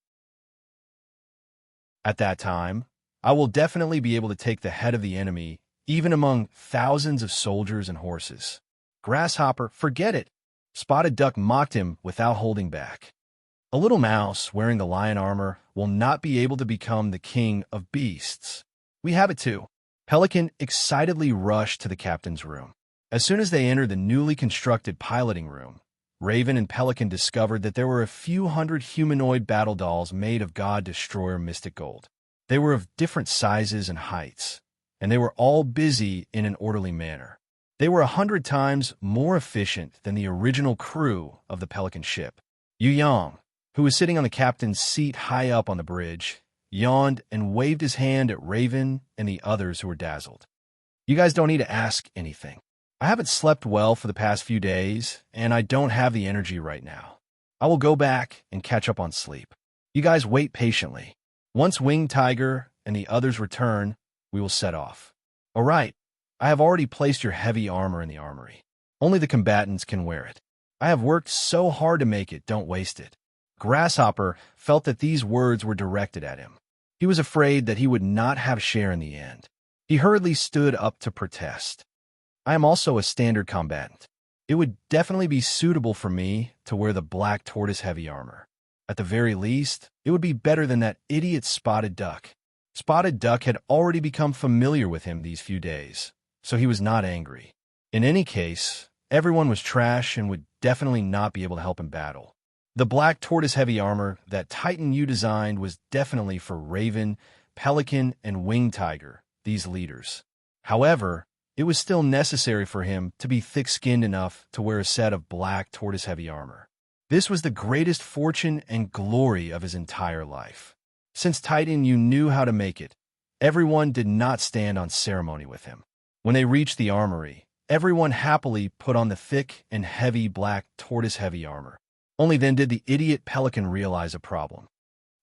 At that time, I will definitely be able to take the head of the enemy, even among thousands of soldiers and horses. Grasshopper, forget it. Spotted Duck mocked him without holding back. A little mouse wearing the lion armor will not be able to become the king of beasts. We have it too. Pelican excitedly rushed to the captain's room. As soon as they entered the newly constructed piloting room, Raven and Pelican discovered that there were a few hundred humanoid battle dolls made of God Destroyer mystic gold. They were of different sizes and heights, and they were all busy in an orderly manner. They were 100 times more efficient than the original crew of the Pelican ship. Yu Yang, who was sitting on the captain's seat high up on the bridge, yawned, and waved his hand at Raven and the others who were dazzled. You guys don't need to ask anything. I haven't slept well for the past few days, and I don't have the energy right now. I will go back and catch up on sleep. You guys wait patiently. Once Winged Tiger and the others return, we will set off. All right, I have already placed your heavy armor in the armory. Only the combatants can wear it. I have worked so hard to make it, don't waste it. Grasshopper felt that these words were directed at him. He was afraid that he would not have share in the end. He hurriedly stood up to protest. I am also a standard combatant. It would definitely be suitable for me to wear the black tortoise heavy armor. At the very least, it would be better than that idiot Spotted Duck. Spotted Duck had already become familiar with him these few days, so he was not angry. In any case, everyone was trash and would definitely not be able to help in battle. The black tortoise heavy armor that Titan U designed was definitely for Raven, Pelican, and Winged Tiger, these leaders. However, it was still necessary for him to be thick-skinned enough to wear a set of black tortoise heavy armor. This was the greatest fortune and glory of his entire life. Since Titan U knew how to make it, everyone did not stand on ceremony with him. When they reached the armory, everyone happily put on the thick and heavy black tortoise heavy armor. Only then did the idiot Pelican realize a problem.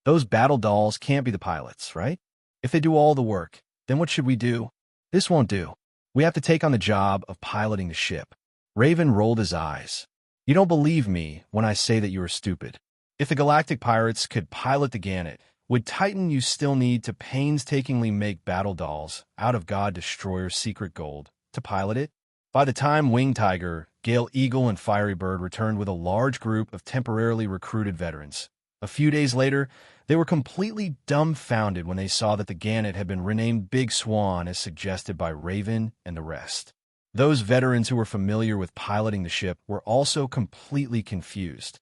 Those battle dolls can't be the pilots, right? If they do all the work, then what should we do? This won't do. We have to take on the job of piloting the ship. Raven rolled his eyes. You don't believe me when I say that you are stupid. If the galactic pirates could pilot the Gannet, would Titan U still need to painstakingly make battle dolls out of God Destroyer's secret gold to pilot it? By the time Winged Tiger, Gale Eagle, and Fiery Bird returned with a large group of temporarily recruited veterans, a few days later, they were completely dumbfounded when they saw that the Gannet had been renamed Big Swan as suggested by Raven and the rest. Those veterans who were familiar with piloting the ship were also completely confused.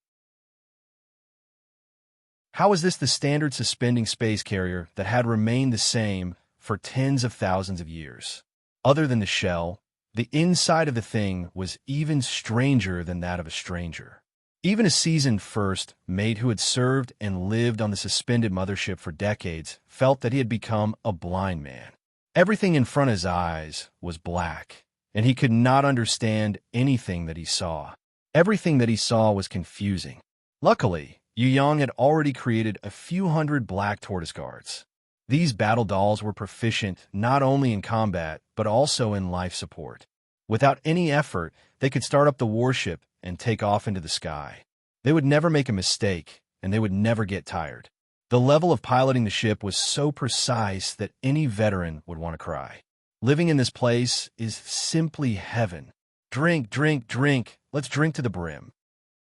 How is this the standard suspending space carrier that had remained the same for tens of thousands of years? Other than the shell, the inside of the thing was even stranger than that of a stranger. Even a seasoned first mate who had served and lived on the suspended mothership for decades felt that he had become a blind man. Everything in front of his eyes was black, and he could not understand anything that he saw. Everything that he saw was confusing. Luckily, Yu Yang had already created a few hundred black tortoise guards. These battle dolls were proficient not only in combat, but also in life support. Without any effort, they could start up the warship and take off into the sky. They would never make a mistake, and they would never get tired. The level of piloting the ship was so precise that any veteran would want to cry. Living in this place is simply heaven. Drink, drink, drink. Let's drink to the brim.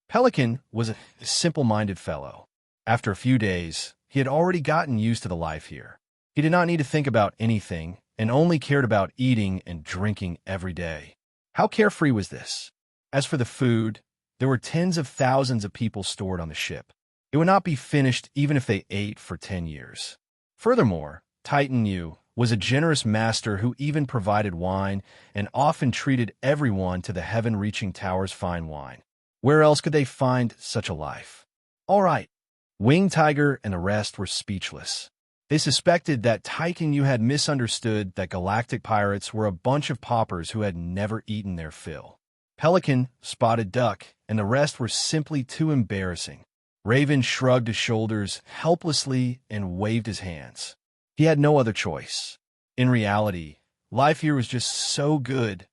Pelican was a simple-minded fellow. After a few days, he had already gotten used to the life here. He did not need to think about anything and only cared about eating and drinking every day. How carefree was this? As for the food, there were tens of thousands of people stored on the ship. It would not be finished even if they ate for 10 years. Furthermore, Titan U was a generous master who even provided wine and often treated everyone to the heaven-reaching tower's fine wine. Where else could they find such a life? All right. Winged Tiger and the rest were speechless. They suspected that Titan U had misunderstood that galactic pirates were a bunch of paupers who had never eaten their fill. Pelican, Spotted Duck, and the rest were simply too embarrassing. Raven shrugged his shoulders helplessly and waved his hands. He had no other choice. In reality, life here was just so good.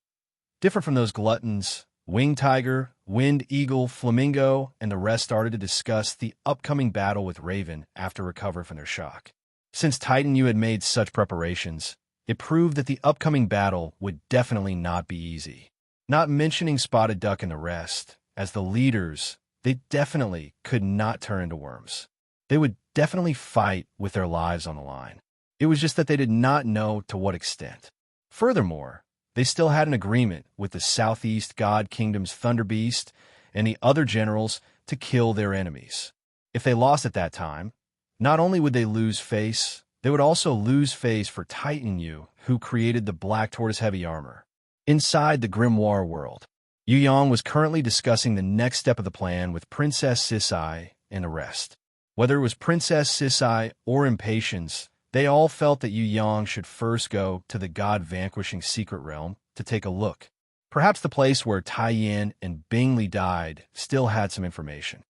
Different from those gluttons, Winged Tiger, Wind Eagle, Flamingo, and the rest started to discuss the upcoming battle with Raven after recovering from their shock. Since Titan U had made such preparations, it proved that the upcoming battle would definitely not be easy. Not mentioning Spotted Duck and the rest, as the leaders, they definitely could not turn into worms. They would definitely fight with their lives on the line. It was just that they did not know to what extent. Furthermore, they still had an agreement with the Southeast God Kingdom's Thunder Beast and the other generals to kill their enemies. If they lost at that time, not only would they lose face, they would also lose face for Titan U, who created the Black Tortoise heavy armor. Inside the Grimoire world, Yu Yang was currently discussing the next step of the plan with Princess Sisai and the rest. Whether it was Princess Sisai or impatience, they all felt that Yu Yang should first go to the god-vanquishing secret realm to take a look. Perhaps the place where Tai Yin and Bingley died still had some information.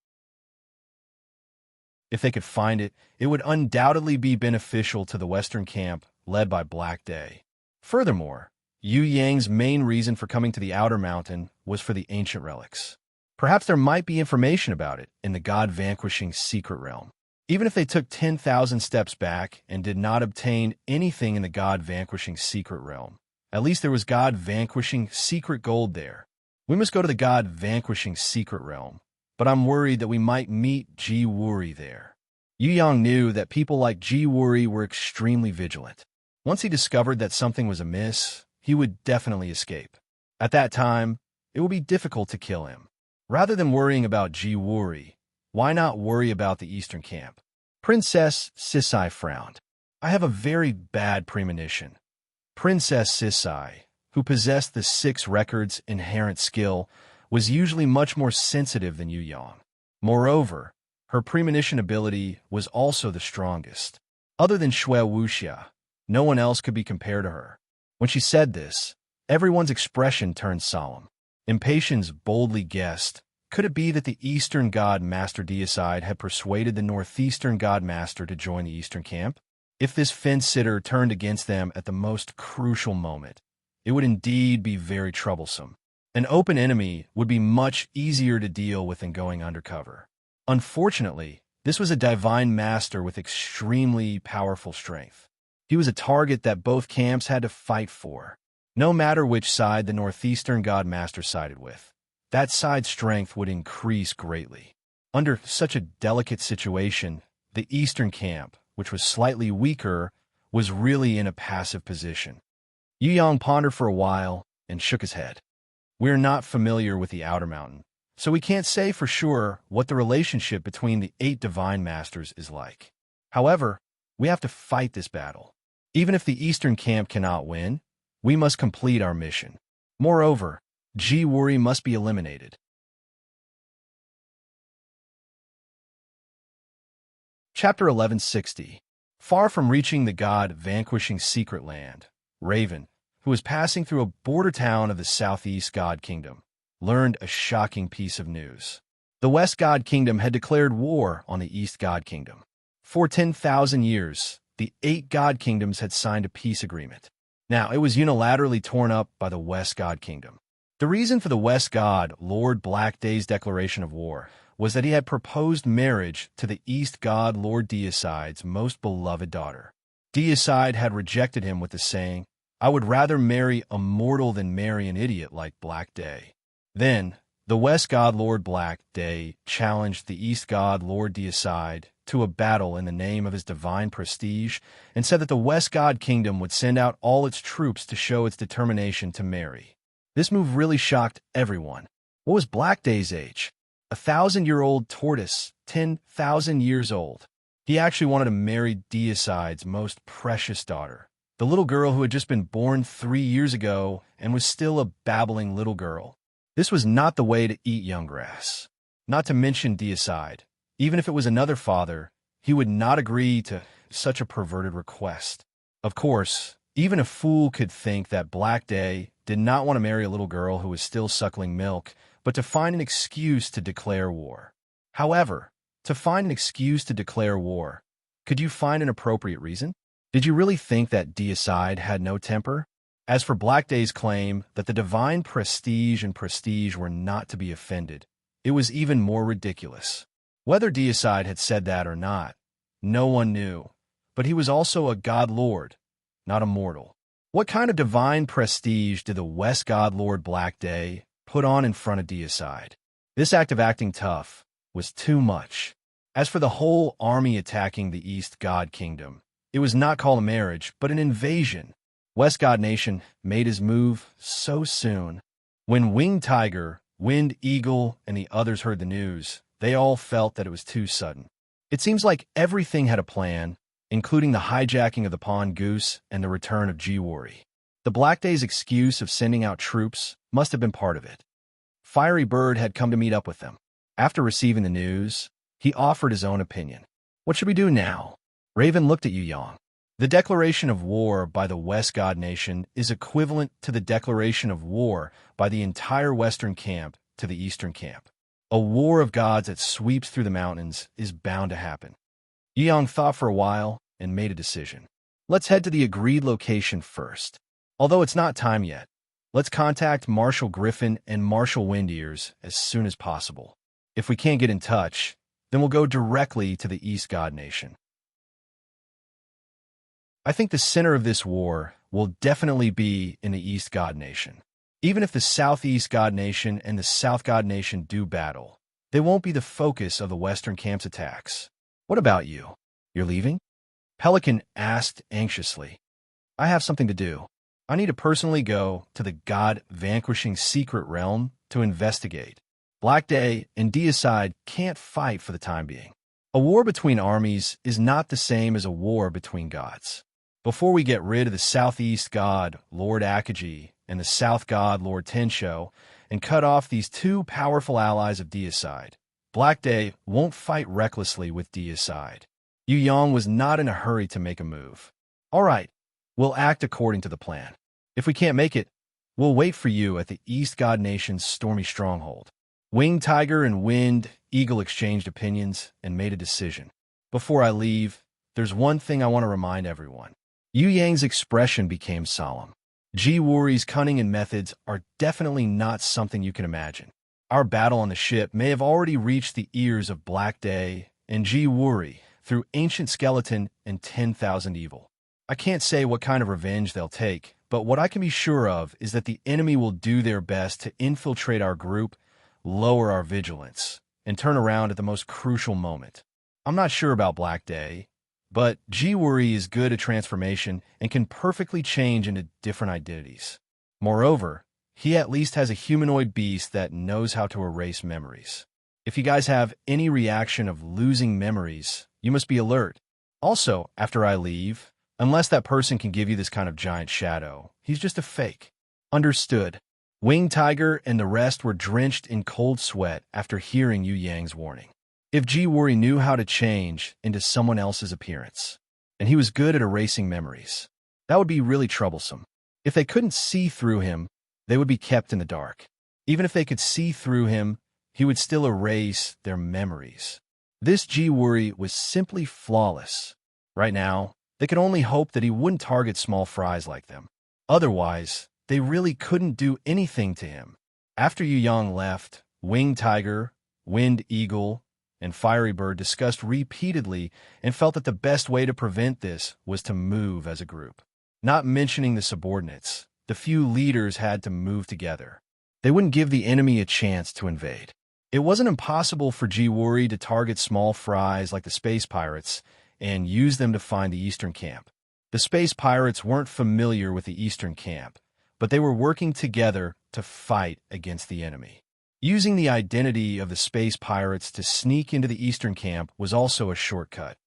If they could find it, it would undoubtedly be beneficial to the Western camp led by Black Day. Furthermore, Yu Yang's main reason for coming to the Outer Mountain was for the ancient relics. Perhaps there might be information about it in the god-vanquishing secret realm. Even if they took 10,000 steps back and did not obtain anything in the god-vanquishing secret realm, at least there was god-vanquishing secret gold there. We must go to the god-vanquishing secret realm, but I'm worried that we might meet Ji Wuri there. Yu Yang knew that people like Ji Wuri were extremely vigilant. Once he discovered that something was amiss, he would definitely escape. At that time, it would be difficult to kill him. Rather than worrying about Ji Wuri, why not worry about the Eastern camp? Princess Sisai frowned. I have a very bad premonition. Princess Sisai, who possessed the 6 records' inherent skill, was usually much more sensitive than Yu Yang. Moreover, her premonition ability was also the strongest. Other than Shui Wuxia, no one else could be compared to her. When she said this, everyone's expression turned solemn. Impatience boldly guessed, could it be that the Eastern God Master Deicide had persuaded the Northeastern God Master to join the Eastern camp? If this fence-sitter turned against them at the most crucial moment, it would indeed be very troublesome. An open enemy would be much easier to deal with than going undercover. Unfortunately, this was a divine master with extremely powerful strength. He was a target that both camps had to fight for. No matter which side the Northeastern God Master sided with, that side's strength would increase greatly. Under such a delicate situation, the Eastern camp, which was slightly weaker, was really in a passive position. Yu Yang pondered for a while and shook his head. We're not familiar with the Outer Mountain, so we can't say for sure what the relationship between the 8 divine masters is like. However, we have to fight this battle. Even if the Eastern camp cannot win, we must complete our mission. Moreover, Ji Wuri must be eliminated. Chapter 1160. Far from reaching the god-vanquishing secret land, Raven, who was passing through a border town of the Southeast God Kingdom, learned a shocking piece of news. The West God Kingdom had declared war on the East God Kingdom. For 10,000 years, the 8 God Kingdoms had signed a peace agreement. Now, it was unilaterally torn up by the West God Kingdom. The reason for the West God, Lord Black Day's declaration of war, was that he had proposed marriage to the East God, Lord Deicide's most beloved daughter. Deicide had rejected him with the saying, I would rather marry a mortal than marry an idiot like Black Day. Then, the West God, Lord Black Day, challenged the East God, Lord Deicide, to a battle in the name of his divine prestige, and said that the West God Kingdom would send out all its troops to show its determination to marry. This move really shocked everyone. What was Black Day's age? 1,000-year-old tortoise, 10,000 years old. He actually wanted to marry Deicide's most precious daughter, the little girl who had just been born 3 years ago and was still a babbling little girl. This was not the way to eat young grass. Not to mention Deicide. Even if it was another father, he would not agree to such a perverted request. Of course, even a fool could think that Black Day did not want to marry a little girl who was still suckling milk, but to find an excuse to declare war. However, to find an excuse to declare war, could you find an appropriate reason? Did you really think that Deicide had no temper? As for Black Day's claim that the divine prestige and prestige were not to be offended, it was even more ridiculous. Whether Deicide had said that or not, no one knew, but he was also a God Lord, not a mortal. What kind of divine prestige did the West God Lord Black Day put on in front of Deicide? This act of acting tough was too much. As for the whole army attacking the East God Kingdom, it was not called a marriage, but an invasion. West God Nation made his move so soon. When Winged Tiger, Wind Eagle, and the others heard the news, they all felt that it was too sudden. It seems like everything had a plan, including the hijacking of the Pawn Goose and the return of Ji Wuri. The Black Day's excuse of sending out troops must have been part of it. Fiery Bird had come to meet up with them. After receiving the news, he offered his own opinion. What should we do now? Raven looked at Yu Yang. The declaration of war by the West God Nation is equivalent to the declaration of war by the entire Western camp to the Eastern camp. A war of gods that sweeps through the mountains is bound to happen. Yu Yang thought for a while and made a decision. Let's head to the agreed location first. Although it's not time yet, let's contact Marshal Griffin and Marshal Windears as soon as possible. If we can't get in touch, then we'll go directly to the East God Nation. I think the center of this war will definitely be in the East God Nation. Even if the Southeast God Nation and the South God Nation do battle, they won't be the focus of the Western camp's attacks. What about you? You're leaving? Pelican asked anxiously. I have something to do. I need to personally go to the God-vanquishing secret realm to investigate. Black Day and Deicide can't fight for the time being. A war between armies is not the same as a war between gods. Before we get rid of the Southeast God, Lord Akagi, and the South God, Lord Tensho, and cut off these two powerful allies of Deicide, Black Day won't fight recklessly with Deicide. Yu Yang was not in a hurry to make a move. All right, we'll act according to the plan. If we can't make it, we'll wait for you at the East God Nation's stormy stronghold. Winged Tiger and Wind Eagle exchanged opinions and made a decision. Before I leave, there's one thing I want to remind everyone. Yu Yang's expression became solemn. Ji Wuri's cunning and methods are definitely not something you can imagine. Our battle on the ship may have already reached the ears of Black Day and Ji Wuri through Ancient Skeleton and 10,000 Evil. I can't say what kind of revenge they'll take, but what I can be sure of is that the enemy will do their best to infiltrate our group, lower our vigilance, and turn around at the most crucial moment. I'm not sure about Black Day, but Ji Wuri is good at transformation and can perfectly change into different identities. Moreover, he at least has a humanoid beast that knows how to erase memories. If you guys have any reaction of losing memories, you must be alert. Also, after I leave, unless that person can give you this kind of giant shadow, he's just a fake. Understood. Winged Tiger and the rest were drenched in cold sweat after hearing Yu Yang's warning. If Ji Wuri knew how to change into someone else's appearance, and he was good at erasing memories, that would be really troublesome. If they couldn't see through him, they would be kept in the dark. Even if they could see through him, he would still erase their memories. This Ji Wuri was simply flawless. Right now, they could only hope that he wouldn't target small fries like them. Otherwise, they really couldn't do anything to him. After Yu Yang left, Winged Tiger, Wind Eagle, and Fiery Bird discussed repeatedly and felt that the best way to prevent this was to move as a group. Not mentioning the subordinates, the few leaders had to move together. They wouldn't give the enemy a chance to invade. It wasn't impossible for Ji Wuri to target small fries like the space pirates and use them to find the Eastern camp. The space pirates weren't familiar with the Eastern camp, but they were working together to fight against the enemy. Using the identity of the space pirates to sneak into the Eastern camp was also a shortcut.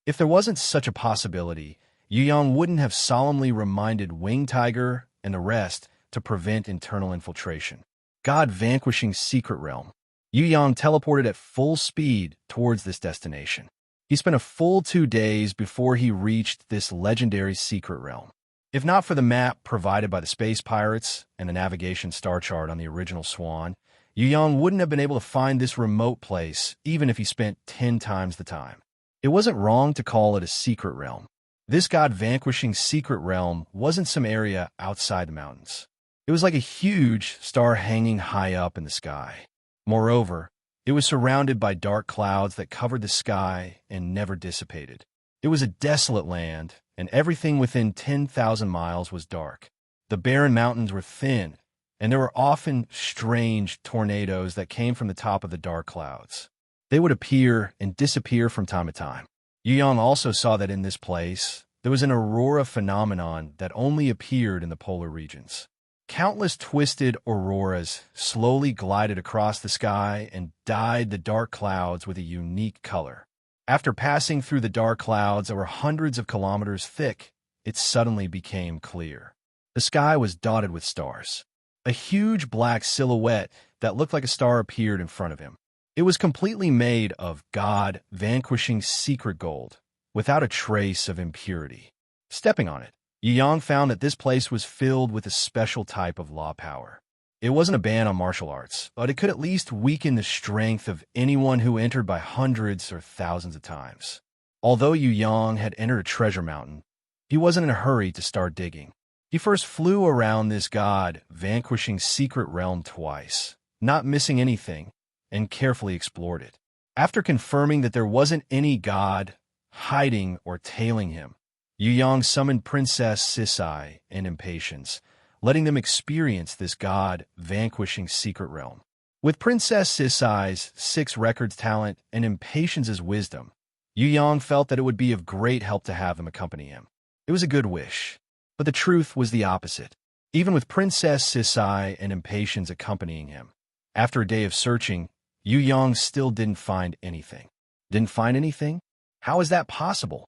If there wasn't such a possibility, Yu Yang wouldn't have solemnly reminded Winged Tiger and the rest to prevent internal infiltration. God-vanquishing secret realm. Yu Yang teleported at full speed towards this destination. He spent a full 2 days before he reached this legendary secret realm. If not for the map provided by the space pirates and the navigation star chart on the original Swan, Yu Yang wouldn't have been able to find this remote place even if he spent 10 times the time. It wasn't wrong to call it a secret realm. This God-vanquishing secret realm wasn't some area outside the mountains. It was like a huge star hanging high up in the sky. Moreover, it was surrounded by dark clouds that covered the sky and never dissipated. It was a desolate land, and everything within 10,000 miles was dark. The barren mountains were thin, and there were often strange tornadoes that came from the top of the dark clouds. They would appear and disappear from time to time. Yu Yang also saw that in this place, there was an aurora phenomenon that only appeared in the polar regions. Countless twisted auroras slowly glided across the sky and dyed the dark clouds with a unique color. After passing through the dark clouds that were hundreds of kilometers thick, it suddenly became clear. The sky was dotted with stars. A huge black silhouette that looked like a star appeared in front of him. It was completely made of God-vanquishing secret gold, without a trace of impurity. Stepping on it, Yu Yang found that this place was filled with a special type of law power. It wasn't a ban on martial arts, but it could at least weaken the strength of anyone who entered by hundreds or thousands of times. Although Yu Yang had entered a treasure mountain, he wasn't in a hurry to start digging. He first flew around this God-vanquishing secret realm twice, not missing anything, and carefully explored it. After confirming that there wasn't any god hiding or tailing him, Yu Yang summoned Princess Sisai and Impatience, letting them experience this god-vanquishing secret realm. With Princess Sisai's 6 records talent and Impatience's wisdom, Yu Yang felt that it would be of great help to have them accompany him. It was a good wish, but the truth was the opposite. Even with Princess Sisai and Impatience accompanying him, after a day of searching, Yu Yang still didn't find anything. Didn't find anything? How is that possible?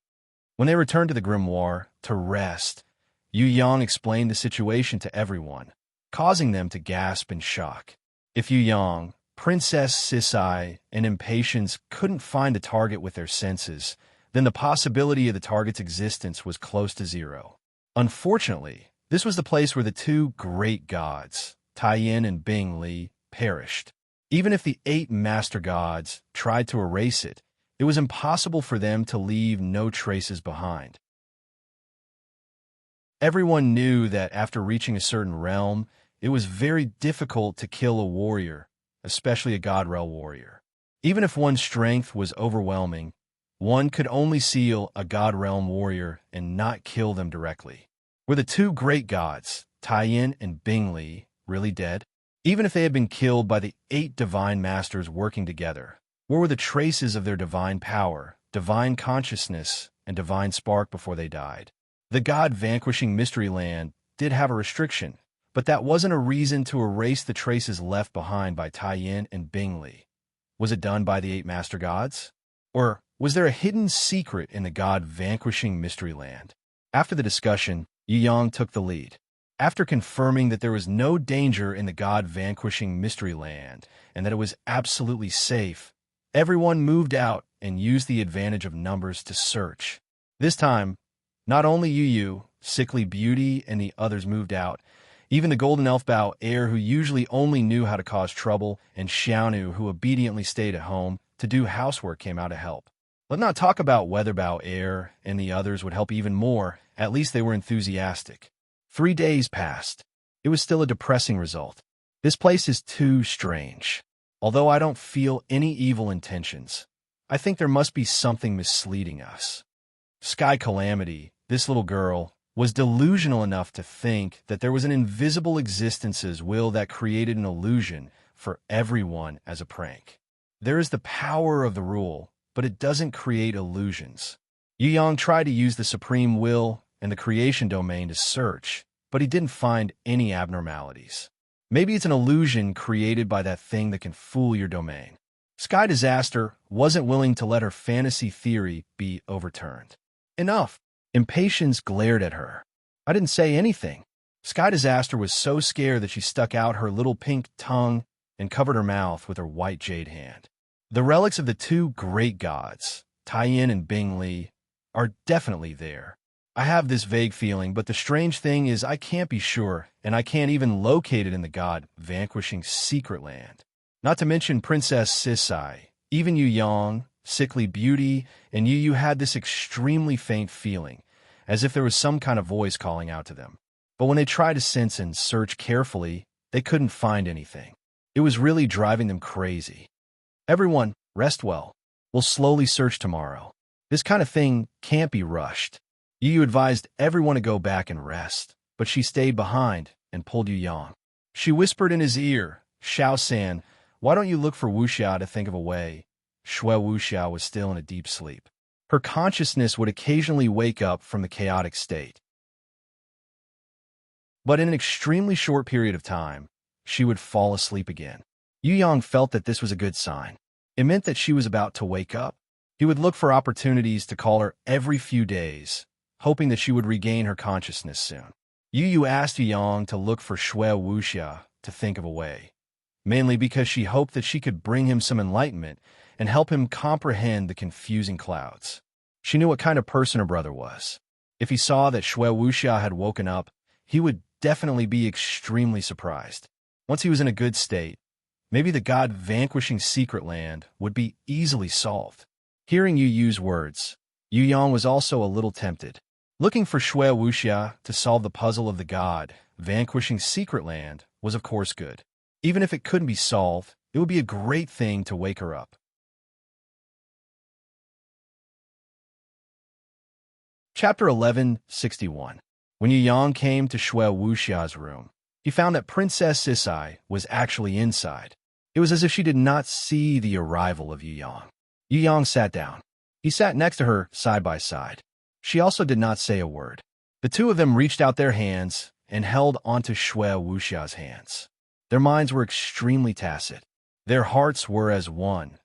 When they returned to the grimoire to rest, Yu Yang explained the situation to everyone, causing them to gasp in shock. If Yu Yang, Princess Sisai, and Impatience couldn't find the target with their senses, then the possibility of the target's existence was close to zero. Unfortunately, this was the place where the 2 great gods, Taiyin and Bing Li, perished. Even if the 8 master gods tried to erase it, it was impossible for them to leave no traces behind. Everyone knew that after reaching a certain realm, it was very difficult to kill a warrior, especially a God Realm warrior. Even if one's strength was overwhelming, one could only seal a God Realm warrior and not kill them directly. Were the 2 great gods, Taiyin and Bing Li, really dead? Even if they had been killed by the 8 divine masters working together, where were the traces of their divine power, divine consciousness, and divine spark before they died? The God-vanquishing Mystery Land did have a restriction, but that wasn't a reason to erase the traces left behind by Taiyin and Bing Li. Was it done by the 8 master gods? Or was there a hidden secret in the God-vanquishing Mystery Land? After the discussion, Yu Yang took the lead. After confirming that there was no danger in the God-vanquishing Mystery Land and that it was absolutely safe, everyone moved out and used the advantage of numbers to search. This time, not only Yu, Sickly Beauty, and the others moved out, even the Golden Elf Bao heir who usually only knew how to cause trouble, and Xiaonu who obediently stayed at home to do housework came out to help. Let's not talk about whether Bao heir and the others would help even more. At least they were enthusiastic. 3 days passed. It was still a depressing result. This place is too strange. Although I don't feel any evil intentions, I think there must be something misleading us. Sky Calamity, this little girl, was delusional enough to think that there was an invisible existence's will that created an illusion for everyone as a prank. There is the power of the rule, but it doesn't create illusions. Yu Yang tried to use the supreme will and the creation domain to search, but he didn't find any abnormalities. Maybe it's an illusion created by that thing that can fool your domain. Sky Disaster wasn't willing to let her fantasy theory be overturned. Enough. Impatience glared at her. I didn't say anything. Sky Disaster was so scared that she stuck out her little pink tongue and covered her mouth with her white jade hand. The relics of the 2 great gods, Taiyin and Bing Li, are definitely there. I have this vague feeling, but the strange thing is I can't be sure, and I can't even locate it in the God-vanquishing secret land. Not to mention Princess Sisai, even Yu Yang, Sickly Beauty, and Yu had this extremely faint feeling, as if there was some kind of voice calling out to them. But when they tried to sense and search carefully, they couldn't find anything. It was really driving them crazy. Everyone, rest well. We'll slowly search tomorrow. This kind of thing can't be rushed. Yu advised everyone to go back and rest, but she stayed behind and pulled Yu Yang. She whispered in his ear, Xiao-san, why don't you look for Wuxia to think of a way? Shui Wuxia was still in a deep sleep. Her consciousness would occasionally wake up from the chaotic state. But in an extremely short period of time, she would fall asleep again. Yu Yang felt that this was a good sign. It meant that she was about to wake up. He would look for opportunities to call her every few days, hoping that she would regain her consciousness soon. Yu asked Yu Yang to look for Shui Wuxia to think of a way. mainly because she hoped that she could bring him some enlightenment and help him comprehend the confusing clouds. She knew what kind of person her brother was. If he saw that Shui Wuxia had woken up, he would definitely be extremely surprised. Once he was in a good state, maybe the god-vanquishing secret land would be easily solved. Hearing Yu Yu's words, Yu Yang was also a little tempted. Looking for Shui Wuxia to solve the puzzle of the god-vanquishing secret land was of course good. Even if it couldn't be solved, it would be a great thing to wake her up. Chapter 1161. When Yu Yang came to Shui Wuxia's room, he found that Princess Sisai was actually inside. It was as if she did not see the arrival of Yu Yang. Yu Yang sat down. He sat next to her side by side. She also did not say a word. The two of them reached out their hands and held onto Shui Wuxia's hands. Their minds were extremely tacit. Their hearts were as one,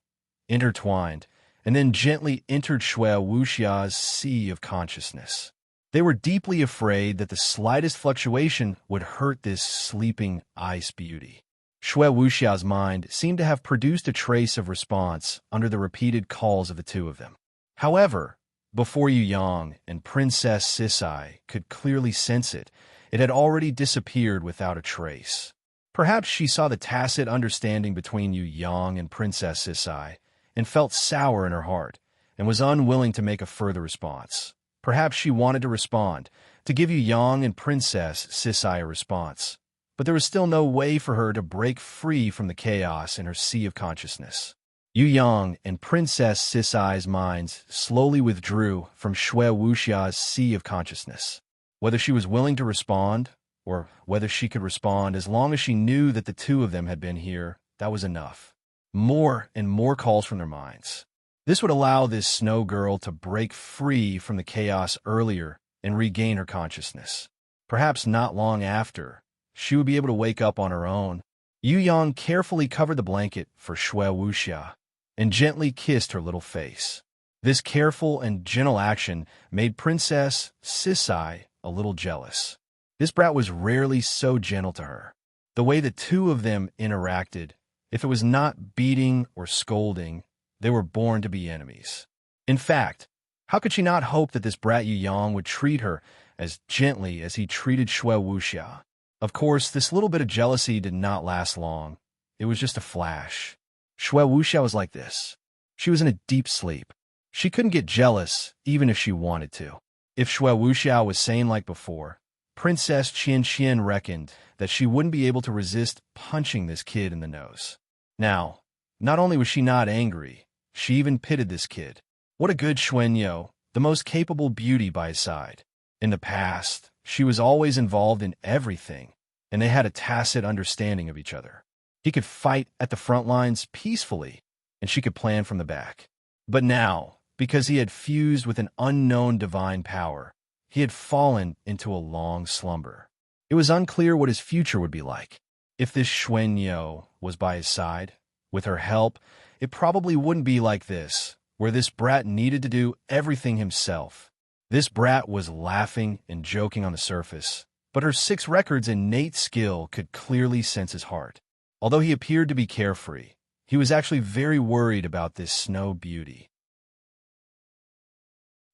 intertwined, and then gently entered Shui Wuxia's sea of consciousness. They were deeply afraid that the slightest fluctuation would hurt this sleeping ice beauty. Shui Wuxia's mind seemed to have produced a trace of response under the repeated calls of the two of them. However, before Yu Yang and Princess Sisai could clearly sense it, it had already disappeared without a trace. Perhaps she saw the tacit understanding between Yu Yang and Princess Sisai and felt sour in her heart and was unwilling to make a further response. Perhaps she wanted to respond, to give Yu Yang and Princess Sisai a response, but there was still no way for her to break free from the chaos in her sea of consciousness. Yu Yang and Princess Sisai's minds slowly withdrew from Shui Wuxia's sea of consciousness. Whether she was willing to respond, or whether she could respond as long as she knew that the two of them had been here, that was enough. More and more calls from their minds. This would allow this snow girl to break free from the chaos earlier and regain her consciousness. Perhaps not long after, she would be able to wake up on her own. Yu Yang carefully covered the blanket for Shui Wuxia and gently kissed her little face. This careful and gentle action made Princess Sisai a little jealous. This brat was rarely so gentle to her. The way the two of them interacted, if it was not beating or scolding, they were born to be enemies. In fact, how could she not hope that this brat Yu Yang would treat her as gently as he treated Shui Wuxia? Of course, this little bit of jealousy did not last long. It was just a flash. Shui Wuxia was like this. She was in a deep sleep. She couldn't get jealous, even if she wanted to. If Shui Wuxia was sane like before, Princess Qian reckoned that she wouldn't be able to resist punching this kid in the nose. Now, not only was she not angry, she even pitied this kid. What a good Xuanyo, the most capable beauty by his side. In the past, she was always involved in everything, and they had a tacit understanding of each other. He could fight at the front lines peacefully, and she could plan from the back. But now, because he had fused with an unknown divine power, he had fallen into a long slumber. It was unclear what his future would be like. If this Xuanyo was by his side, with her help, it probably wouldn't be like this, where this brat needed to do everything himself. This brat was laughing and joking on the surface, but her 6 records innate skill could clearly sense his heart. Although he appeared to be carefree, he was actually very worried about this snow beauty.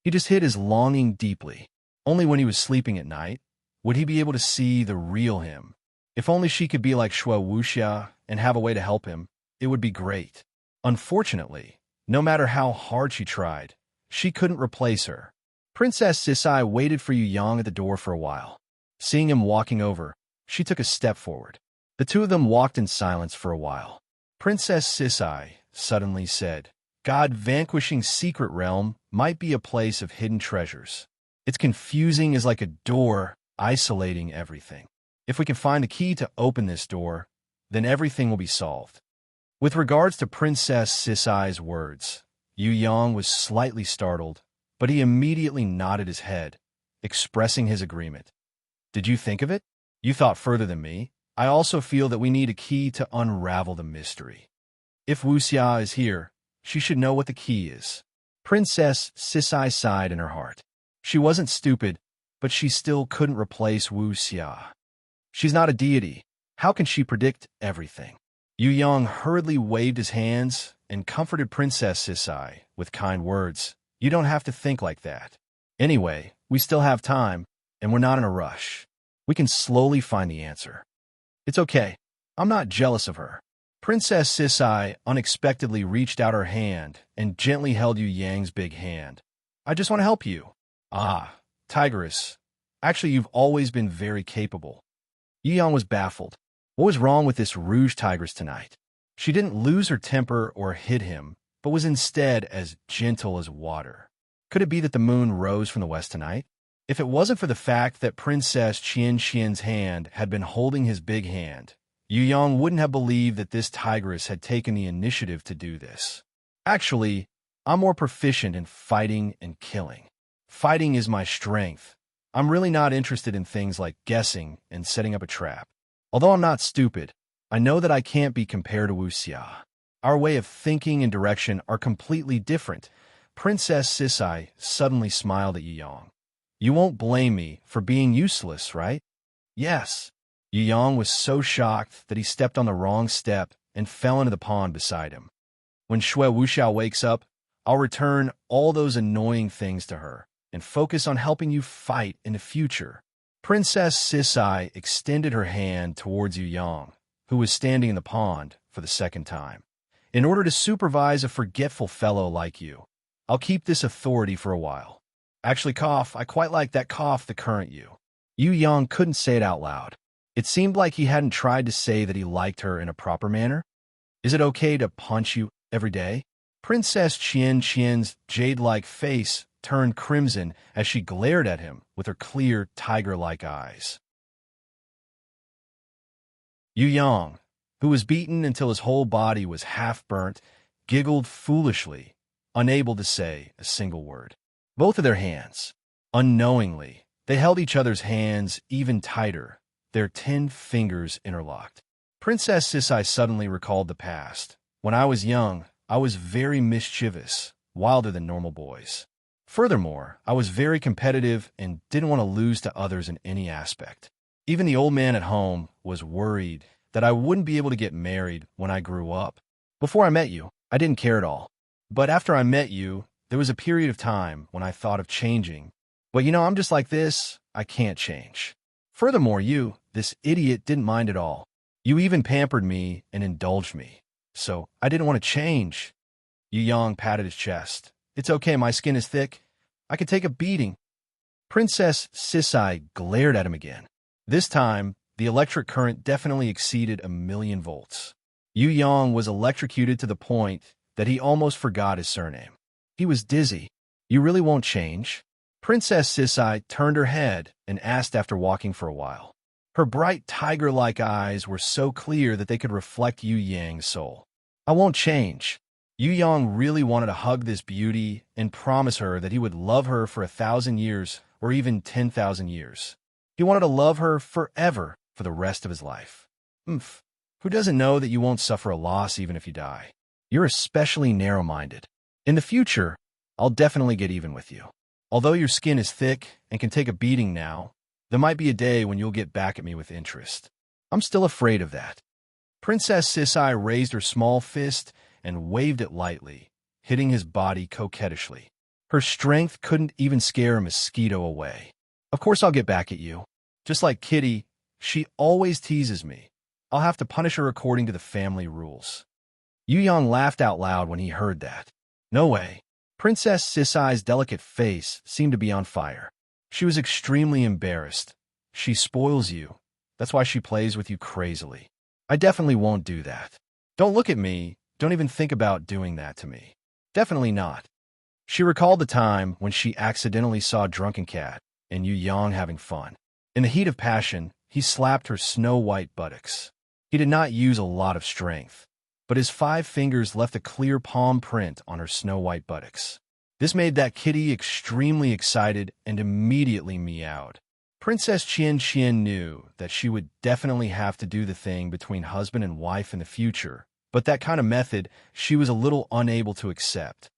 He just hid his longing deeply. Only when he was sleeping at night would he be able to see the real him. If only she could be like Shui Wuxia and have a way to help him, it would be great. Unfortunately, no matter how hard she tried, she couldn't replace her. Princess Sisai waited for Yu Yang at the door for a while. Seeing him walking over, she took a step forward. The two of them walked in silence for a while. Princess Sisai suddenly said, God-vanquishing secret realm might be a place of hidden treasures. It's confusing as like a door isolating everything. If we can find the key to open this door, then everything will be solved. With regards to Princess Sisai's words, Yu Yang was slightly startled, but he immediately nodded his head, expressing his agreement. Did you think of it? You thought further than me. I also feel that we need a key to unravel the mystery. If Wuxia is here, she should know what the key is. Princess Sisai sighed in her heart. She wasn't stupid, but she still couldn't replace Wuxia. She's not a deity. How can she predict everything? Yu Yong hurriedly waved his hands and comforted Princess Sisai with kind words. You don't have to think like that. Anyway, we still have time, and we're not in a rush. We can slowly find the answer. It's okay. I'm not jealous of her. Princess Sisai unexpectedly reached out her hand and gently held Yu Yang's big hand. I just want to help you. Ah, Tigress. Actually, you've always been very capable. Yu Yang was baffled. What was wrong with this rouge tigress tonight? She didn't lose her temper or hit him, but was instead as gentle as water. Could it be that the moon rose from the west tonight? If it wasn't for the fact that Princess Qian Qian's hand had been holding his big hand, Yu Yang wouldn't have believed that this tigress had taken the initiative to do this. Actually, I'm more proficient in fighting and killing. Fighting is my strength. I'm really not interested in things like guessing and setting up a trap. Although I'm not stupid, I know that I can't be compared to Wu Xia. Our way of thinking and direction are completely different. Princess Sisai suddenly smiled at Yu Yang. You won't blame me for being useless, right? Yes. Yu Yang was so shocked that he stepped on the wrong step and fell into the pond beside him. When Shui Wuxiao wakes up, I'll return all those annoying things to her and focus on helping you fight in the future. Princess Sisai extended her hand towards Yu Yang, who was standing in the pond for the second time. In order to supervise a forgetful fellow like you, I'll keep this authority for a while. Actually, I quite like that the current you. Yu Yang couldn't say it out loud. It seemed like he hadn't tried to say that he liked her in a proper manner. Is it okay to punch you every day? Princess Qian Qian's jade-like face turned crimson as she glared at him with her clear, tiger-like eyes. Yu Yang, who was beaten until his whole body was half-burnt, giggled foolishly, unable to say a single word. Both of their hands, unknowingly, they held each other's hands even tighter, their 10 fingers interlocked. Princess Sisai suddenly recalled the past. When I was young, I was very mischievous, wilder than normal boys. Furthermore, I was very competitive and didn't want to lose to others in any aspect. Even the old man at home was worried that I wouldn't be able to get married when I grew up. Before I met you, I didn't care at all. But after I met you, there was a period of time when I thought of changing. But I'm just like this, I can't change. Furthermore, you, this idiot, didn't mind at all. You even pampered me and indulged me. So I didn't want to change. Yu Yang patted his chest. It's okay, my skin is thick. I can take a beating. Princess Sisai glared at him again. This time, the electric current definitely exceeded 1,000,000 volts. Yu Yang was electrocuted to the point that he almost forgot his surname. He was dizzy. You really won't change? Princess Sisai turned her head and asked after walking for a while. Her bright tiger-like eyes were so clear that they could reflect Yu Yang's soul. I won't change. Yu Yang really wanted to hug this beauty and promise her that he would love her for 1,000 years or even 10,000 years. He wanted to love her forever for the rest of his life. Who doesn't know that you won't suffer a loss even if you die? You're especially narrow-minded. In the future, I'll definitely get even with you. Although your skin is thick and can take a beating now, there might be a day when you'll get back at me with interest. I'm still afraid of that. Princess Sisai raised her small fist and waved it lightly, hitting his body coquettishly. Her strength couldn't even scare a mosquito away. Of course I'll get back at you. Just like Kitty, she always teases me. I'll have to punish her according to the family rules. Yu Yang laughed out loud when he heard that. No way. Princess Sisai's delicate face seemed to be on fire. She was extremely embarrassed. She spoils you. That's why she plays with you crazily. I definitely won't do that. Don't look at me. Don't even think about doing that to me. Definitely not. She recalled the time when she accidentally saw Drunken Cat and Yu Yang having fun. In the heat of passion, he slapped her snow-white buttocks. He did not use a lot of strength, but his 5 fingers left a clear palm print on her snow-white buttocks. This made that kitty extremely excited and immediately meowed. Princess Qian Qian knew that she would definitely have to do the thing between husband and wife in the future, but that kind of method she was a little unable to accept.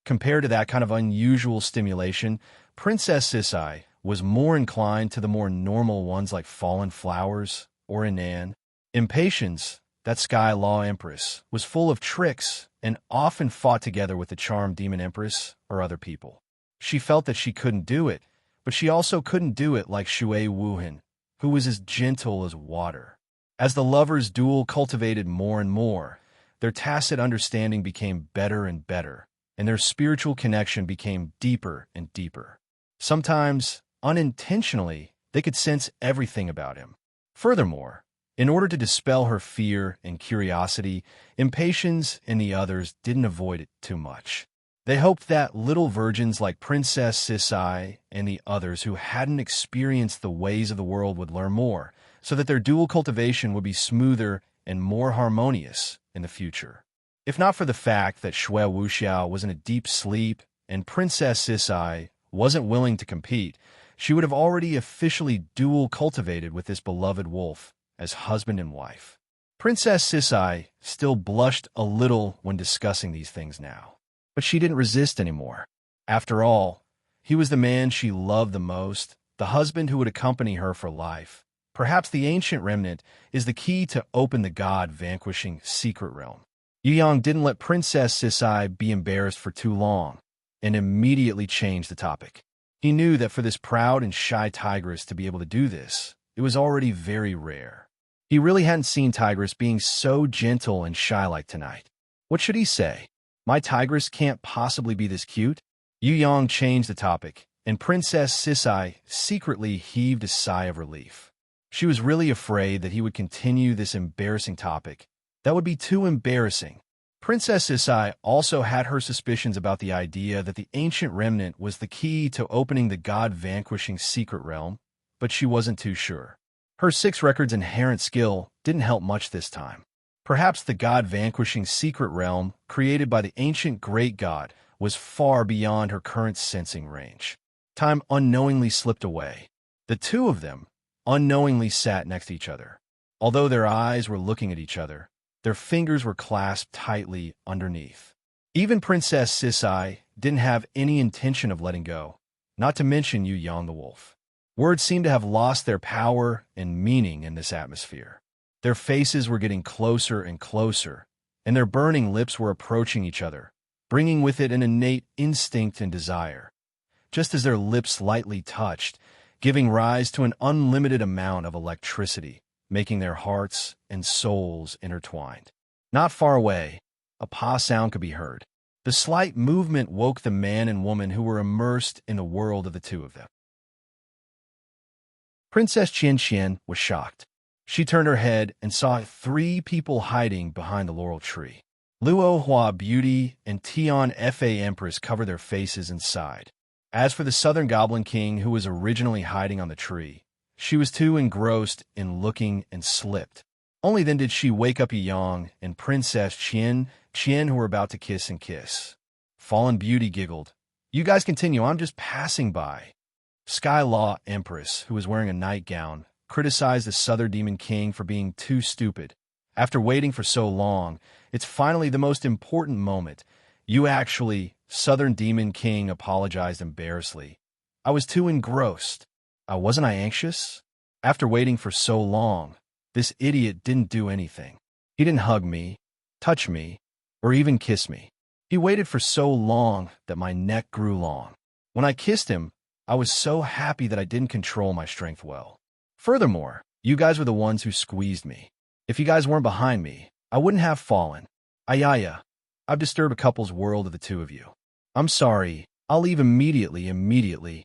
Compared to that kind of unusual stimulation, Princess Sisai was more inclined to the more normal ones like fallen flowers or Inan. Impatience, that Sky Law Empress, was full of tricks and often fought together with the charmed Demon Empress or other people. She felt that she couldn't do it, but she also couldn't do it like Shui Wuhan, who was as gentle as water. As the lovers' duel cultivated more and more, their tacit understanding became better and better, and their spiritual connection became deeper and deeper. Sometimes, unintentionally, they could sense everything about him. Furthermore, in order to dispel her fear and curiosity, Impatience and the others didn't avoid it too much. They hoped that little virgins like Princess Sisai and the others who hadn't experienced the ways of the world would learn more, so that their dual cultivation would be smoother and more harmonious in the future. If not for the fact that Shui Wuxiao was in a deep sleep and Princess Sisai wasn't willing to compete, she would have already officially dual cultivated with this beloved wolf as husband and wife. Princess Sisai still blushed a little when discussing these things now, but she didn't resist anymore. After all, he was the man she loved the most, the husband who would accompany her for life. Perhaps the ancient remnant is the key to open the god-vanquishing secret realm. Yu Yang didn't let Princess Sisai be embarrassed for too long, and immediately changed the topic. He knew that for this proud and shy tigress to be able to do this, it was already very rare. He really hadn't seen Tigress being so gentle and shy like tonight. What should he say? My Tigress can't possibly be this cute? Yu Yang changed the topic, and Princess Sisai secretly heaved a sigh of relief. She was really afraid that he would continue this embarrassing topic. That would be too embarrassing. Princess Sisai also had her suspicions about the idea that the ancient remnant was the key to opening the god-vanquishing secret realm, but she wasn't too sure. Her 6 records inherent skill didn't help much this time. Perhaps the god-vanquishing secret realm created by the ancient great god was far beyond her current sensing range. Time unknowingly slipped away. The two of them unknowingly sat next to each other. Although their eyes were looking at each other, their fingers were clasped tightly underneath. Even Princess Sisai didn't have any intention of letting go, not to mention Yu Yang the wolf. Words seemed to have lost their power and meaning in this atmosphere. Their faces were getting closer and closer, and their burning lips were approaching each other, bringing with it an innate instinct and desire. Just as their lips lightly touched, giving rise to an unlimited amount of electricity, making their hearts and souls intertwined. Not far away, a paw sound could be heard. The slight movement woke the man and woman who were immersed in the world of the two of them. Princess Qian was shocked. She turned her head and saw 3 people hiding behind the laurel tree. Luo Hua Beauty and Tian Fa Empress covered their faces and sighed. As for the Southern Goblin King who was originally hiding on the tree, she was too engrossed in looking and slipped. Only then did she wake up Yang and Princess Qian who were about to kiss and kiss. Fallen Beauty giggled. You guys continue, I'm just passing by. Sky Law Empress, who was wearing a nightgown, criticized the Southern Demon King for being too stupid. After waiting for so long, it's finally the most important moment. Southern Demon King apologized embarrassedly. I was too engrossed. Wasn't I anxious? After waiting for so long, this idiot didn't do anything. He didn't hug me, touch me, or even kiss me. He waited for so long that my neck grew long. When I kissed him, I was so happy that I didn't control my strength well. Furthermore, you guys were the ones who squeezed me. If you guys weren't behind me, I wouldn't have fallen. Ayaya, I've disturbed a couple's world of the two of you. I'm sorry, I'll leave immediately.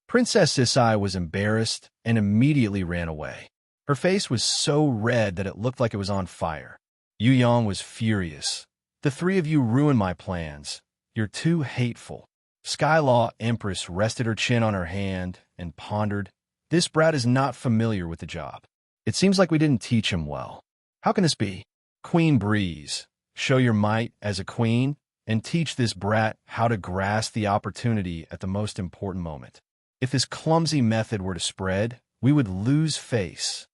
Princess Sisai was embarrassed and immediately ran away. Her face was so red that it looked like it was on fire. Yu Yang was furious. The 3 of you ruined my plans. You're too hateful. Sky Law Empress rested her chin on her hand and pondered. This brat is not familiar with the job. It seems like we didn't teach him well. How can this be? Queen Breeze, show your might as a queen and teach this brat how to grasp the opportunity at the most important moment. If this clumsy method were to spread, we would lose face.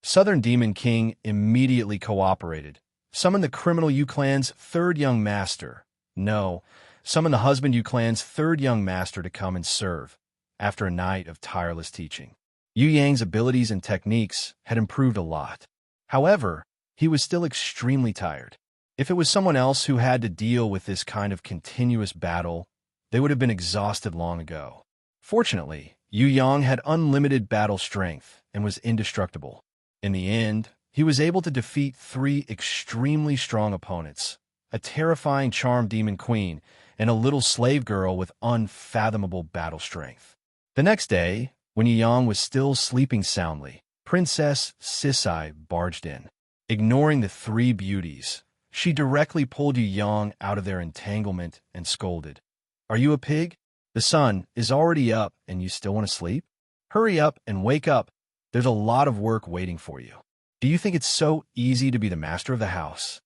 Southern Demon King immediately cooperated. Summon the criminal Yu clan's 3rd young master. No, summon the husband Yu clan's 3rd young master to come and serve. After a night of tireless teaching, Yu Yang's abilities and techniques had improved a lot. However, he was still extremely tired. If it was someone else who had to deal with this kind of continuous battle, they would have been exhausted long ago. Fortunately, Yu Yang had unlimited battle strength and was indestructible. In the end, he was able to defeat 3 extremely strong opponents, a terrifying charmed demon queen and a little slave girl with unfathomable battle strength. The next day, when Yu Yang was still sleeping soundly, Princess Sisai barged in. Ignoring the 3 beauties, she directly pulled Yu Yang out of their entanglement and scolded. "Are you a pig? The sun is already up and you still want to sleep? Hurry up and wake up. There's a lot of work waiting for you. Do you think it's so easy to be the master of the house?"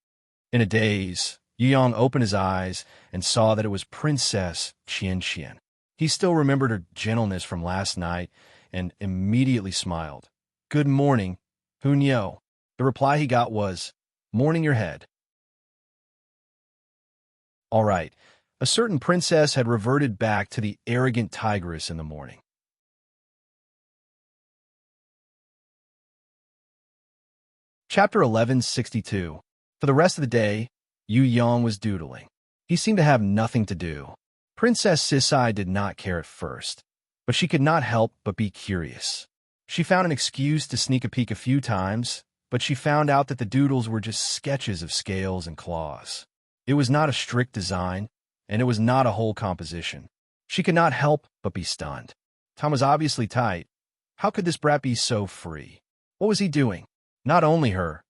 In a daze, Yu Yang opened his eyes and saw that it was Princess Qian. He still remembered her gentleness from last night and immediately smiled. "Good morning, Hunyo." The reply he got was, "Morning your head." All right, a certain princess had reverted back to the arrogant tigress in the morning. Chapter 1162. For the rest of the day, Yu Yang was doodling. He seemed to have nothing to do. Princess Sisai did not care at first, but she could not help but be curious. She found an excuse to sneak a peek a few times, but she found out that the doodles were just sketches of scales and claws. It was not a strict design, and it was not a whole composition. She could not help but be stunned. Time was obviously tight. How could this brat be so free? What was he doing? Not only her,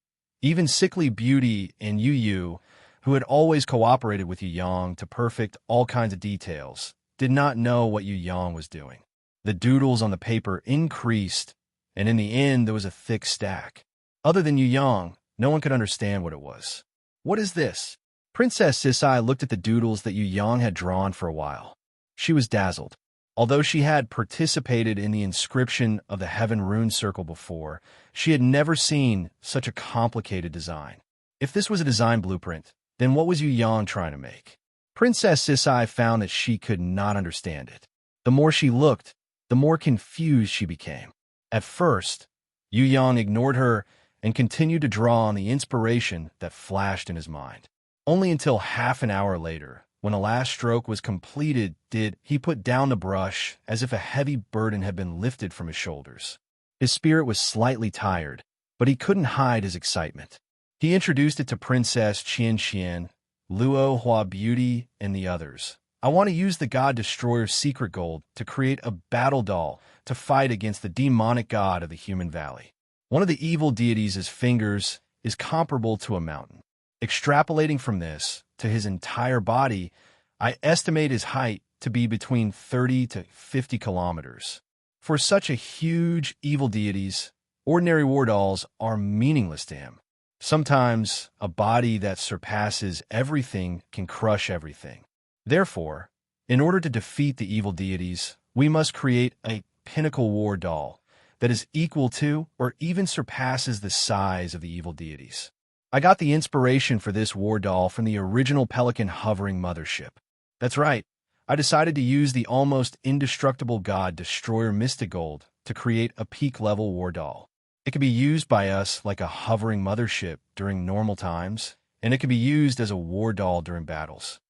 even sickly Beauty and Yu, who had always cooperated with Yu Yang to perfect all kinds of details, did not know what Yu Yang was doing. The doodles on the paper increased, and in the end there was a thick stack. Other than Yu Yang, no one could understand what it was. "What is this?" Princess Sisai looked at the doodles that Yu Yang had drawn for a while. She was dazzled. Although she had participated in the inscription of the Heaven Rune Circle before, she had never seen such a complicated design. If this was a design blueprint, then what was Yu Yang trying to make? Princess Sisai found that she could not understand it. The more she looked, the more confused she became. At first, Yu Yang ignored her and continued to draw on the inspiration that flashed in his mind. Only until half an hour later, when the last stroke was completed, did he put down the brush as if a heavy burden had been lifted from his shoulders. His spirit was slightly tired, but he couldn't hide his excitement. He introduced it to Princess Qian, Luo Hua Beauty, and the others. "I want to use the God Destroyer's secret gold to create a battle doll to fight against the demonic god of the human valley. One of the evil deities' fingers is comparable to a mountain. Extrapolating from this to his entire body, I estimate his height to be between 30 to 50 kilometers. For such a huge evil deities, ordinary war dolls are meaningless to him. Sometimes a body that surpasses everything can crush everything. Therefore, in order to defeat the evil deities, we must create a pinnacle war doll that is equal to or even surpasses the size of the evil deities. I got the inspiration for this war doll from the original Pelican hovering mothership. That's right, I decided to use the almost indestructible God Destroyer Mystic Gold to create a peak-level war doll. It can be used by us like a hovering mothership during normal times, and it can be used as a war doll during battles.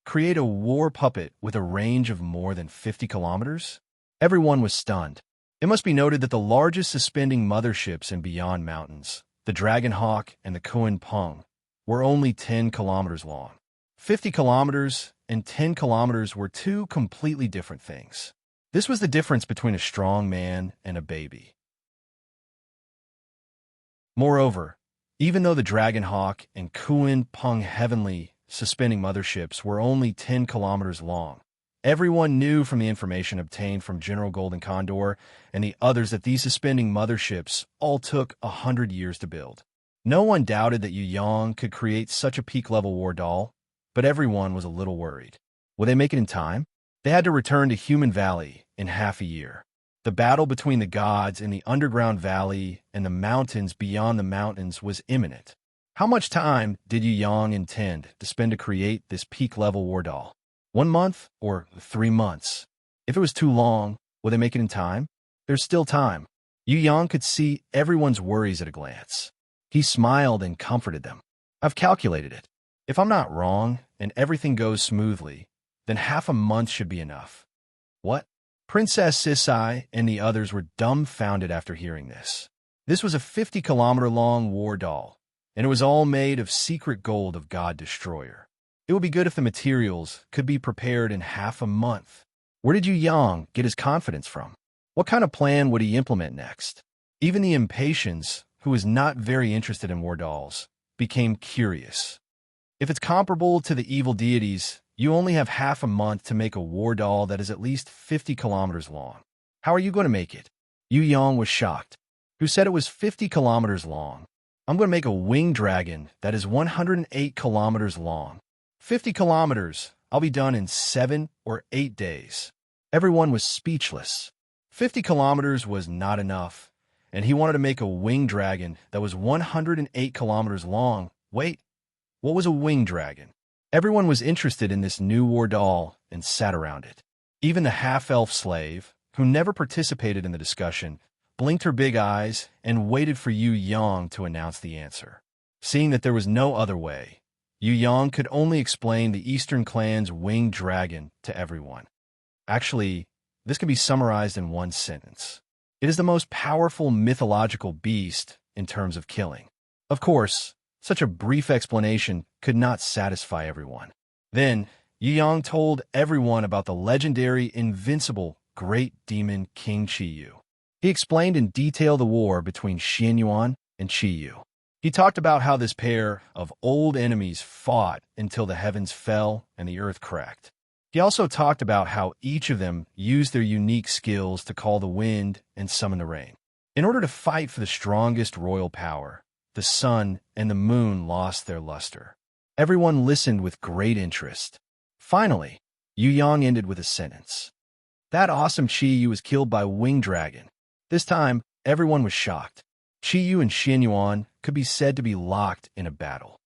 Create a war puppet with a range of more than 50 kilometers? Everyone was stunned. It must be noted that the largest suspending motherships in Beyond Mountains, the Dragon Hawk and the Kuan Peng, were only 10 kilometers long. 50 kilometers and 10 kilometers were two completely different things. This was the difference between a strong man and a baby. Moreover, even though the Dragon Hawk and Kuan Peng heavenly suspending motherships were only 10 kilometers long, everyone knew from the information obtained from General Golden Condor and the others that these suspending motherships all took 100 years to build. No one doubted that Yu Yang could create such a peak-level war doll, but everyone was a little worried. Would they make it in time? They had to return to Human Valley in half a year. The battle between the gods in the underground valley and the mountains beyond the mountains was imminent. How much time did Yu Yang intend to spend to create this peak-level war doll? 1 month or 3 months? If it was too long, will they make it in time? There's still time. Yu Yang could see everyone's worries at a glance. He smiled and comforted them. I've calculated it. If I'm not wrong and everything goes smoothly, then half a month should be enough. What? Princess Sisai and the others were dumbfounded after hearing this. This was a 50-kilometer-long war doll, and it was all made of secret gold of God Destroyer. It would be good if the materials could be prepared in half a month. Where did Yu Yang get his confidence from? What kind of plan would he implement next? Even the impatience, who was not very interested in war dolls, became curious. If it's comparable to the evil deities, you only have half a month to make a war doll that is at least 50 kilometers long. How are you going to make it? Yu Yang was shocked. Who said it was 50 kilometers long? I'm going to make a winged dragon that is 108 kilometers long. 50 kilometers. I'll be done in 7 or 8 days. Everyone was speechless. 50 kilometers was not enough, and he wanted to make a winged dragon that was 108 kilometers long. Wait, what was a winged dragon? Everyone was interested in this new war doll and sat around it. Even the half-elf slave, who never participated in the discussion, blinked her big eyes and waited for Yu Yang to announce the answer. Seeing that there was no other way, Yu Yang could only explain the Eastern clan's winged dragon to everyone. Actually, this can be summarized in one sentence. It is the most powerful mythological beast in terms of killing. Of course, such a brief explanation could not satisfy everyone. Then, Yu Yang told everyone about the legendary, invincible, great demon King Qiyu. He explained in detail the war between Xianyuan and Qiyu. He talked about how this pair of old enemies fought until the heavens fell and the earth cracked. He also talked about how each of them used their unique skills to call the wind and summon the rain. In order to fight for the strongest royal power, the sun and the moon lost their luster. Everyone listened with great interest. Finally, Yu Yang ended with a sentence. That awesome Qiyu was killed by a winged dragon. This time, everyone was shocked. Qiyu and Xianyuan could be said to be locked in a battle.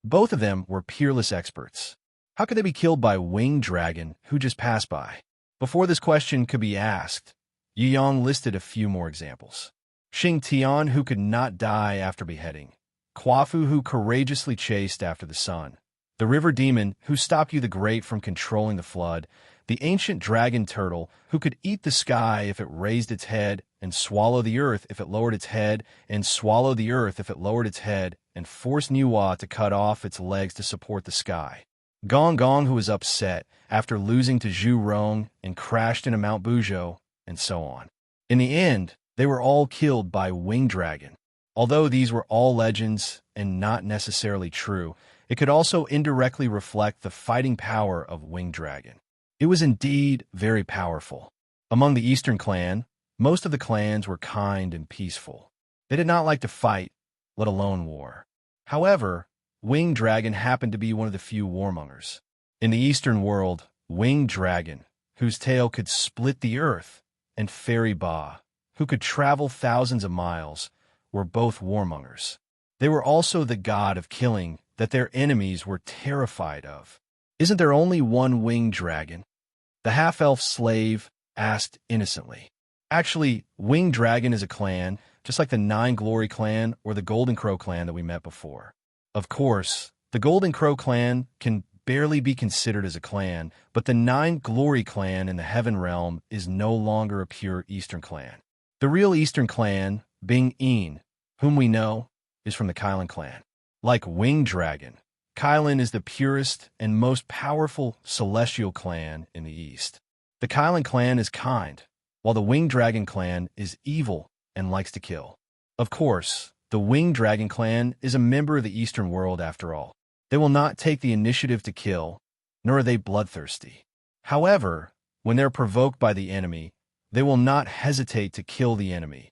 Both of them were peerless experts. How could they be killed by a winged dragon who just passed by? Before this question could be asked, Yu Yang listed a few more examples. Xing Tian, who could not die after beheading. Quafu, who courageously chased after the sun. The river demon, who stopped Yu the Great from controlling the flood. The ancient dragon turtle, who could eat the sky if it raised its head, and swallow the earth if it lowered its head, and swallow the earth if it lowered its head, and force Niwa to cut off its legs to support the sky. Gong Gong, who was upset after losing to Zhu Rong and crashed into Mount Buzhou, and so on. In the end, they were all killed by winged dragon. Although these were all legends and not necessarily true, it could also indirectly reflect the fighting power of winged dragon. It was indeed very powerful. Among the Eastern clan, most of the clans were kind and peaceful. They did not like to fight, let alone war. However, winged dragon happened to be one of the few warmongers. In the Eastern world, winged dragon, whose tail could split the earth, and fairy Ba, who could travel thousands of miles, were both warmongers. They were also the god of killing that their enemies were terrified of. Isn't there only one winged dragon? The half-elf slave asked innocently. Actually, winged dragon is a clan, just like the Nine Glory clan or the Golden Crow clan that we met before. Of course, the Golden Crow clan can barely be considered as a clan, but the Nine Glory clan in the Heaven Realm is no longer a pure Eastern clan. The real Eastern clan, being Een, whom we know, is from the Kylan clan. Like winged dragon, Kylan is the purest and most powerful celestial clan in the East. The Kylan clan is kind, while the Winged Dragon clan is evil and likes to kill. Of course, the Winged Dragon clan is a member of the Eastern world after all. They will not take the initiative to kill, nor are they bloodthirsty. However, when they're provoked by the enemy, they will not hesitate to kill the enemy,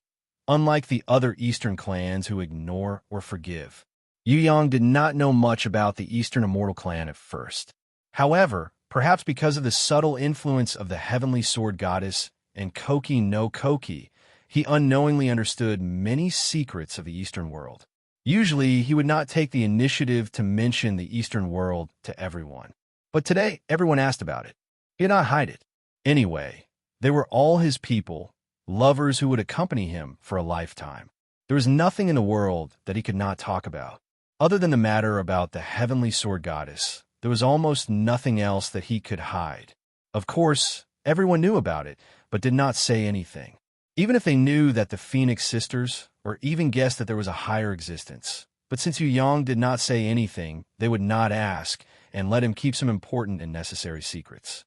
unlike the other Eastern clans who ignore or forgive. Yu Yang did not know much about the Eastern Immortal clan at first. However, perhaps because of the subtle influence of the Heavenly Sword Goddess and Koki no Koki, he unknowingly understood many secrets of the Eastern world. Usually, he would not take the initiative to mention the Eastern world to everyone. But today, everyone asked about it. He did not hide it. Anyway, they were all his people, lovers who would accompany him for a lifetime. There was nothing in the world that he could not talk about. Other than the matter about the heavenly sword goddess, there was almost nothing else that he could hide. Of course, everyone knew about it, but did not say anything. Even if they knew that the Phoenix sisters, or even guessed that there was a higher existence. But since Yu Yang did not say anything, they would not ask, and let him keep some important and necessary secrets.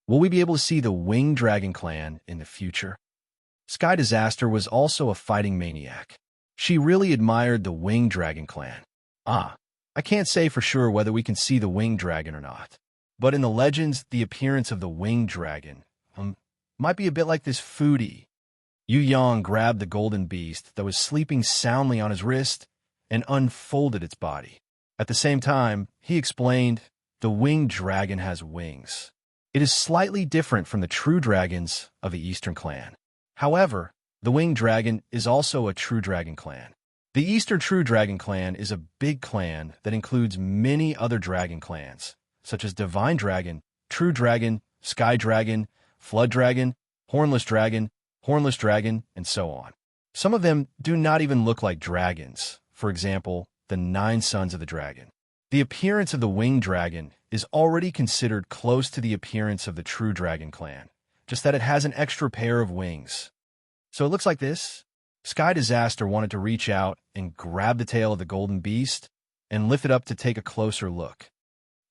Will we be able to see the Winged Dragon clan in the future? Sky Disaster was also a fighting maniac. She really admired the Winged Dragon clan. I can't say for sure whether we can see the Winged Dragon or not. But in the legends, the appearance of the Winged Dragon might be a bit like this foodie. Yu Yang grabbed the golden beast that was sleeping soundly on his wrist and unfolded its body. At the same time, he explained, the Winged Dragon has wings. It is slightly different from the true dragons of the Eastern clan. However, the Winged Dragon is also a true dragon clan. The Eastern True Dragon clan is a big clan that includes many other dragon clans, such as Divine Dragon, True Dragon, Sky Dragon, Flood Dragon, Hornless Dragon, and so on. Some of them do not even look like dragons, for example, the 9 sons of the dragon. The appearance of the Winged Dragon is already considered close to the appearance of the True Dragon clan, just that it has an extra pair of wings. So it looks like this. Sky Disaster wanted to reach out and grab the tail of the golden beast and lift it up to take a closer look.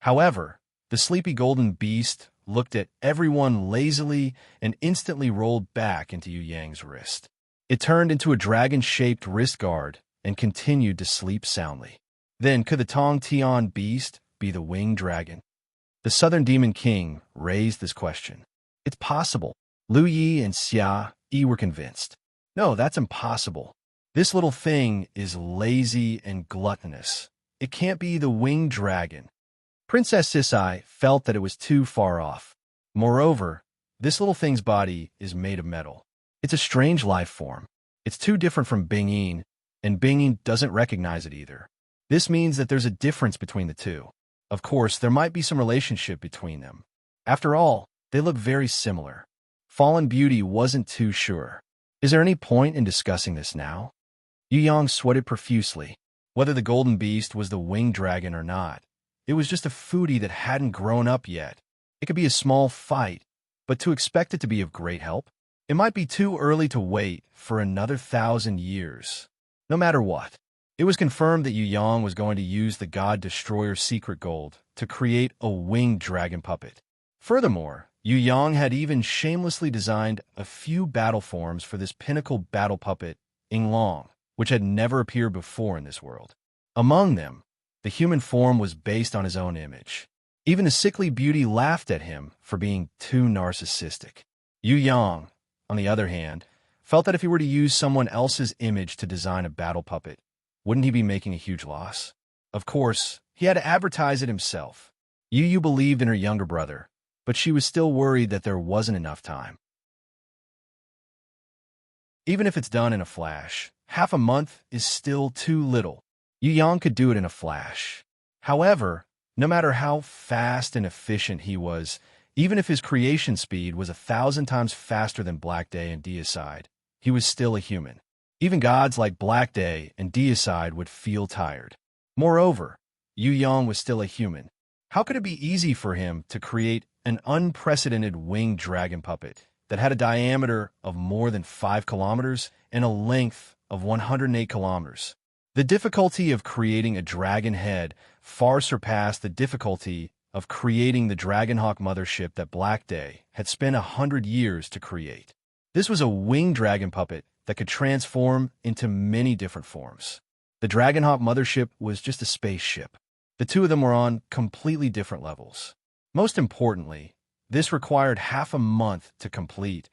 However, the sleepy golden beast looked at everyone lazily and instantly rolled back into Yu Yang's wrist. It turned into a dragon-shaped wrist guard and continued to sleep soundly. Then, could the Tong Tian beast be the Winged Dragon? The Southern Demon King raised this question. It's possible. Lu Yi and Xia Yi were convinced. No, that's impossible. This little thing is lazy and gluttonous. It can't be the Winged Dragon. Princess Sisai felt that it was too far off. Moreover, this little thing's body is made of metal. It's a strange life form. It's too different from Bingyin, and Bingyin doesn't recognize it either. This means that there's a difference between the two. Of course, there might be some relationship between them. After all, they look very similar. Fallen Beauty wasn't too sure. Is there any point in discussing this now? Yu Yang sweated profusely. Whether the golden beast was the Winged Dragon or not, it was just a foodie that hadn't grown up yet. It could be a small fight, but to expect it to be of great help? It might be too early to wait for another 1,000 years. No matter what, it was confirmed that Yu Yang was going to use the God Destroyer's secret gold to create a winged dragon puppet. Furthermore, Yu Yang had even shamelessly designed a few battle forms for this pinnacle battle puppet, Yinglong, which had never appeared before in this world. Among them, the human form was based on his own image. Even the sickly beauty laughed at him for being too narcissistic. Yu Yang, on the other hand, felt that if he were to use someone else's image to design a battle puppet, wouldn't he be making a huge loss? Of course, he had to advertise it himself. Yu believed in her younger brother, but she was still worried that there wasn't enough time. Even if it's done in a flash, half a month is still too little. Yu Yang could do it in a flash. However, no matter how fast and efficient he was, even if his creation speed was 1,000 times faster than Black Day and Deicide, he was still a human. Even gods like Black Day and Deicide would feel tired. Moreover, Yu Yang was still a human. How could it be easy for him to create an unprecedented winged dragon puppet that had a diameter of more than 5 kilometers and a length of 108 kilometers? The difficulty of creating a dragon head far surpassed the difficulty of creating the Dragonhawk mothership that Black Day had spent 100 years to create. This was a winged dragon puppet that could transform into many different forms. The Dragonhawk mothership was just a spaceship. The two of them were on completely different levels. Most importantly, this required half a month to complete.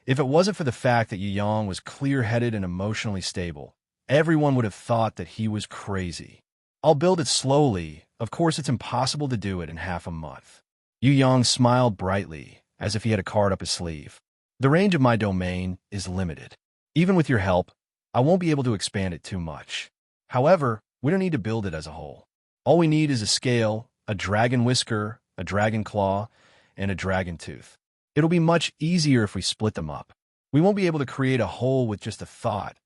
If it wasn't for the fact that Yu Yang was clear-headed and emotionally stable, everyone would have thought that he was crazy. I'll build it slowly. Of course, it's impossible to do it in half a month. Yu Yang smiled brightly, as if he had a card up his sleeve. The range of my domain is limited. Even with your help, I won't be able to expand it too much. However, we don't need to build it as a whole. All we need is a scale, a dragon whisker, a dragon claw, and a dragon tooth. It'll be much easier if we split them up. We won't be able to create a whole with just a thought,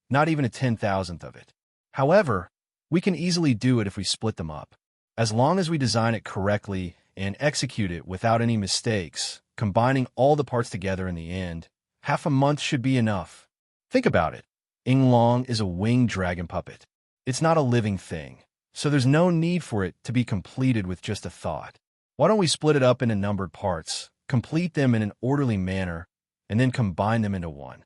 not even a 10,000th of it. However, we can easily do it if we split them up. As long as we design it correctly and execute it without any mistakes, combining all the parts together in the end, half a month should be enough. Think about it. Inglong is a winged dragon puppet. It's not a living thing, so there's no need for it to be completed with just a thought. Why don't we split it up into numbered parts, complete them in an orderly manner, and then combine them into one?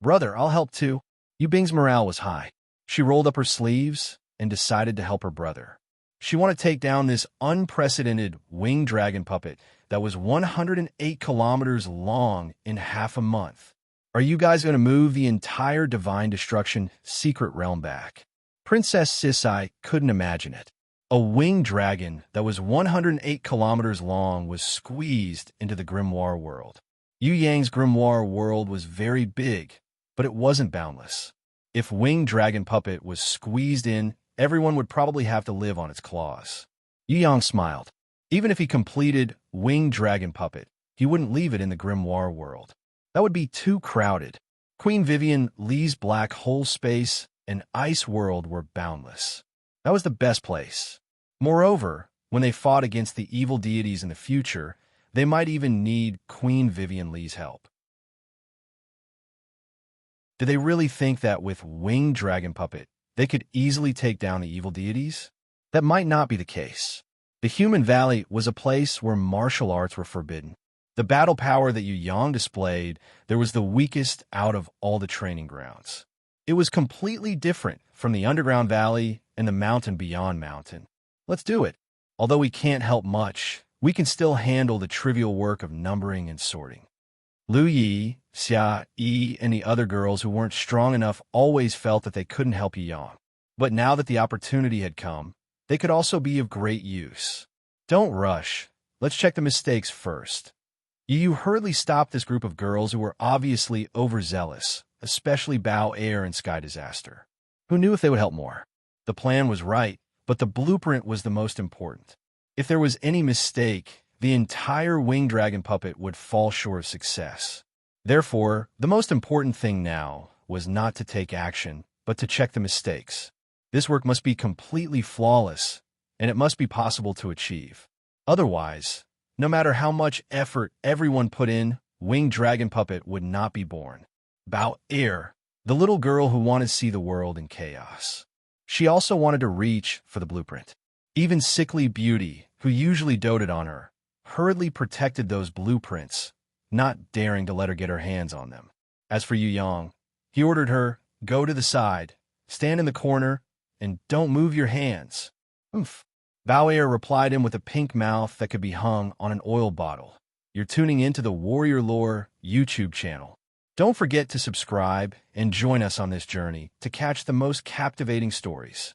Brother, I'll help too. Yubing's morale was high. She rolled up her sleeves and decided to help her brother. She wanted to take down this unprecedented winged dragon puppet that was 108 kilometers long in half a month. Are you guys going to move the entire Divine Destruction secret realm back? Princess Sisai couldn't imagine it. A winged dragon that was 108 kilometers long was squeezed into the grimoire world. Yu Yang's grimoire world was very big, but it wasn't boundless. If winged dragon puppet was squeezed in, everyone would probably have to live on its claws. Yu Yang smiled. Even if he completed winged dragon puppet, he wouldn't leave it in the grimoire world. That would be too crowded. Queen Vivian Lee's black hole space and ice world were boundless. That was the best place. Moreover, when they fought against the evil deities in the future, they might even need Queen Vivian Lee's help. Do they really think that with winged dragon puppet, they could easily take down the evil deities? That might not be the case. The Human Valley was a place where martial arts were forbidden. The battle power that Yu Yang displayed, there was the weakest out of all the training grounds. It was completely different from the underground valley and the mountain beyond mountain. Let's do it. Although we can't help much, we can still handle the trivial work of numbering and sorting. Lu Yi, Xia Yi, and the other girls who weren't strong enough always felt that they couldn't help Yu Yang. But now that the opportunity had come, they could also be of great use. Don't rush. Let's check the mistakes first. Yu hurriedly stopped this group of girls who were obviously overzealous, especially Bao Air and Sky Disaster. Who knew if they would help more? The plan was right, but the blueprint was the most important. If there was any mistake, the entire winged dragon puppet would fall short of success. Therefore, the most important thing now was not to take action, but to check the mistakes. This work must be completely flawless, and it must be possible to achieve. Otherwise, no matter how much effort everyone put in, winged dragon puppet would not be born. Bao Air, the little girl who wanted to see the world in chaos. She also wanted to reach for the blueprint. Even sickly Beauty, who usually doted on her, hurriedly protected those blueprints, not daring to let her get her hands on them. As for Yu Yang, he ordered her, go to the side, stand in the corner, and don't move your hands. Oomph. Bao Air replied him with a pink mouth that could be hung on an oil bottle. You're tuning into the Warrior Lore YouTube channel. Don't forget to subscribe and join us on this journey to catch the most captivating stories.